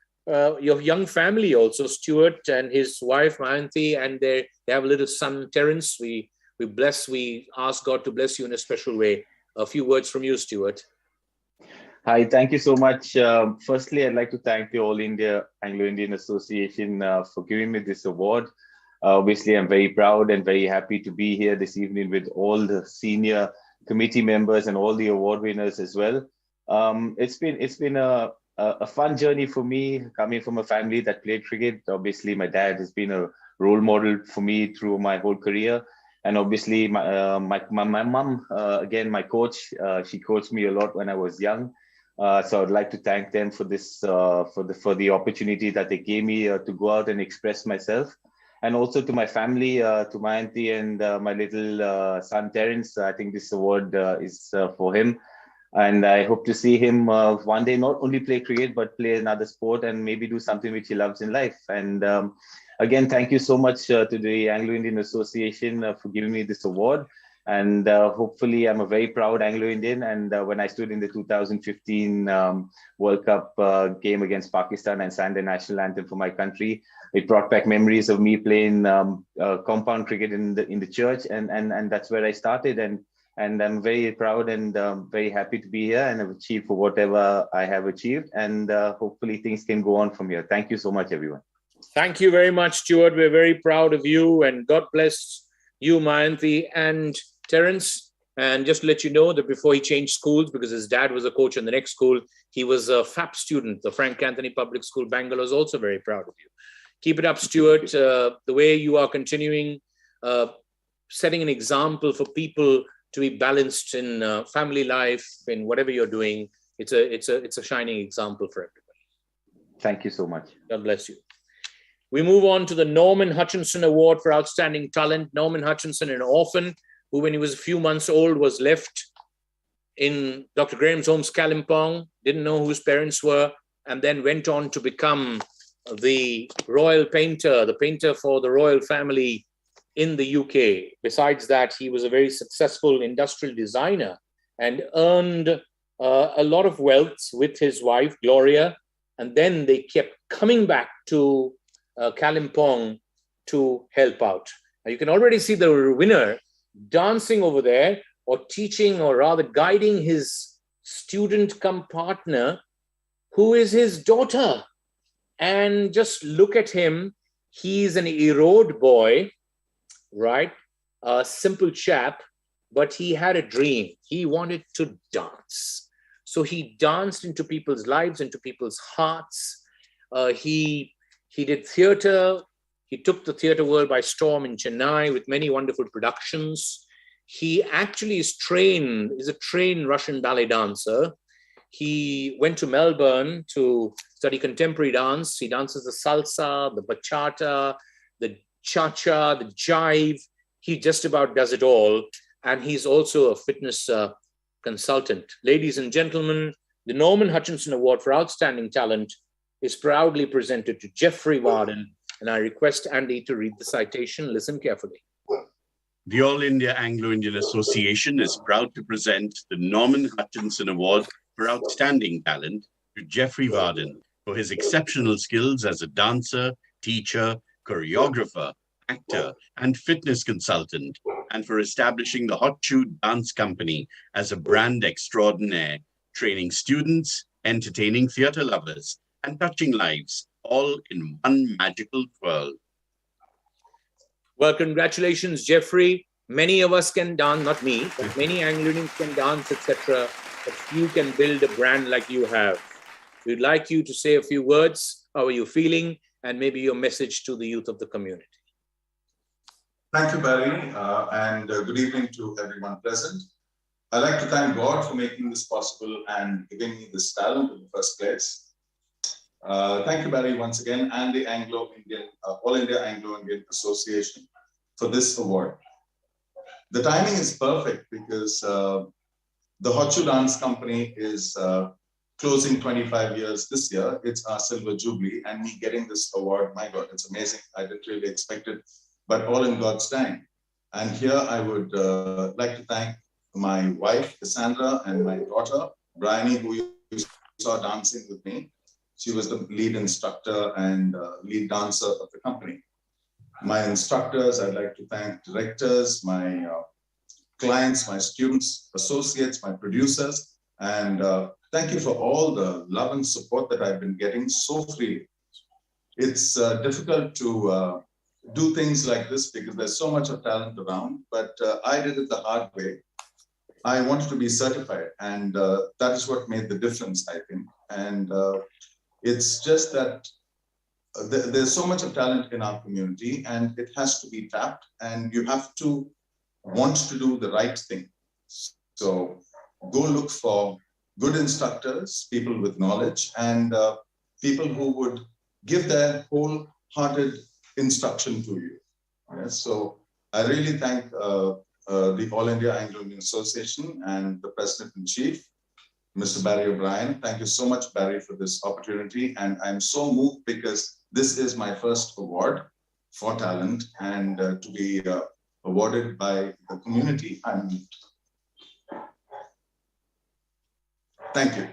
young family also, Stuart and his wife Mahanti, and they have a little son, Terence. We ask God to bless you in a special way. A few words from you, Stuart. Hi, thank you so much. Firstly, I'd like to thank the All India Anglo-Indian Association for giving me this award. Obviously, I'm very proud and very happy to be here this evening with all the senior committee members and all the award winners as well. It's been a fun journey for me, coming from a family that played cricket. Obviously, my dad has been a role model for me through my whole career. And obviously, my mom, again, my coach, she coached me a lot when I was young. So I'd like to thank them for this, for the opportunity that they gave me to go out and express myself. And also to my family, to my auntie and my little son, Terence. I think this award is for him. And I hope to see him one day not only play cricket, but play another sport and maybe do something which he loves in life. And again, thank you so much to the Anglo-Indian Association for giving me this award. And hopefully I'm a very proud Anglo-Indian. And when I stood in the 2015 World Cup game against Pakistan and sang the national anthem for my country, it brought back memories of me playing compound cricket in the church. And that's where I started. And I'm very proud and very happy to be here and have achieved for whatever I have achieved. And hopefully things can go on from here. Thank you so much, everyone. Thank you very much, Stuart. We're very proud of you, and God bless you, Mayanti and Terence. And just to let you know that before he changed schools, because his dad was a coach in the next school, he was a FAP student. The Frank Anthony Public School, Bangalore, is also very proud of you. Keep it up, Stuart. The way you are continuing, setting an example for people to be balanced in family life, in whatever you're doing. It's a shining example for everybody. Thank you so much. God bless you. We move on to the Norman Hutchinson Award for Outstanding Talent. Norman Hutchinson, an orphan who, when he was a few months old, was left in Dr. Graham's home's Kalimpong, didn't know who his parents were, and then went on to become the royal painter, the painter for the royal family in the UK. Besides that, he was a very successful industrial designer and earned a lot of wealth with his wife, Gloria. And then they kept coming back to Kalimpong to help out. Now you can already see the winner dancing over there, or teaching, or rather guiding his student cum partner, who is his daughter. And just look at him. He's an Erode boy, right? A simple chap. but he had a dream. He wanted to dance. So he danced into people's lives, into people's hearts. He did theater. He took the theater world by storm in Chennai with many wonderful productions. He actually is a trained Russian ballet dancer. He went to Melbourne to study contemporary dance. He dances the salsa, the bachata, the cha-cha, the jive. He just about does it all. And he's also a fitness consultant. Ladies and gentlemen, the Norman Hutchinson Award for Outstanding Talent is proudly presented to Jeffrey Varden. And I request Andy to read the citation. Listen carefully. The All India Anglo-Indian Association is proud to present the Norman Hutchinson Award for Outstanding Talent to Jeffrey Varden for his exceptional skills as a dancer, teacher, choreographer, actor, and fitness consultant, and for establishing the Hot Shoe Dance Company as a brand extraordinaire, training students, entertaining theater lovers, and touching lives, all in one magical twirl. Well, congratulations, Jeffrey. Many of us can dance, not me, but many Anglo-Indians can dance, etc. But few can build a brand like you have. We'd like you to say a few words. How are you feeling? And maybe your message to the youth of the community. Thank you, Barry, and good evening to everyone present. I'd like to thank God for making this possible and giving me this talent in the first place. Thank you, Barry, once again, and the All India Anglo-Indian Association for this award. The timing is perfect because the Hot Shoe Dance Company is closing 25 years this year. It's our silver jubilee, and me getting this award, my God, it's amazing. I didn't really expect it, but all in God's time. And here I would like to thank my wife, Cassandra, and my daughter, Bryony, who you saw dancing with me. She was the lead instructor and lead dancer of the company. My instructors, I'd like to thank directors, my clients, my students, associates, my producers, and thank you for all the love and support that I've been getting so freely. It's difficult to do things like this because there's so much of talent around, but I did it the hard way. I wanted to be certified, and that is what made the difference, I think. And it's just that there's so much of talent in our community, and it has to be tapped, and you have to want to do the right thing. So go look for good instructors, people with knowledge, and people who would give their wholehearted instruction to you. Yes, so I really thank the All India Anglo-Indian Association and the President-in-Chief, Mr. Barry O'Brien. Thank you so much, Barry, for this opportunity. And I'm so moved because this is my first award for talent, and to be awarded by the community. I'm moved. Thank you.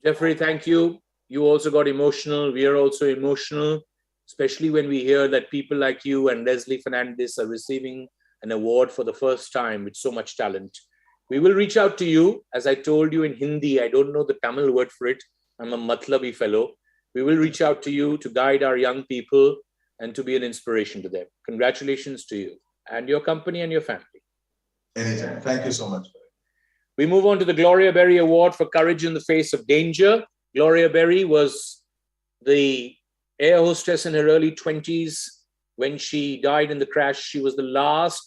Jeffrey, thank you. You also got emotional. We are also emotional, especially when we hear that people like you and Leslie Fernandez are receiving an award for the first time with so much talent. We will reach out to you. As I told you in Hindi, I don't know the Tamil word for it. I'm a matlabi fellow. We will reach out to you to guide our young people and to be an inspiration to them. Congratulations to you and your company and your family. Anytime. Thank you so much. We move on to the Gloria Berry Award for Courage in the Face of Danger. Gloria Berry was the air hostess in her early 20s. When she died in the crash, she was the last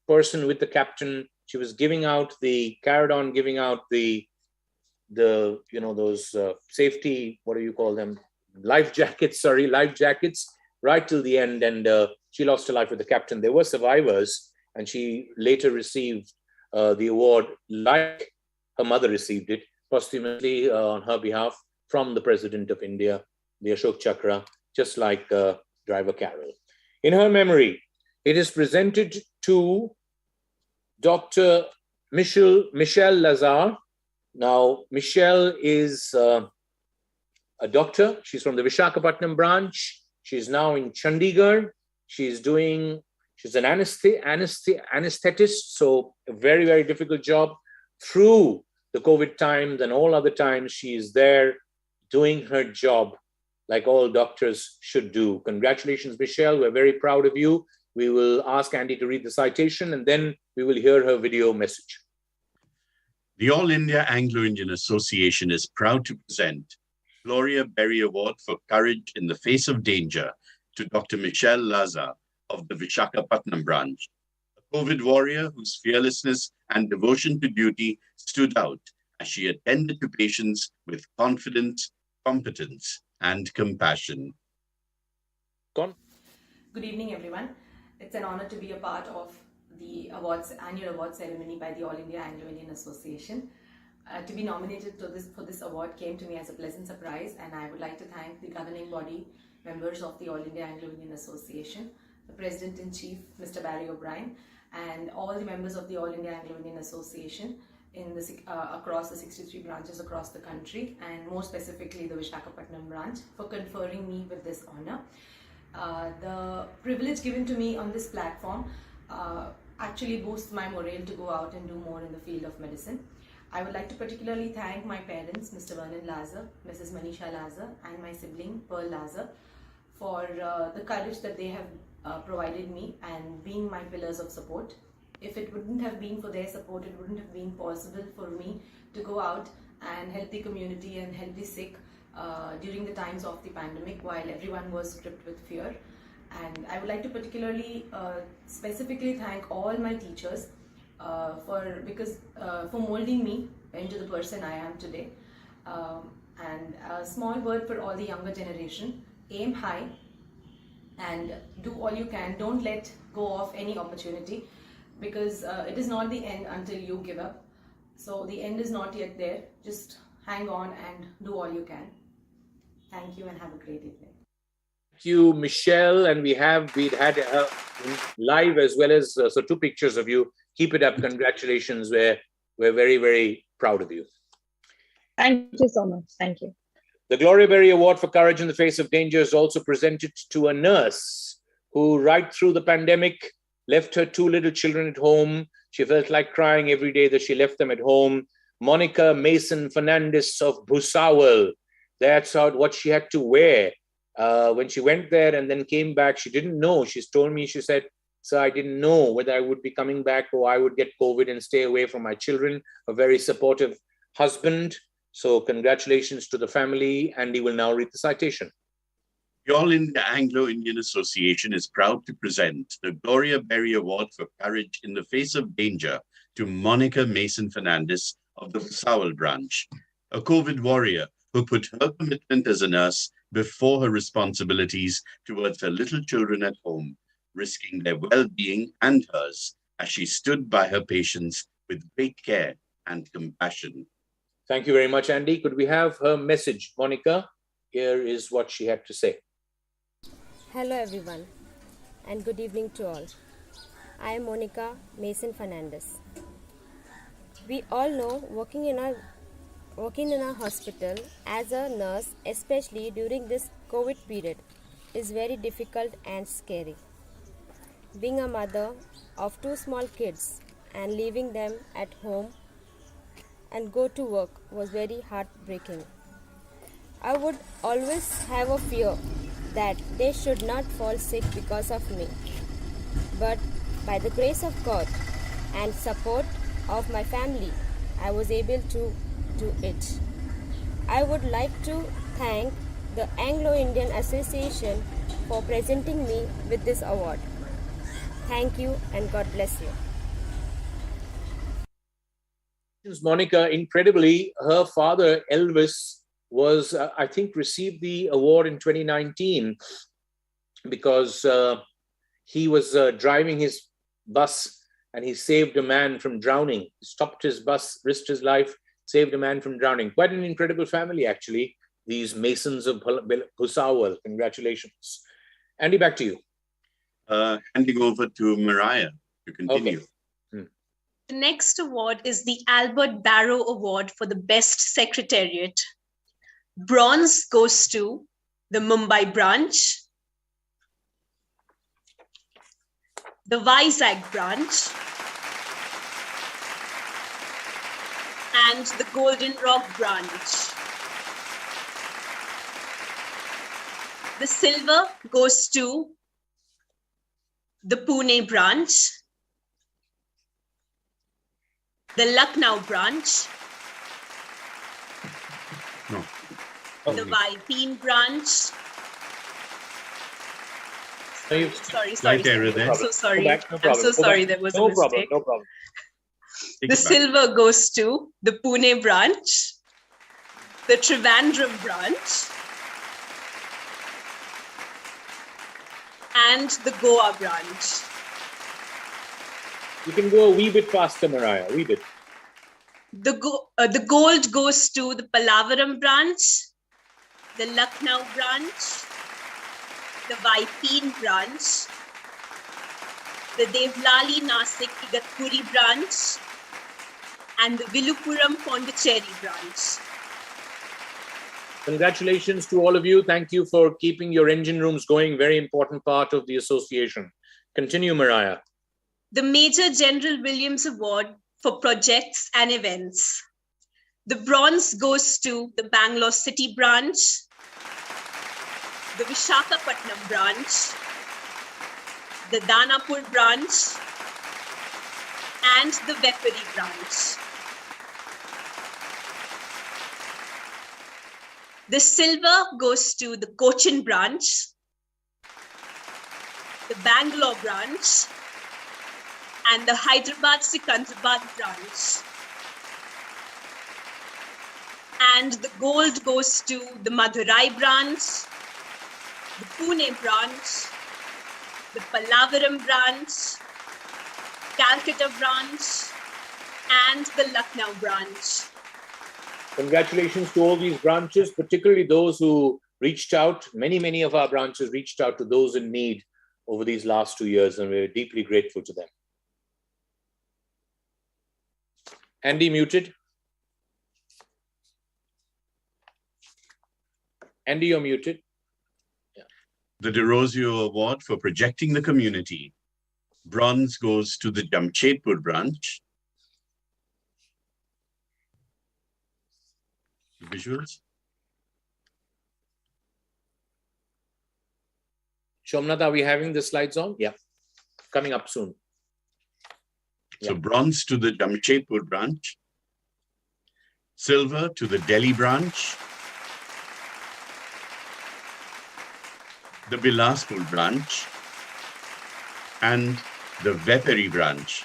person with the captain. She was giving out the, carried on giving out the you know, those safety, what do you call them? Life jackets, right till the end. And she lost her life with the captain. There were survivors, and she later received the award like her mother received it posthumously on her behalf from the President of India, the Ashok Chakra, just like Driver Carol. In her memory, it is presented to Dr. Michelle Lazar. Now, Michelle is a doctor. She's from the Visakhapatnam branch. She's now in Chandigarh. She's an anesthetist, so a very, very difficult job. Through the COVID times and all other times, she is there doing her job like all doctors should do. Congratulations, Michelle. We're very proud of you. We will ask Andy to read the citation, and then we will hear her video message. The All India Anglo-Indian Association is proud to present Gloria Berry Award for Courage in the Face of Danger to Dr. Michelle Laza of the Visakhapatnam branch, a COVID warrior whose fearlessness and devotion to duty stood out as she attended to patients with confidence, competence, and compassion. Good evening, everyone. It's an honor to be a part of the annual award ceremony by the All India Anglo-Indian Association. To be nominated for this award came to me as a pleasant surprise, and I would like to thank the governing body members of the All India Anglo-Indian Association, the President-in-Chief, Mr. Barry O'Brien, and all the members of the All India Anglo-Indian Association across the 63 branches across the country, and more specifically the Visakhapatnam branch, for conferring me with this honor. The privilege given to me on this platform actually boosts my morale to go out and do more in the field of medicine. I would like to particularly thank my parents, Mr. Vernon Laza, Mrs. Manisha Laza, and my sibling, Pearl Laza, for the courage that they have provided me and being my pillars of support. If it wouldn't have been for their support, it wouldn't have been possible for me to go out and help the community and help the sick during the times of the pandemic while everyone was gripped with fear. And I would like to particularly specifically thank all my teachers for molding me into the person I am today. And a small word for all the younger generation: aim high and do all you can. Don't let go of any opportunity, because it is not the end until you give up. So the end is not yet there. Just hang on and do all you can. Thank you and have a great evening. Thank you, Michelle. And we'd had live as well as so 2 pictures of you. Keep it up. Congratulations. We're very, very proud of you. Thank you so much. Thank you. The Gloria Berry Award for Courage in the Face of Danger is also presented to a nurse who, right through the pandemic, left her 2 little children at home. She felt like crying every day that she left them at home. Monica Mason Fernandez of Bhusawal. That's what she had to wear. When she went there and then came back, she didn't know. She's told me, she said, "Sir, I didn't know whether I would be coming back or I would get COVID and stay away from my children." A very supportive husband. So congratulations to the family. Andy will now read the citation. The All India Anglo-Indian Association is proud to present the Gloria Berry Award for Courage in the Face of Danger to Monica Mason Fernandez of the Bhusawal branch, a COVID warrior who put her commitment as a nurse before her responsibilities towards her little children at home, risking their well-being and hers as she stood by her patients with great care and compassion. Thank you very much, Andy. Could we have her message, Monica? Here is what she had to say. Hello, everyone, and good evening to all. I am Monica Mason Fernandez. We all know working in a hospital as a nurse, especially during this COVID period, is very difficult and scary. Being a mother of 2 small kids and leaving them at home and go to work was very heartbreaking. I would always have a fear that they should not fall sick because of me. But by the grace of God and support of my family, I was able to do it. I would like to thank the Anglo-Indian Association for presenting me with this award. Thank you and God bless you. Monica, incredibly, her father, Elvis, was, I think, received the award in 2019 because he was driving his bus and he saved a man from drowning. He stopped his bus, risked his life, saved a man from drowning. Quite an incredible family, actually, these Masons of Bhusawal. Congratulations. Andy, back to you. Handing over to Mariah to continue. Okay. The next award is the Albert Barrow Award for the Best Secretariat. Bronze goes to the Mumbai branch, the Vizag branch, and the Golden Rock branch. The silver goes to the Pune branch, the Lucknow branch, No. the Vipin branch. Sorry. Slight error there. I'm so sorry. Go back, no I'm problem. so Go sorry. back. There was No a mistake. problem. No problem. Take The it back. silver goes to the Pune branch, the Trivandrum branch, and the Goa branch. You can go a wee bit faster, Mariah. Wee bit. The gold goes to the Pallavaram branch, the Lucknow branch, the Vipin branch, the Devlali Nasik Igatpuri branch, and the Viluppuram Pondicherry branch. Congratulations to all of you. Thank you for keeping your engine rooms going. Very important part of the association. Continue, Mariah. The Major General Williams Award for projects and events. The bronze goes to the Bangalore City branch, the Vishakhapatnam branch, the Danapur branch, and the Vepari branch. The silver goes to the Cochin branch, the Bangalore branch, and the Hyderabad Sikandrabad branch. And the gold goes to the Madurai branch, the Pune branch, the Pallavaram branch, Calcutta branch, and the Lucknow branch. Congratulations to all these branches, particularly those who reached out. Many of our branches reached out to those in need over these last 2 years, and we're deeply grateful to them. Andy, muted. Andy, you're muted. Yeah. The De Rosio Award for projecting the community. Bronze goes to the Jamshedpur branch. Visuals. Shomnath, are we having the slides on? Yeah, coming up soon. So bronze to the Jamshedpur branch, silver to the Delhi branch, the Bilaspur branch, and the Vepari branch,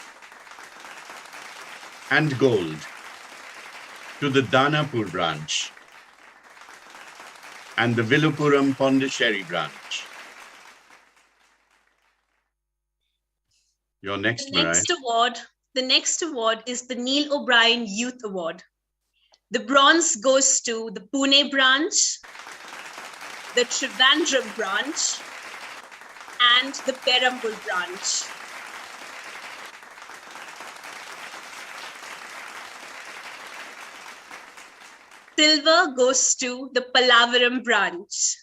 and gold to the Danapur branch and the Viluppuram Pondicherry branch. Your next, Mariah. The next award is the Neil O'Brien Youth Award. The bronze goes to the Pune branch, the Trivandrum branch, and the Perambur branch. Silver goes to the Pallavaram branch.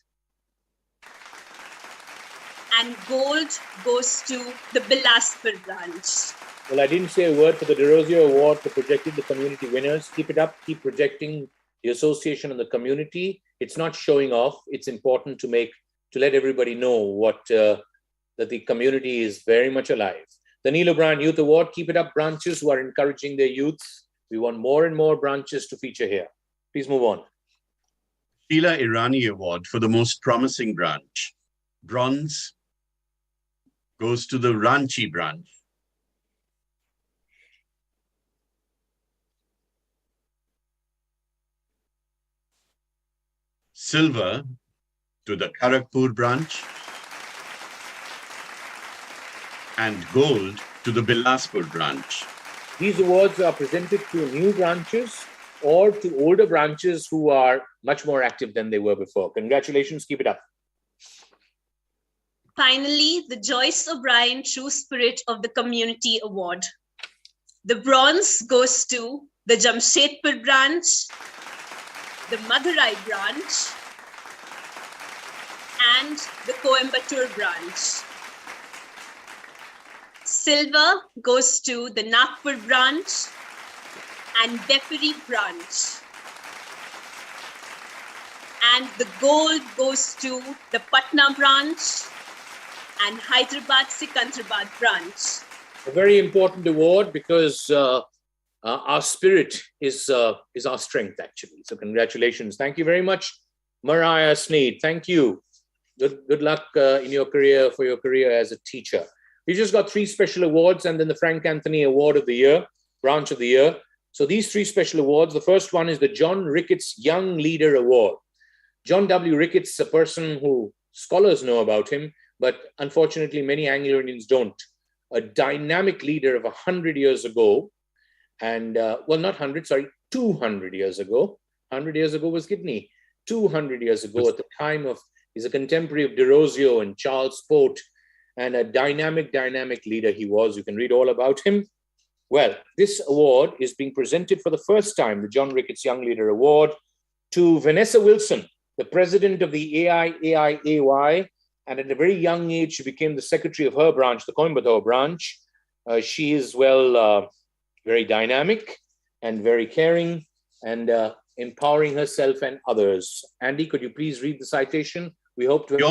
And gold goes to the Bilaspur branch. Well, I didn't say a word for the De Rosio Award for projecting the community winners. Keep it up. Keep projecting the association and the community. It's not showing off. It's important to let everybody know what that the community is very much alive. The Neil O'Brien Youth Award. Keep it up, branches who are encouraging their youths. We want more and more branches to feature here. Please move on. Sheila Irani Award for the most promising branch. Bronze goes to the Ranchi branch. Silver to the Kharagpur branch. And gold to the Bilaspur branch. These awards are presented to new branches or to older branches who are much more active than they were before. Congratulations, keep it up. Finally, the Joyce O'Brien True Spirit of the Community Award. The bronze goes to the Jamshedpur branch, the Madurai branch, and the Coimbatore branch. Silver goes to the Nagpur branch and Vepari branch. And the gold goes to the Patna branch and Hyderabad Sikandrabad branch. A very important award because our spirit is our strength, actually. So congratulations. Thank you very much, Mariah Sneed. Thank you. Good luck in your career, for your career as a teacher. We just got 3 special awards and then the Frank Anthony Award of the Year, Branch of the Year. So these 3 special awards, the first one is the John Ricketts Young Leader Award. John W. Ricketts, a person who scholars know about him, but unfortunately many Anglo-Indians don't. A dynamic leader of 100 years ago, and well, not 100, sorry, 200 years ago. 100 years ago was Kidney. 200 years ago, at the time of, he's a contemporary of Derozio and Charles Pote, and a dynamic leader he was. You can read all about him. Well, this award is being presented for the first time, the John Ricketts Young Leader Award, to Vanessa Wilson, the president of the AIAIA, and at a very young age, she became the secretary of her branch, the Coimbatore branch. She is, well, very dynamic and very caring and empowering herself and others. Andy, could you please read the citation? We hope to have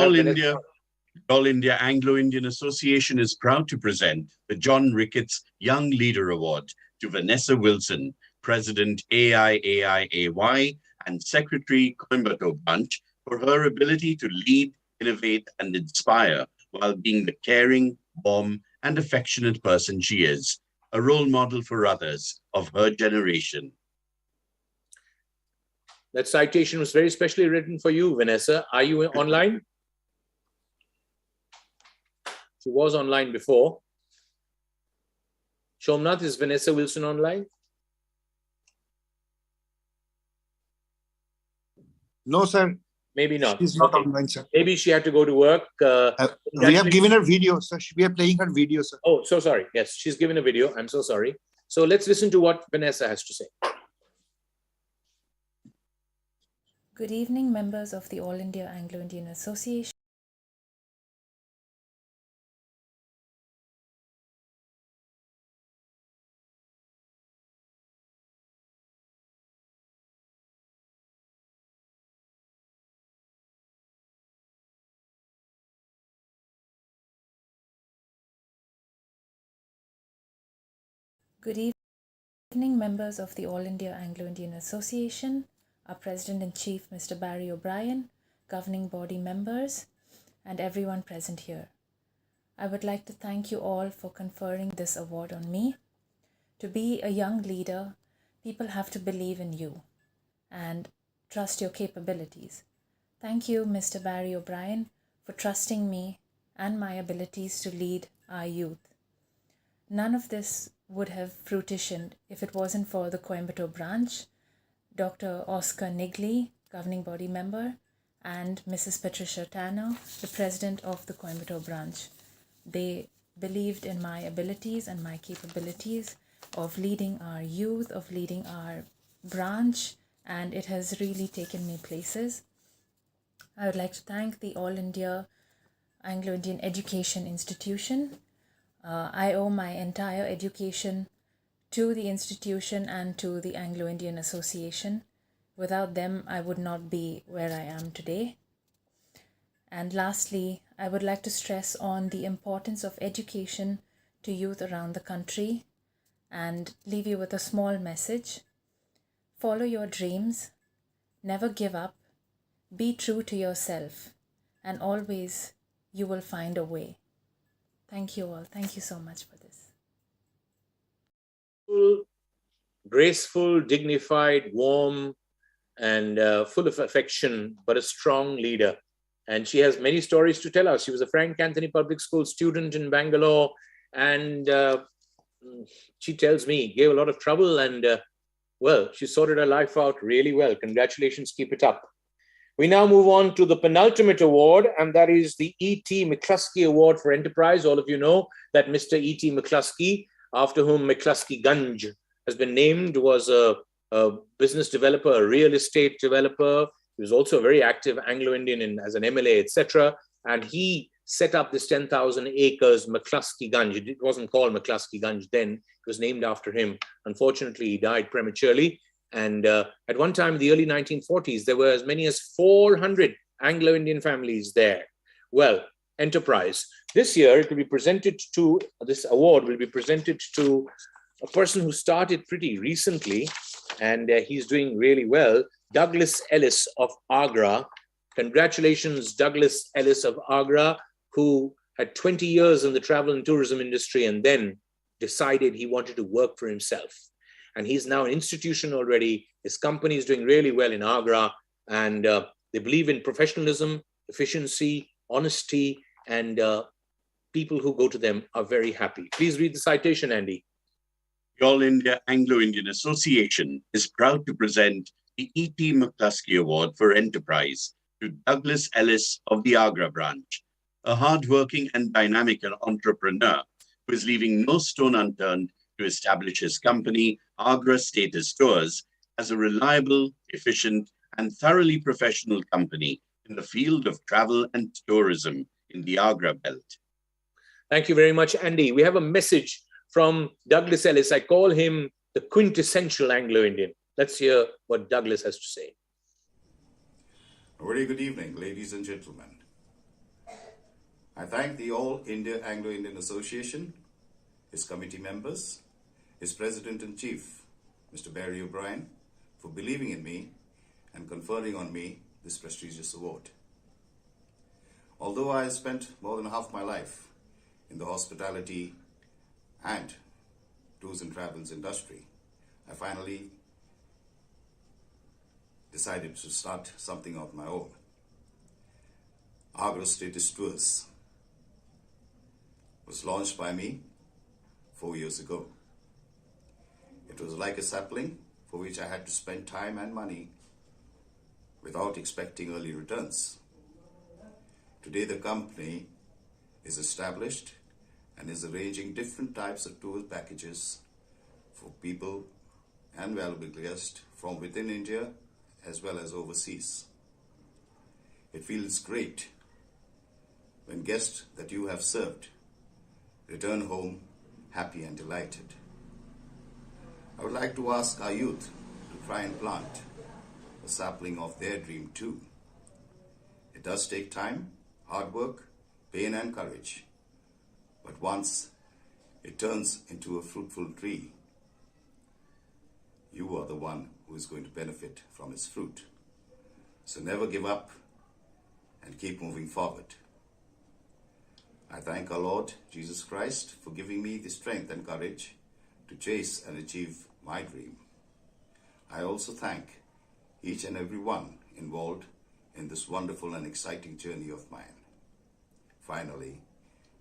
All India Anglo-Indian Association is proud to present the John Ricketts Young Leader Award to Vanessa Wilson, President AIAIA and Secretary Coimbatore Branch, for her ability to lead, innovate, and inspire while being the caring, warm, and affectionate person she is, a role model for others of her generation. That citation was very specially written for you, Vanessa. Are you online? She was online before. Shomnath, is Vanessa Wilson online? No, sir. Maybe not. She's not online, sir. Maybe she had to go to work. We have given her video, sir. We are playing her video, sir. Oh, so sorry. Yes, she's given a video. I'm so sorry. So let's listen to what Vanessa has to say. Good evening, members of the All India Anglo-Indian Association. Good evening, members of the All India Anglo-Indian Association, our President-in-Chief, Mr. Barry O'Brien, governing body members, and everyone present here. I would like to thank you all for conferring this award on me. To be a young leader, people have to believe in you and trust your capabilities. Thank you, Mr. Barry O'Brien, for trusting me and my abilities to lead our youth. None of this would have fruitioned if it wasn't for the Coimbatore branch, Dr. Oscar Nigley, governing body member, and Mrs. Patricia Tanner, the president of the Coimbatore branch. They believed in my abilities and my capabilities of leading our youth, of leading our branch, and it has really taken me places. I would like to thank the All India Anglo-Indian Education Institution. I owe my entire education to the institution and to the Anglo-Indian Association. Without them, I would not be where I am today. And lastly, I would like to stress on the importance of education to youth around the country and leave you with a small message. Follow your dreams, never give up, be true to yourself, and always you will find a way. Thank you all. Thank you so much for this. Graceful, dignified, warm, and full of affection, but a strong leader. And she has many stories to tell us. She was a Frank Anthony Public School student in Bangalore, and she tells me gave a lot of trouble, and well, she sorted her life out really well. Congratulations, keep it up. We now move on to the penultimate award, and that is the E.T. McCluskey Award for Enterprise. All of you know that Mr. E.T. McCluskey, after whom McCluskey Ganj has been named, was a business developer, a real estate developer. He was also a very active Anglo-Indian as an MLA, etc. And he set up this 10,000 acres McCluskey Ganj. It wasn't called McCluskey Ganj then. It was named after him. Unfortunately, he died prematurely. And at one time in the early 1940s, there were as many as 400 Anglo-Indian families there. Well, enterprise. This year, it will be presented to, this award will be presented to a person who started pretty recently, and he's doing really well, Douglas Ellis of Agra. Congratulations, Douglas Ellis of Agra, who had 20 years in the travel and tourism industry and then decided he wanted to work for himself. And he's now an institution already. His company is doing really well in Agra, and they believe in professionalism, efficiency, honesty, and people who go to them are very happy. Please read the citation, Andy. The All India Anglo-Indian Association is proud to present the E.T. McCluskey Award for Enterprise to Douglas Ellis of the Agra branch, a hardworking and dynamic entrepreneur who is leaving no stone unturned to establish his company, Agra Status Tours, as a reliable, efficient, and thoroughly professional company in the field of travel and tourism in the Agra belt. Thank you very much, Andy. We have a message from Douglas Ellis. I call him the quintessential Anglo-Indian. Let's hear what Douglas has to say. A very good evening, ladies and gentlemen. I thank the All India Anglo-Indian Association, its committee members, its President and Chief, Mr. Barry O'Brien, for believing in me and conferring on me this prestigious award. Although I have spent more than half my life in the hospitality and tours and travels industry, I finally decided to start something of my own. Agra Status Tours was launched by me 4 years ago. It was like a sapling for which I had to spend time and money without expecting early returns. Today the company is established and is arranging different types of tour packages for people and valuable guests from within India as well as overseas. It feels great when guests that you have served return home happy and delighted. I would like to ask our youth to try and plant a sapling of their dream too. It does take time, hard work, pain and courage, but once it turns into a fruitful tree, you are the one who is going to benefit from its fruit. So never give up and keep moving forward. I thank our Lord Jesus Christ for giving me the strength and courage to chase and achieve my dream. I also thank each and every one involved in this wonderful and exciting journey of mine. Finally,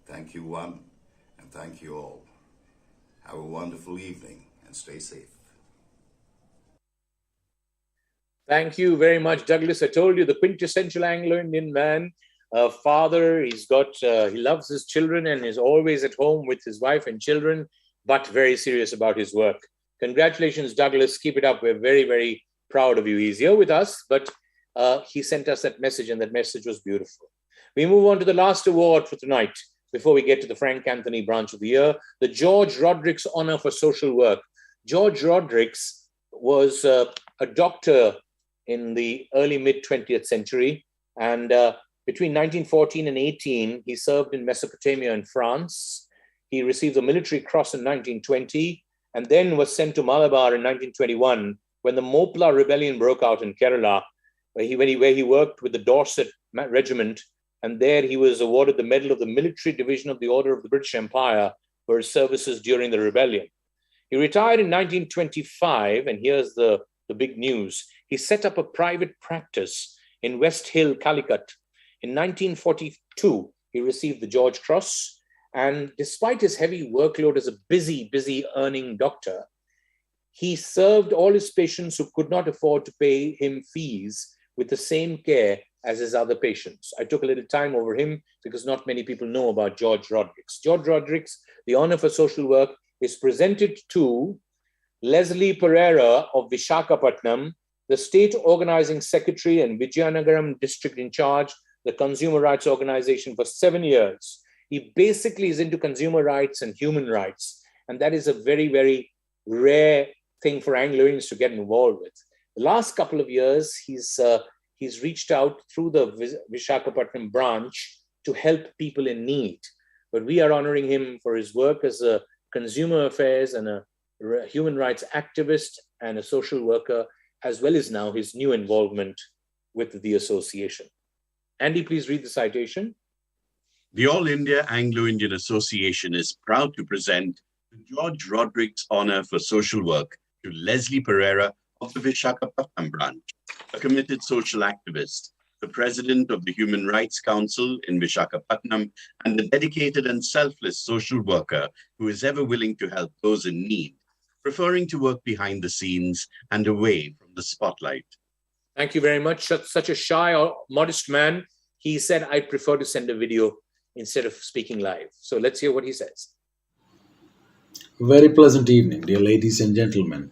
thank you one and thank you all. Have a wonderful evening and stay safe. Thank you very much, Douglas. I told you, the quintessential Anglo-Indian man, father. He loves his children and is always at home with his wife and children, but very serious about his work. Congratulations, Douglas. Keep it up. We're very, very proud of you. He's here with us, but he sent us that message, and that message was beautiful. We move on to the last award for tonight before we get to the Frank Anthony Branch of the Year, the George Rodrigues Honor for Social Work. George Rodrigues was a doctor in the early mid-20th century, and between 1914 and 18, he served in Mesopotamia and France. He received the Military Cross in 1920, and then was sent to Malabar in 1921 when the Mopla Rebellion broke out in Kerala, where he worked with the Dorset Regiment, and there he was awarded the Medal of the Military Division of the Order of the British Empire for his services during the rebellion. He retired in 1925, and here's the big news. He set up a private practice in West Hill, Calicut. In 1942, he received the George Cross, and despite his heavy workload as a busy earning doctor, he served all his patients who could not afford to pay him fees with the same care as his other patients. I took a little time over him because not many people know about George Rodrigues. George Rodrigues, the honor for social work, is presented to Leslie Pereira of Vishakhapatnam, the state organizing secretary and Vijayanagaram district in charge, the consumer rights organization for 7 years. He basically is into consumer rights and human rights. And that is a very, very rare thing for Anglo-Indians to get involved with. The last couple of years, he's reached out through the Vishakhapatnam branch to help people in need. But we are honoring him for his work as a consumer affairs and a human rights activist and a social worker, as well as now his new involvement with the association. Andy, please read the citation. The All India Anglo-Indian Association is proud to present the George Rodrigues Honor for Social Work to Leslie Pereira of the Visakhapatnam branch, a committed social activist, the president of the Human Rights Council in Visakhapatnam, and a dedicated and selfless social worker who is ever willing to help those in need, preferring to work behind the scenes and away from the spotlight. Thank you very much. Such a shy or modest man. He said, I prefer to send a video instead of speaking live. So let's hear what he says. Very pleasant evening, dear ladies and gentlemen.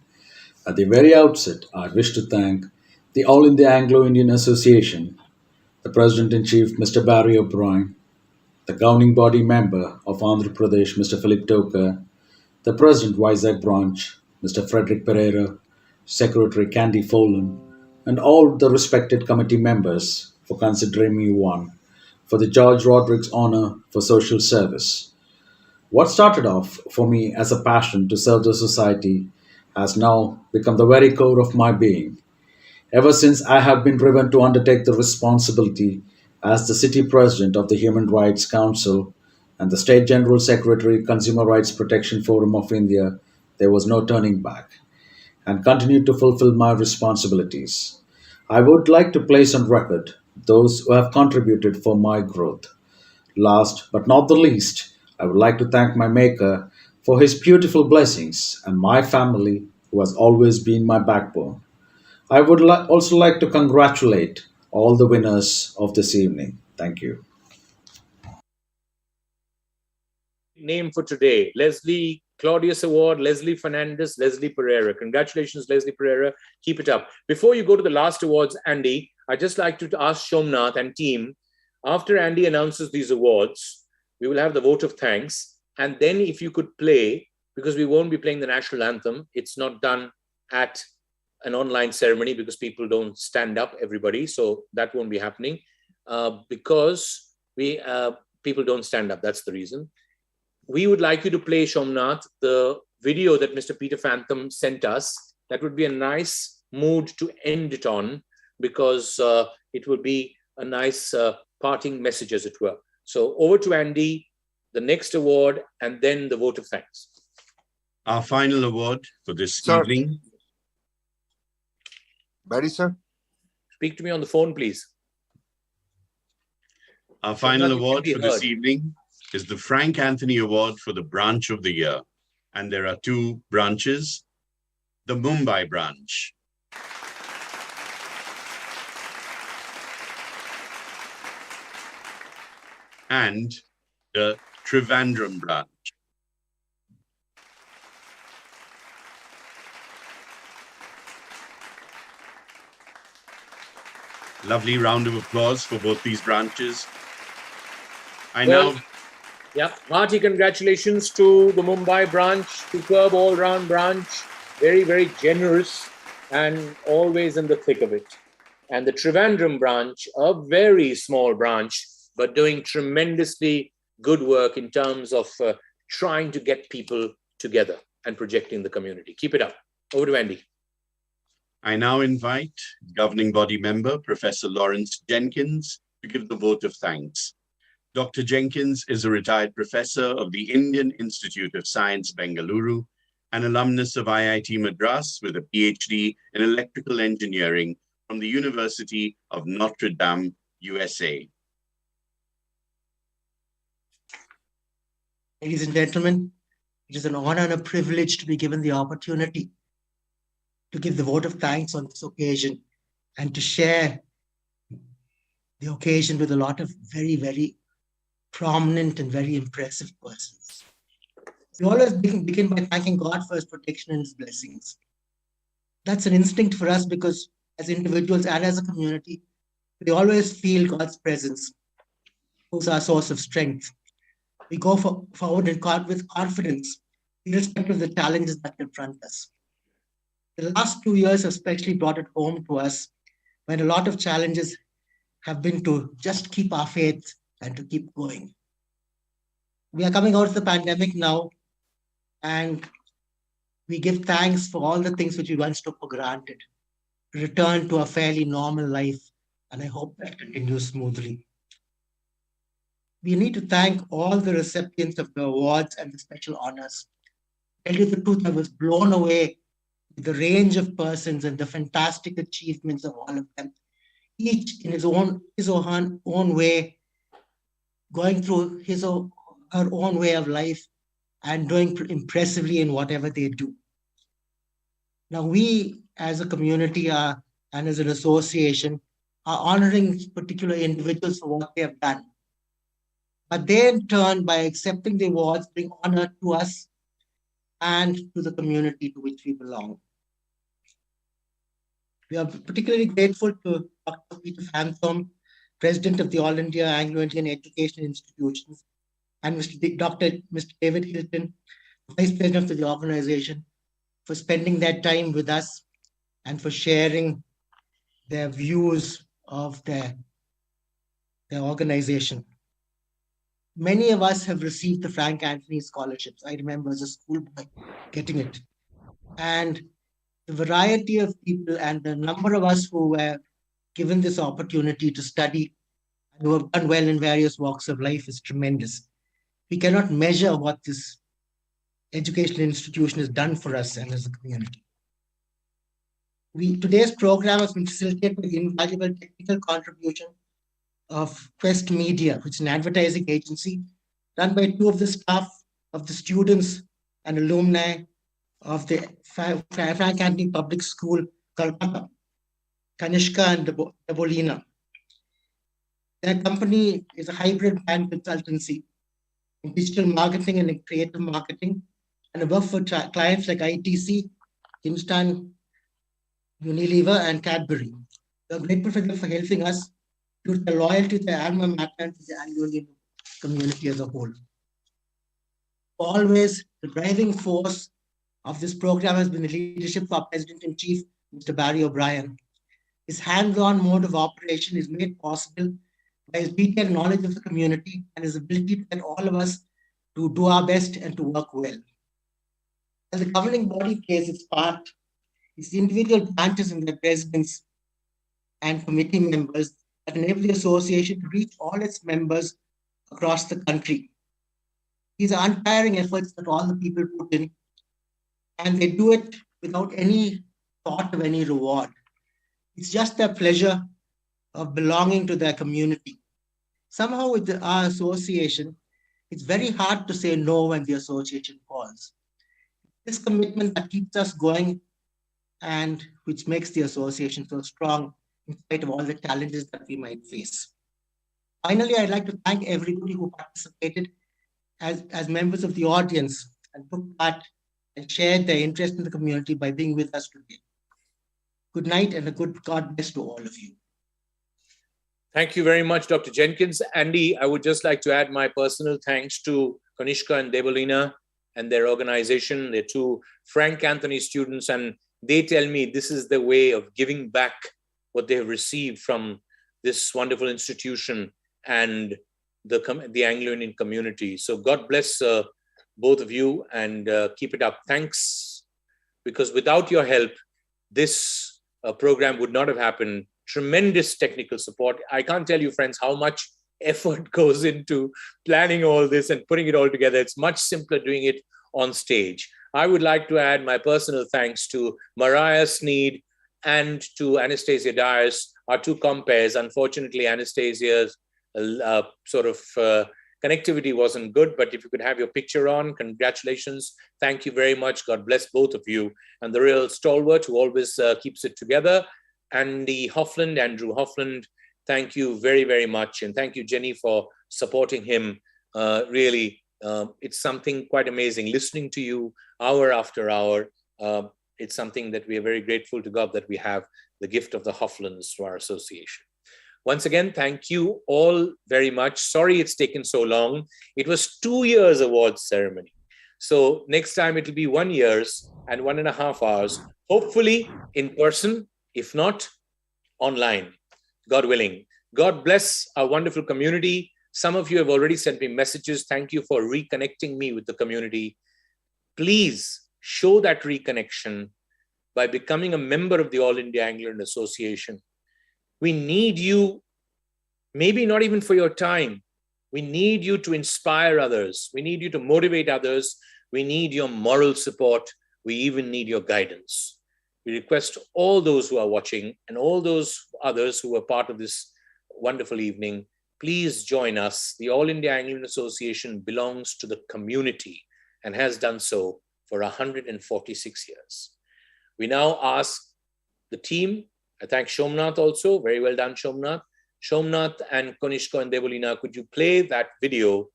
At the very outset, I wish to thank the All India Anglo-Indian Association, the President-in-Chief, Mr. Barry O'Brien, the governing body member of Andhra Pradesh, Mr. Philip Toker, the President, Vizag Branch, Mr. Frederick Pereira, Secretary Candy Folan, and all the respected committee members for considering me one for the George Rodrigues Honor for Social Service. What started off for me as a passion to serve the society has now become the very core of my being. Ever since I have been driven to undertake the responsibility as the city president of the Human Rights Council and the State General Secretary, Consumer Rights Protection Forum of India, there was no turning back, and continued to fulfill my responsibilities. I would like to place on record those who have contributed for my growth. Last but not the least, I would like to thank my Maker for his beautiful blessings and my family who has always been my backbone. I would also like to congratulate all the winners of this evening. Thank you. Name for today, Leslie Claudius Award, Leslie Fernandez, Leslie Pereira. Congratulations, Leslie Pereira. Keep it up. Before you go to the last awards, Andy, I'd just like to ask Shomnath and team, after Andy announces these awards, we will have the vote of thanks. And then if you could play, because we won't be playing the national anthem, it's not done at an online ceremony because people don't stand up, everybody. So that won't be happening because people don't stand up. That's the reason. We would like you to play, Shomnath, the video that Mr. Peter Phantom sent us. That would be a nice mood to end it on because it would be a nice parting message, as it were. So over to Andy, the next award, and then the vote of thanks. Our final award for this evening. Barry, sir. Speak to me on the phone, please. Our final award for this evening is the Frank Anthony Award for the Branch of the Year. And there are two branches, the Mumbai branch. And the Trivandrum branch. Lovely round of applause for both these branches. Yeah, hearty congratulations to the Mumbai branch, superb all-round branch, very, very generous and always in the thick of it. And the Trivandrum branch, a very small branch, but doing tremendously good work in terms of trying to get people together and projecting the community. Keep it up. Over to Andy. I now invite governing body member, Professor Lawrence Jenkins, to give the vote of thanks. Dr. Jenkins is a retired professor of the Indian Institute of Science, Bengaluru, an alumnus of IIT Madras with a PhD in electrical engineering from the University of Notre Dame, USA. Ladies and gentlemen, it is an honor and a privilege to be given the opportunity to give the vote of thanks on this occasion and to share the occasion with a lot of very, very prominent and very impressive persons. We always begin by thanking God for his protection and his blessings. That's an instinct for us because as individuals and as a community, we always feel God's presence, who's our source of strength. We go forward with confidence, irrespective of the challenges that confront us. The last 2 years have especially brought it home to us when a lot of challenges have been to just keep our faith and to keep going. We are coming out of the pandemic now, and we give thanks for all the things which we once took for granted. Return to a fairly normal life, and I hope that continues smoothly. We need to thank all the recipients of the awards and the special honors. To tell you the truth, I was blown away with the range of persons and the fantastic achievements of all of them, each in his or her own way, going through his or her own way of life and doing impressively in whatever they do. Now, we as a community and as an association are honoring particular individuals for what they have done. But they, in turn, by accepting the awards, bring honor to us and to the community to which we belong. We are particularly grateful to Dr. Peter Fanthom, President of the All India Anglo-Indian Education Institutions, and Mr. David Hilton, Vice President of the organization, for spending their time with us and for sharing their views of their organization. Many of us have received the Frank Anthony scholarships. I remember as a schoolboy getting it. And the variety of people and the number of us who were given this opportunity to study and who have done well in various walks of life is tremendous. We cannot measure what this educational institution has done for us and as a community. Today's program has been facilitated by the invaluable technical contribution of Quest Media, which is an advertising agency run by two of the staff of the students and alumni of the Frank Anthony Public School, Calcutta, Kanishka and Debolina. Their company is a hybrid brand consultancy in digital marketing and in creative marketing, and work for clients like ITC, Hindustan Unilever, and Cadbury. We are grateful for them for helping us to the loyalty to the alma mater and to the Anglo-Indian community as a whole. Always, the driving force of this program has been the leadership of our President-in-Chief, Mr. Barry O'Brien. His hands-on mode of operation is made possible by his detailed knowledge of the community and his ability to get all of us to do our best and to work well. As the governing body plays its part, it's the individual branches and their presidents and committee members that enable the association to reach all its members across the country. These are untiring efforts that all the people put in, and they do it without any thought of any reward. It's just their pleasure of belonging to their community. Somehow with our association, it's very hard to say no when the association calls. This commitment that keeps us going and which makes the association so strong in spite of all the challenges that we might face. Finally, I'd like to thank everybody who participated as members of the audience and took part and shared their interest in the community by being with us today. Good night and a good God bless to all of you. Thank you very much, Dr. Jenkins. Andy, I would just like to add my personal thanks to Kanishka and Debolina and their organization. They're two Frank Anthony students, and they tell me this is the way of giving back what they have received from this wonderful institution and the Anglo-Indian community. So God bless both of you and keep it up. Thanks, because without your help, this program would not have happened. Tremendous technical support. I can't tell you, friends, how much effort goes into planning all this and putting it all together. It's much simpler doing it on stage. I would like to add my personal thanks to Mariah Sneed and to Anastasia Dias, our two compares. Unfortunately, Anastasia's connectivity wasn't good, but if you could have your picture on, congratulations. Thank you very much. God bless both of you. And the real stalwart who always keeps it together, Andrew Hoffland, thank you very, very much. And thank you, Jenny, for supporting him. Really, it's something quite amazing. Listening to you hour after hour, it's something that we are very grateful to God that we have the gift of the Hofflands to our association. Once again, thank you all very much. Sorry it's taken so long. It was 2 years awards ceremony. So next time it'll be 1 year and 1.5 hours, hopefully in person, if not online, God willing. God bless our wonderful community. Some of you have already sent me messages. Thank you for reconnecting me with the community. Please show that reconnection by becoming a member of the All India Anglo-Indian Association. We need you, maybe not even for your time. We need you to inspire others. We need you to motivate others. We need your moral support. We even need your guidance. We request all those who are watching and all those others who are part of this wonderful evening, please join us. The All India Anglo-Indian Association belongs to the community and has done so for 146 years. We now ask the team, I thank Shomnath also, very well done Shomnath. Shomnath and Konishka and Devolina, could you play that video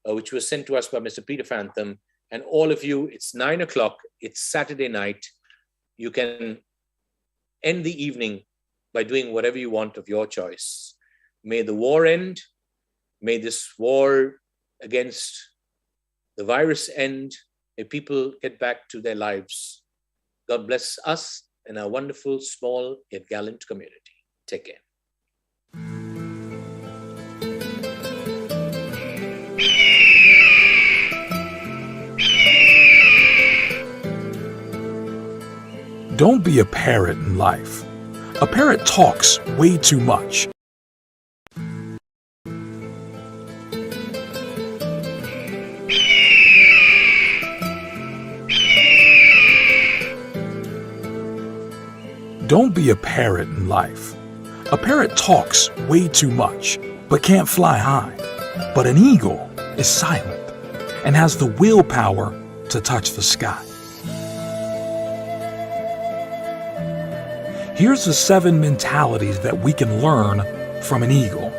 which was sent to us by Mr. Peter Phantom? And all of you, it's 9 o'clock, it's Saturday night. You can end the evening by doing whatever you want of your choice. May the war end. May this war against the virus end. May people get back to their lives. God bless us and our wonderful, small, yet gallant community. Take care. Don't be a parrot in life. A parrot talks way too much. Don't be a parrot in life. A parrot talks way too much, but can't fly high. But an eagle is silent and has the willpower to touch the sky. Here's the 7 mentalities that we can learn from an eagle.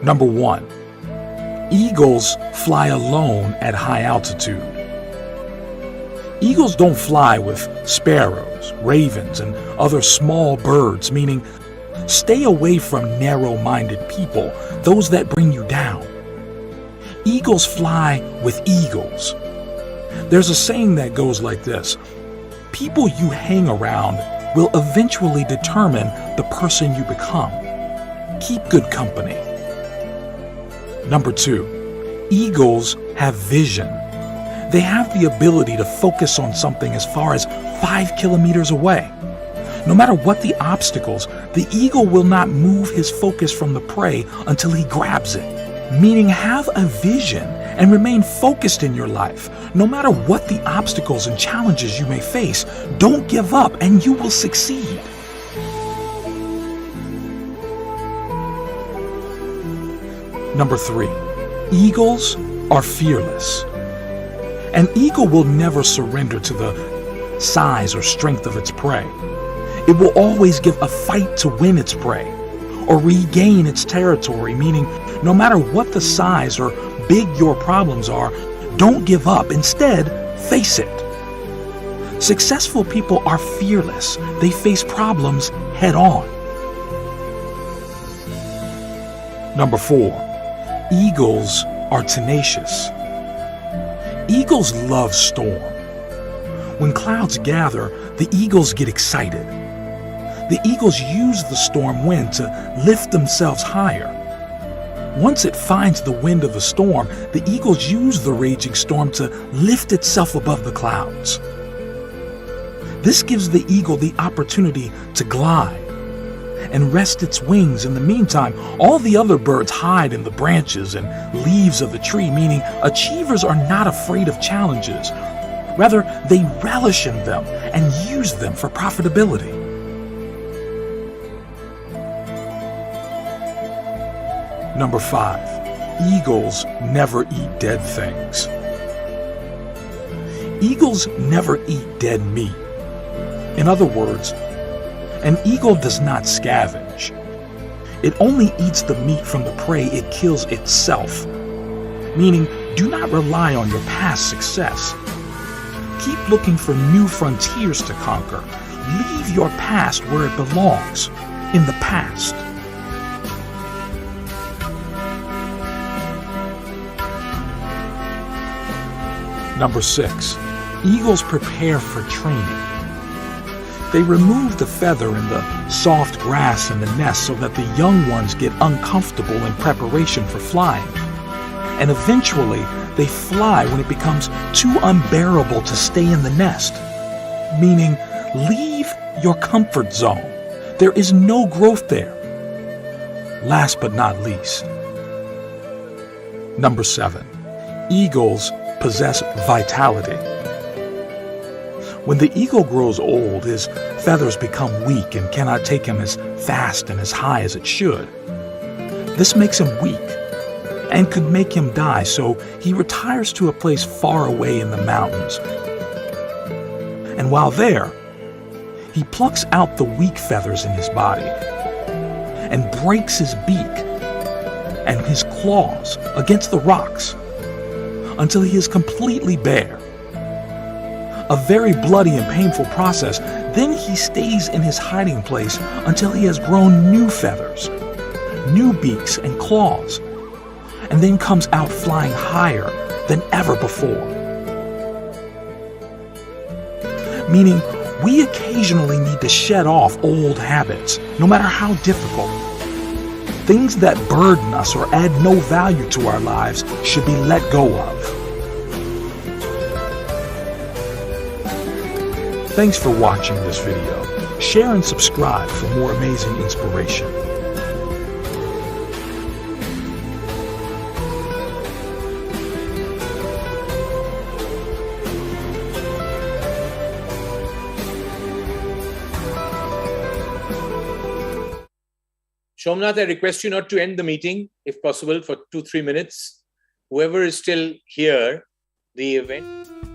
Number 1, eagles fly alone at high altitude. Eagles don't fly with sparrows, ravens, and other small birds, meaning stay away from narrow-minded people, those that bring you down. Eagles fly with eagles. There's a saying that goes like this: people you hang around will eventually determine the person you become. Keep good company. Number 2, eagles have vision. They have the ability to focus on something as far as 5 kilometers away. No matter what the obstacles, the eagle will not move his focus from the prey until he grabs it. Meaning, have a vision and remain focused in your life. No matter what the obstacles and challenges you may face, don't give up and you will succeed. Number 3, eagles are fearless. An eagle will never surrender to the size or strength of its prey. It will always give a fight to win its prey or regain its territory, meaning no matter what the size or big your problems are, don't give up. Instead, face it. Successful people are fearless. They face problems head on. Number 4, eagles are tenacious. Eagles love storm. When clouds gather, the eagles get excited. The eagles use the storm wind to lift themselves higher. Once it finds the wind of the storm, the eagles use the raging storm to lift itself above the clouds. This gives the eagle the opportunity to glide and rest its wings. In the meantime, all the other birds hide in the branches and leaves of the tree, meaning achievers are not afraid of challenges. Rather, they relish in them and use them for profitability. Number 5, eagles never eat dead things. Eagles never eat dead meat. In other words, an eagle does not scavenge. It only eats the meat from the prey it kills itself. Meaning, do not rely on your past success. Keep looking for new frontiers to conquer. Leave your past where it belongs, in the past. Number 6, eagles prepare for training. They remove the feather in the soft grass in the nest so that the young ones get uncomfortable in preparation for flying. And eventually, they fly when it becomes too unbearable to stay in the nest. Meaning, leave your comfort zone. There is no growth there. Last but not least, number 7, eagles possess vitality. When the eagle grows old, his feathers become weak and cannot take him as fast and as high as it should. This makes him weak and could make him die, so he retires to a place far away in the mountains. And while there, he plucks out the weak feathers in his body and breaks his beak and his claws against the rocks until he is completely bare. A very bloody and painful process. Then he stays in his hiding place until he has grown new feathers, new beaks and claws, and then comes out flying higher than ever before. Meaning, we occasionally need to shed off old habits, no matter how difficult. Things that burden us or add no value to our lives should be let go of. Thanks for watching this video. Share and subscribe for more amazing inspiration. Shomnath, I request you not to end the meeting, if possible, for 2-3 minutes. Whoever is still here, the event...